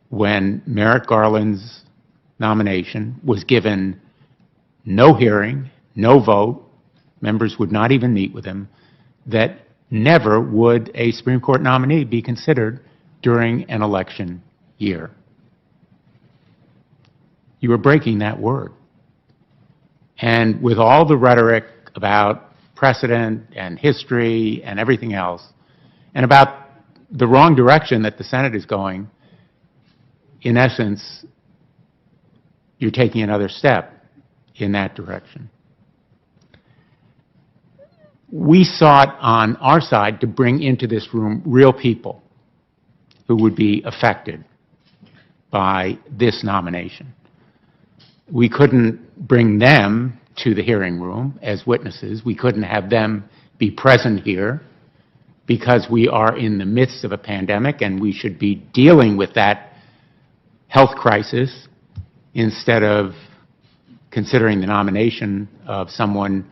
when Merrick Garland's nomination was given no hearing, no vote, members would not even meet with him, that never would a Supreme Court nominee be considered during an election year. You were breaking that word. And with all the rhetoric about precedent and history and everything else, and about the wrong direction that the Senate is going, in essence, you're taking another step in that direction. we sought on our side to bring into this room real people who would be affected by this nomination. We couldn't bring them to the hearing room as witnesses. We couldn't have them be present here because we are in the midst of a pandemic and we should be dealing with that health crisis instead of considering the nomination of someone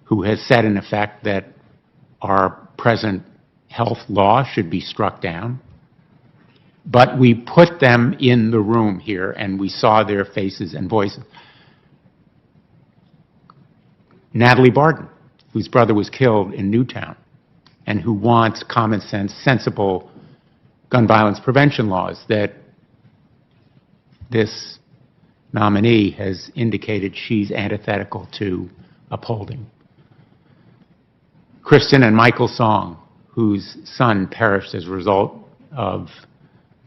who has said in effect that our present health law should be struck down. But we put them in the room here and we saw their faces and voices. Natalie Barton, whose brother was killed in Newtown and who wants common sense, sensible gun violence prevention laws that this nominee has indicated she's antithetical to upholding. Kristen and Michael Song, whose son perished as a result of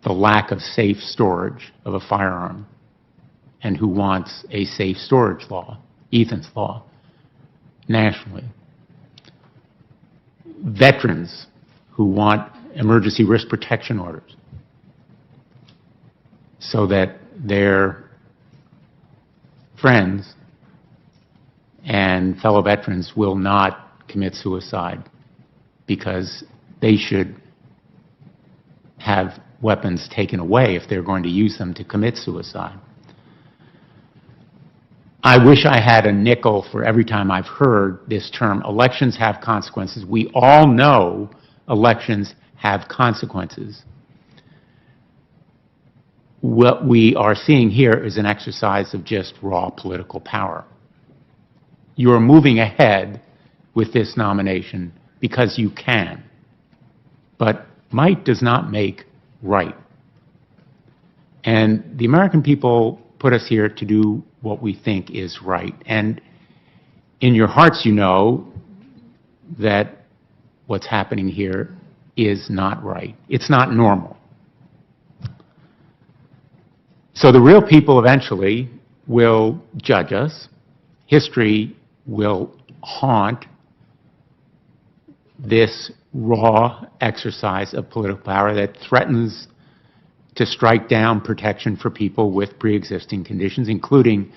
the lack of safe storage of a firearm, and who wants a safe storage law, Ethan's law, nationally. Veterans who want emergency risk protection orders so that their friends and fellow veterans will not commit suicide because they should have weapons taken away if they're going to use them to commit suicide. I wish I had a nickel for every time I've heard this term, elections have consequences. We all know elections have consequences. What we are seeing here is an exercise of just raw political power. You're moving ahead with this nomination because you can, but might does not make right. And the American people put us here to do what we think is right. And in your hearts, you know that what's happening here is not right. It's not normal. So the real people eventually will judge us. History will haunt this raw exercise of political power that threatens to strike down protection for people with pre-existing conditions, including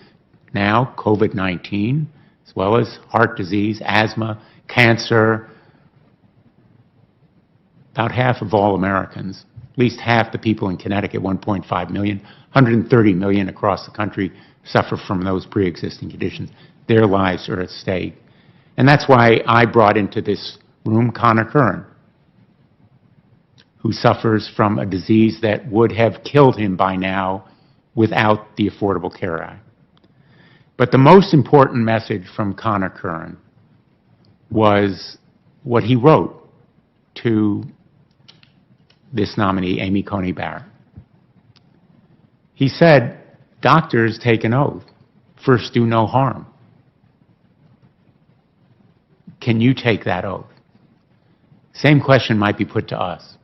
now COVID-19, as well as heart disease, asthma, cancer. About half of all Americans, at least half the people in Connecticut, 1.5 million, 130 million across the country suffer from those pre-existing conditions. Their lives are at stake. And that's why I brought into this room Connor Curran, who suffers from a disease that would have killed him by now without the Affordable Care Act. But the most important message from Connor Curran was what he wrote to this nominee, Amy Coney Barrett. He said, doctors take an oath, first do no harm. Can you take that oath? Same question might be put to us.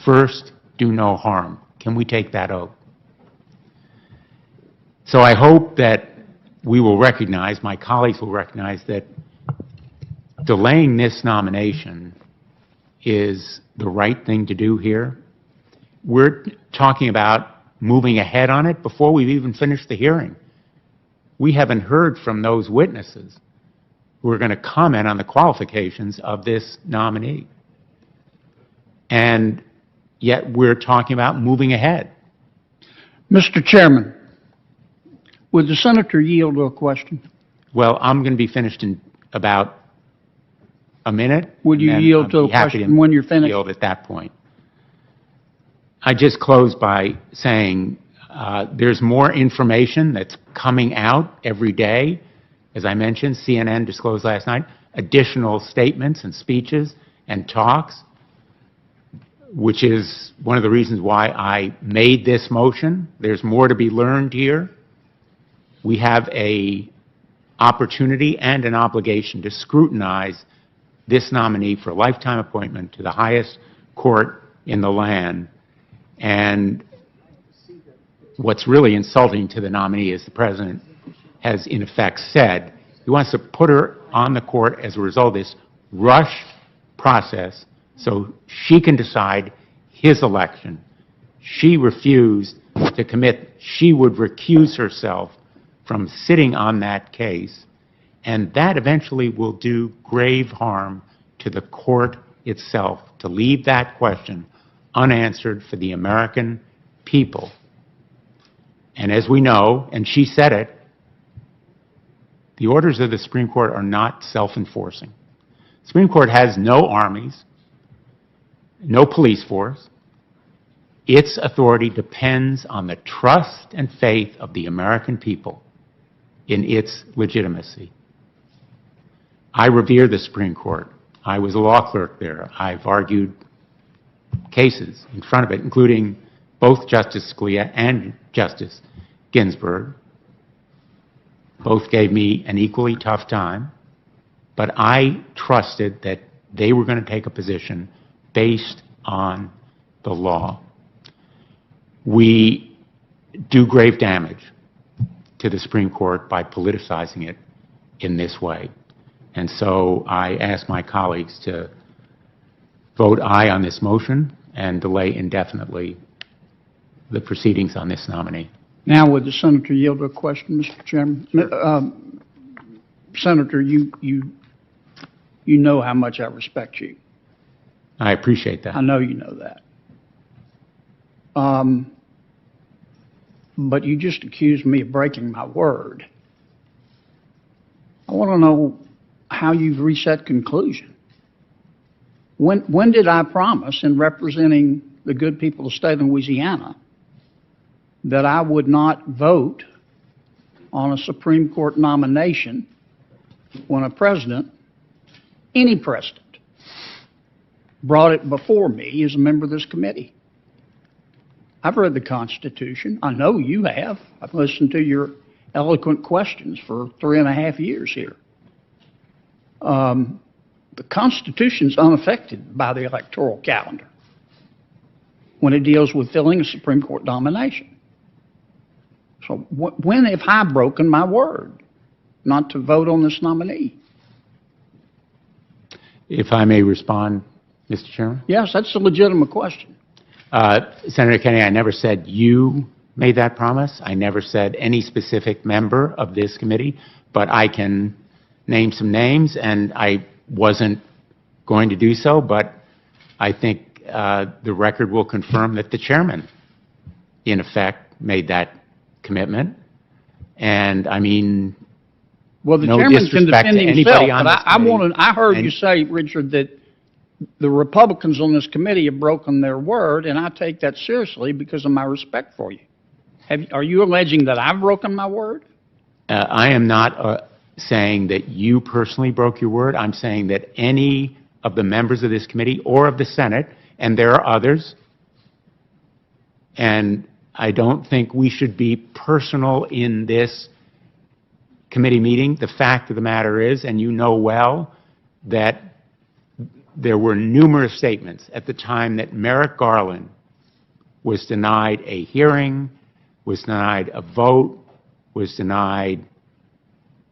First, do no harm. Can we take that oath? So I hope that we will recognize, my colleagues will recognize, that delaying this nomination is the right thing to do here. We're talking about moving ahead on it before we've even finished the hearing. We haven't heard from those witnesses who are going to comment on the qualifications of this nominee. And yet we're talking about moving ahead. Mr. Chairman, would the senator yield to a question? Well, I'm going to be finished in about a minute. Would you yield to a question when you're finished? Yield at that point. I just close by saying there's more information that's coming out every day. As I mentioned, CNN disclosed last night additional statements and speeches and talks, which is one of the reasons why I made this motion. There's more to be learned here. We have an opportunity and an obligation to scrutinize this nominee for a lifetime appointment to the highest court in the land. And what's really insulting to the nominee is the President has in effect said he wants to put her on the court as a result of this rush process so she can decide his election. She refused to commit. She would recuse herself from sitting on that case, and that eventually will do grave harm to the court itself, to leave that question unanswered for the American people. And as we know, and she said it, the orders of the Supreme Court are not self-enforcing. The Supreme Court has no armies, no police force. Its authority depends on the trust and faith of the American people in its legitimacy. I revere the Supreme Court. I was a law clerk there. I've argued cases in front of it, including both Justice Scalia and Justice Ginsburg. Both gave me an equally tough time, but I trusted that they were going to take a position based on the law. We do grave damage to the Supreme Court by politicizing it in this way. And so I ask my colleagues to vote aye on this motion and delay indefinitely the proceedings on this nominee. Now, would the senator yield to a question, Mr. Chairman? Senator, you know how much I respect you. I appreciate that. I know you know that. But you just accused me of breaking my word. I want to know how you've reached that conclusion. When did I promise, in representing the good people of the state of Louisiana, that I would not vote on a Supreme Court nomination when a president, any president, brought it before me as a member of this committee? I've read the Constitution. I know you have. I've listened to your eloquent questions for 3.5 years here. The Constitution's unaffected by the electoral calendar when it deals with filling a Supreme Court nomination. So when have I broken my word not to vote on this nominee? If I may respond, Mr. Chairman? Yes, that's a legitimate question. Senator Kennedy, I never said you made that promise. I never said any specific member of this committee, but I can name some names, and I wasn't going to do so, but I think the record will confirm that the chairman, in effect, made that commitment. And I mean, well, the no chairman can disrespect defend to himself, anybody on but this I heard and you say, Richard, that the Republicans on this committee have broken their word, and I take that seriously because of my respect for you. Are you alleging that I've broken my word? I am not saying that you personally broke your word. I'm saying that any of the members of this committee or of the Senate, and there are others, and I don't think we should be personal in this committee meeting. The fact of the matter is, and you know well, that there were numerous statements at the time that Merrick Garland was denied a hearing, was denied a vote, was denied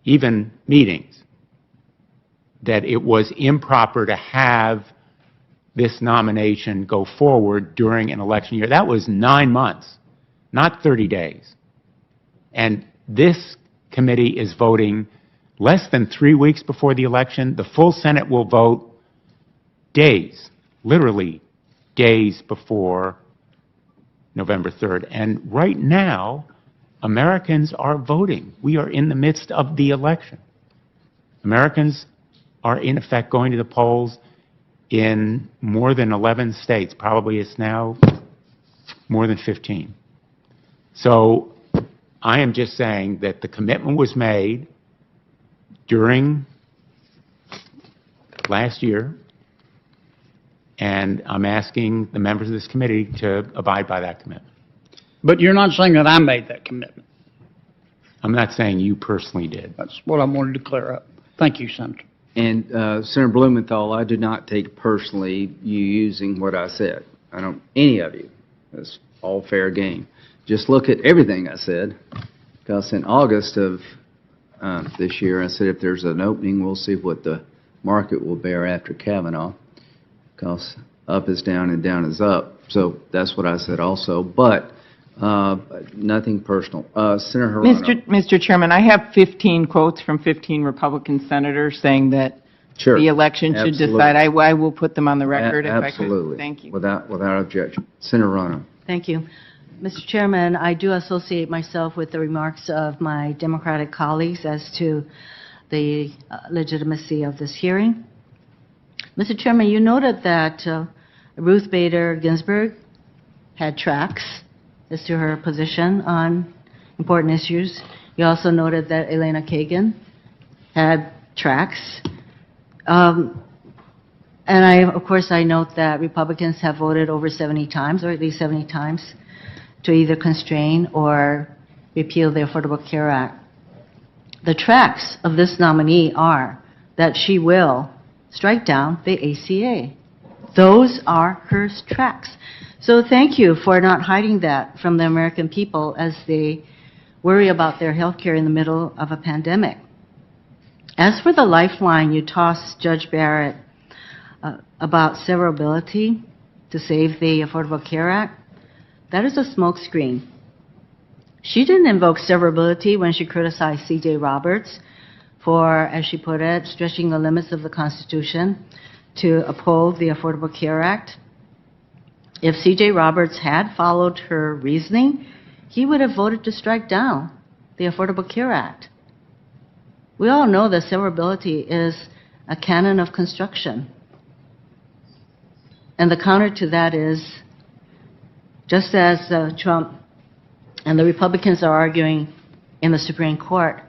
even meetings, that it was improper to have this nomination go forward during an election year. That was 9 months, not 30 days. And this committee is voting less than 3 weeks before the election. The full Senate will vote days, literally days before November 3rd. And right now, Americans are voting. We are in the midst of the election. Americans are, in effect, going to the polls in more than 11 states. Probably it's now more than 15. So I am just saying that the commitment was made during last year, and I'm asking the members of this committee to abide by that commitment. But you're not saying that I made that commitment. I'm not saying you personally did. That's what I wanted to clear up. Thank you, Senator. And Senator Blumenthal, I do not take personally you using what I said. I don't, any of you. It's all fair game. Just look at everything I said, because in August of this year, I said if there's an opening, we'll see what the market will bear after Kavanaugh, because up is down and down is up. So that's what I said also, but nothing personal. Senator Hirano. Mr. Chairman, I have 15 quotes from 15 Republican senators saying that Sure. the election should Absolutely. decide. I will put them on the record if I could. Absolutely. Thank you. Without objection. Senator Hirano. Thank you. Mr. Chairman, I do associate myself with the remarks of my Democratic colleagues as to the legitimacy of this hearing. Mr. Chairman, you noted that Ruth Bader Ginsburg had tracks as to her position on important issues. You also noted that Elena Kagan had tracks. And of course, I note that Republicans have voted over 70 times, or at least 70 times, to either constrain or repeal the Affordable Care Act. The tracks of this nominee are that she will strike down the ACA. Those are her tracks. So thank you for not hiding that from the American people as they worry about their health care in the middle of a pandemic. As for the lifeline you tossed Judge Barrett about severability to save the Affordable Care Act, that is a smokescreen. She didn't invoke severability when she criticized C.J. Roberts for, as she put it, stretching the limits of the Constitution to uphold the Affordable Care Act. If C.J. Roberts had followed her reasoning, he would have voted to strike down the Affordable Care Act. We all know that severability is a canon of construction. And the counter to that is, just as Trump and the Republicans are arguing in the Supreme Court,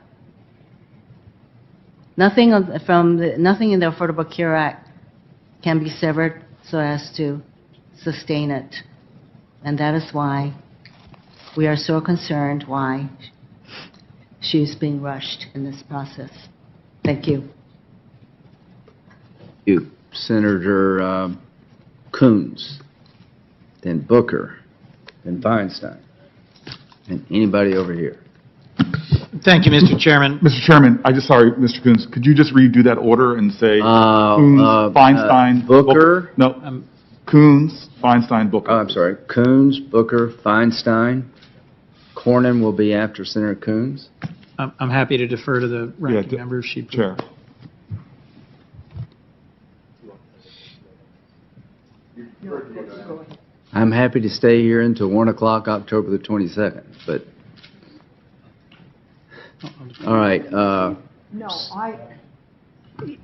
nothing in the Affordable Care Act can be severed so as to sustain it. And that is why we are so concerned why she's being rushed in this process. Thank you. Thank you. Senator Coons, then Booker, then Feinstein, and anybody over here. Thank you, Mr. Chairman. Mr. Chairman, sorry, Mr. Coons, could you just redo that order and say Coons, Feinstein, Booker? No, Coons, Feinstein, Booker. Oh, I'm sorry. Coons, Booker, Feinstein. Cornyn will be after Senator Coons. I'm happy to defer to the ranking member. Chair. I'm happy to stay here until 1 o'clock, October the 22nd, but, all right.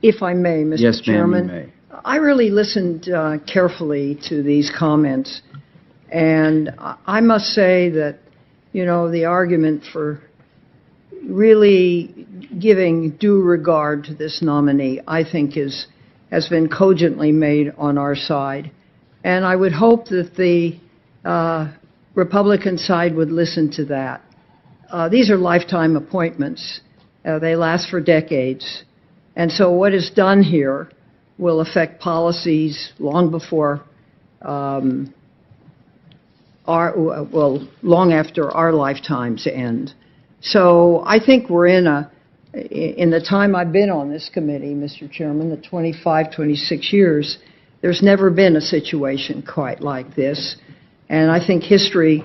If I may, Mr. Yes, Chairman. ma'am, you may. I really listened carefully to these comments, and I must say that, the argument for really giving due regard to this nominee, I think has been cogently made on our side. And I would hope that the Republican side would listen to that. These are lifetime appointments. They last for decades. And so what is done here will affect policies long before, long after our lifetimes end. So I think we're in the time I've been on this committee, Mr. Chairman, the 25, 26 years, there's never been a situation quite like this. And I think history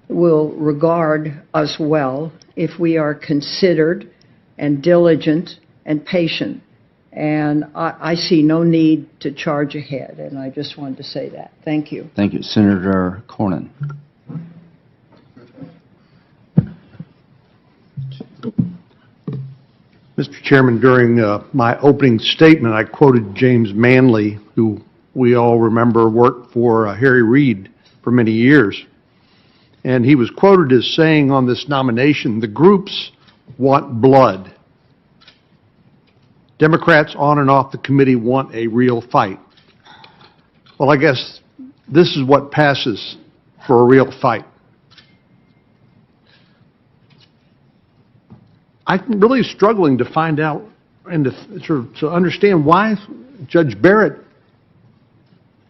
will regard us well if we are considered and diligent and patient. And I see no need to charge ahead, and I just wanted to say that. Thank you. Thank you. Senator Cornyn. Mr. Chairman, during my opening statement, I quoted James Manley, who we all remember worked for Harry Reid for many years. And he was quoted as saying on this nomination, "The groups want blood. Democrats on and off the committee want a real fight." Well, I guess this is what passes for a real fight. I'm really struggling to find out and to understand why Judge Barrett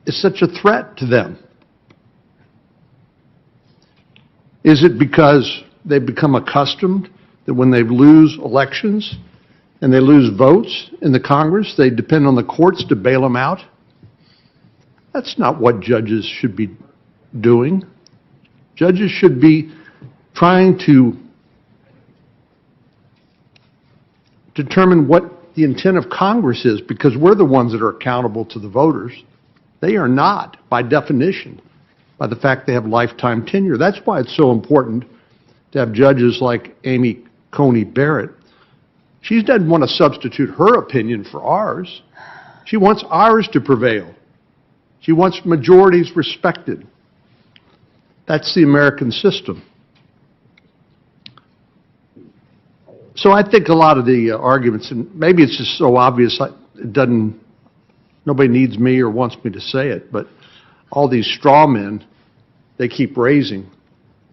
is such a threat to them. Is it because they've become accustomed that when they lose elections, and they lose votes in the Congress, they depend on the courts to bail them out. That's not what judges should be doing. Judges should be trying to determine what the intent of Congress is, because we're the ones that are accountable to the voters. They are not, by definition, by the fact they have lifetime tenure. That's why it's so important to have judges like Amy Coney Barrett. She doesn't want to substitute her opinion for ours. She wants ours to prevail. She wants majorities respected. That's the American system. So I think a lot of the arguments, and maybe it's just so obvious, nobody needs me or wants me to say it, but all these straw men they keep raising,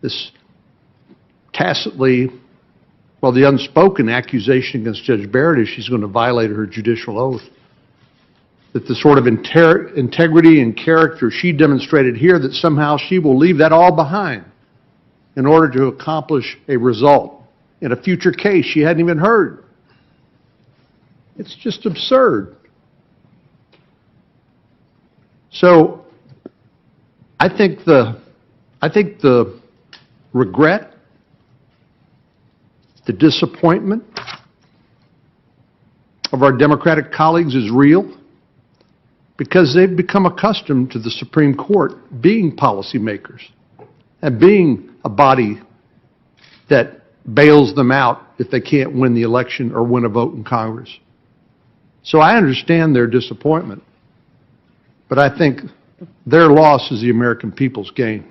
this tacitly, well, the unspoken accusation against Judge Barrett is she's going to violate her judicial oath. That the sort of integrity and character she demonstrated here, that somehow she will leave that all behind in order to accomplish a result in a future case she hadn't even heard. It's just absurd. So I think the regret, the disappointment of our Democratic colleagues is real, because they've become accustomed to the Supreme Court being policymakers and being a body that bails them out if they can't win the election or win a vote in Congress. So I understand their disappointment, but I think their loss is the American people's gain.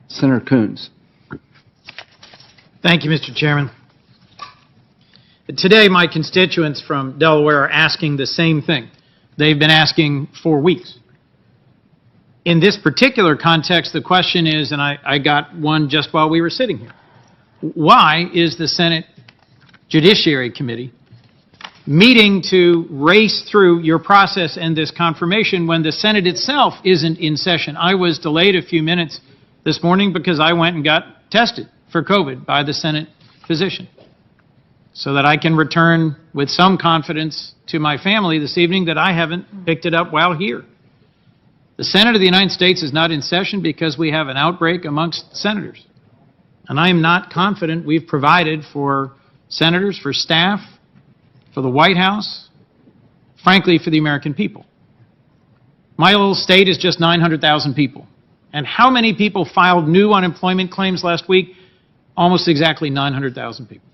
Senator Coons. Thank you, Mr. Chairman. Today, my constituents from Delaware are asking the same thing. They've been asking for weeks. In this particular context, the question is, and I got one just while we were sitting here, why is the Senate Judiciary Committee meeting to race through your process and this confirmation when the Senate itself isn't in session? I was delayed a few minutes this morning because I went and got tested for COVID by the Senate physician, so that I can return with some confidence to my family this evening that I haven't picked it up while here. The Senate of the United States is not in session because we have an outbreak amongst senators. And I am not confident we've provided for senators, for staff, for the White House, frankly, for the American people. My little state is just 900,000 people. And how many people filed new unemployment claims last week? Almost exactly 900,000 people.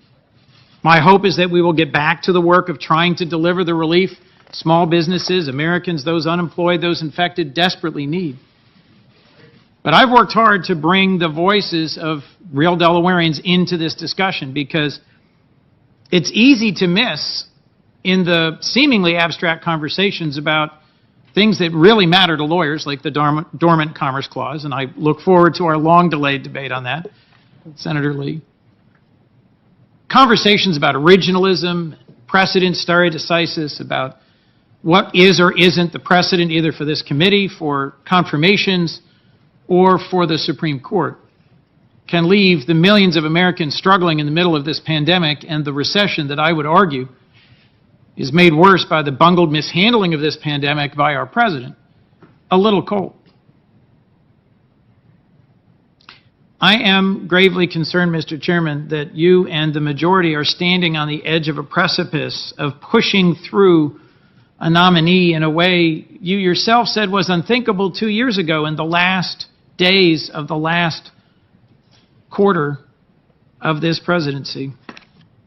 My hope is that we will get back to the work of trying to deliver the relief small businesses, Americans, those unemployed, those infected desperately need. But I've worked hard to bring the voices of real Delawareans into this discussion, because it's easy to miss in the seemingly abstract conversations about things that really matter to lawyers, like the Dormant Commerce Clause, and I look forward to our long-delayed debate on that, Senator Lee. Conversations about originalism, precedent, stare decisis, about what is or isn't the precedent either for this committee, for confirmations, or for the Supreme Court, can leave the millions of Americans struggling in the middle of this pandemic and the recession that I would argue is made worse by the bungled mishandling of this pandemic by our president, a little cold. I am gravely concerned, Mr. Chairman, that you and the majority are standing on the edge of a precipice of pushing through a nominee in a way you yourself said was unthinkable 2 years ago in the last days of the last quarter of this presidency.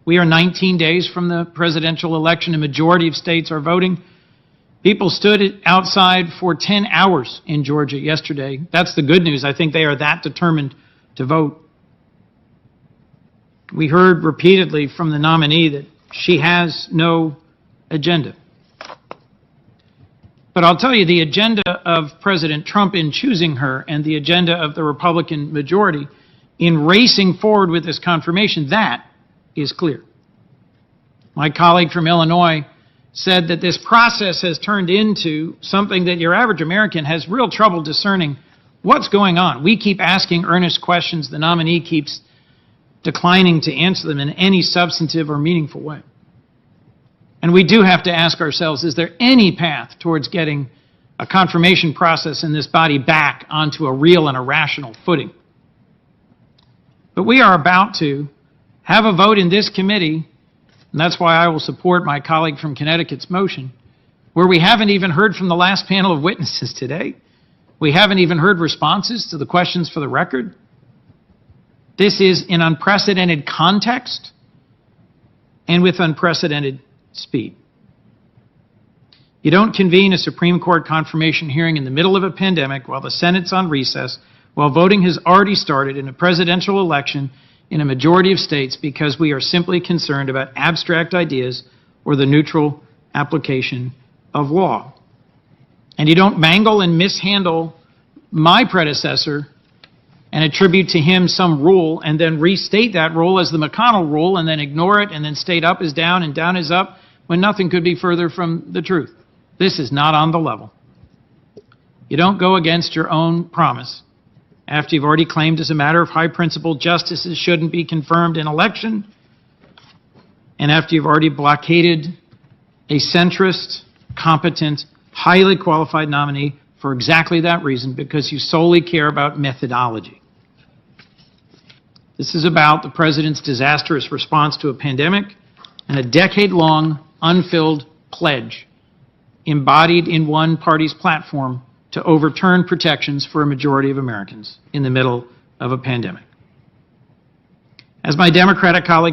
We are 19 days from the presidential election. A majority of states are voting. People stood outside for 10 hours in Georgia yesterday. That's the good news. I think they are that determined to vote. We heard repeatedly from the nominee that she has no agenda. But I'll tell you, the agenda of President Trump in choosing her and the agenda of the Republican majority in racing forward with this confirmation, that is clear. My colleague from Illinois said that this process has turned into something that your average American has real trouble discerning what's going on. We keep asking earnest questions. The nominee keeps declining to answer them in any substantive or meaningful way. And we do have to ask ourselves, is there any path towards getting a confirmation process in this body back onto a real and a rational footing? But we are about to have a vote in this committee, and that's why I will support my colleague from Connecticut's motion, where we haven't even heard from the last panel of witnesses today. We haven't even heard responses to the questions for the record. This is in unprecedented context and with unprecedented speed. You don't convene a Supreme Court confirmation hearing in the middle of a pandemic while the Senate's on recess, while voting has already started in a presidential election in a majority of states because we are simply concerned about abstract ideas or the neutral application of law. And you don't mangle and mishandle my predecessor and attribute to him some rule and then restate that rule as the McConnell rule and then ignore it and then state up is down and down is up when nothing could be further from the truth. This is not on the level. You don't go against your own promise after you've already claimed as a matter of high principle justices shouldn't be confirmed in election, and after you've already blockaded a centrist, competent, highly qualified nominee for exactly that reason, because you solely care about methodology. This is about the president's disastrous response to a pandemic and a decade-long unfilled pledge embodied in one party's platform to overturn protections for a majority of Americans in the middle of a pandemic. As my Democratic colleagues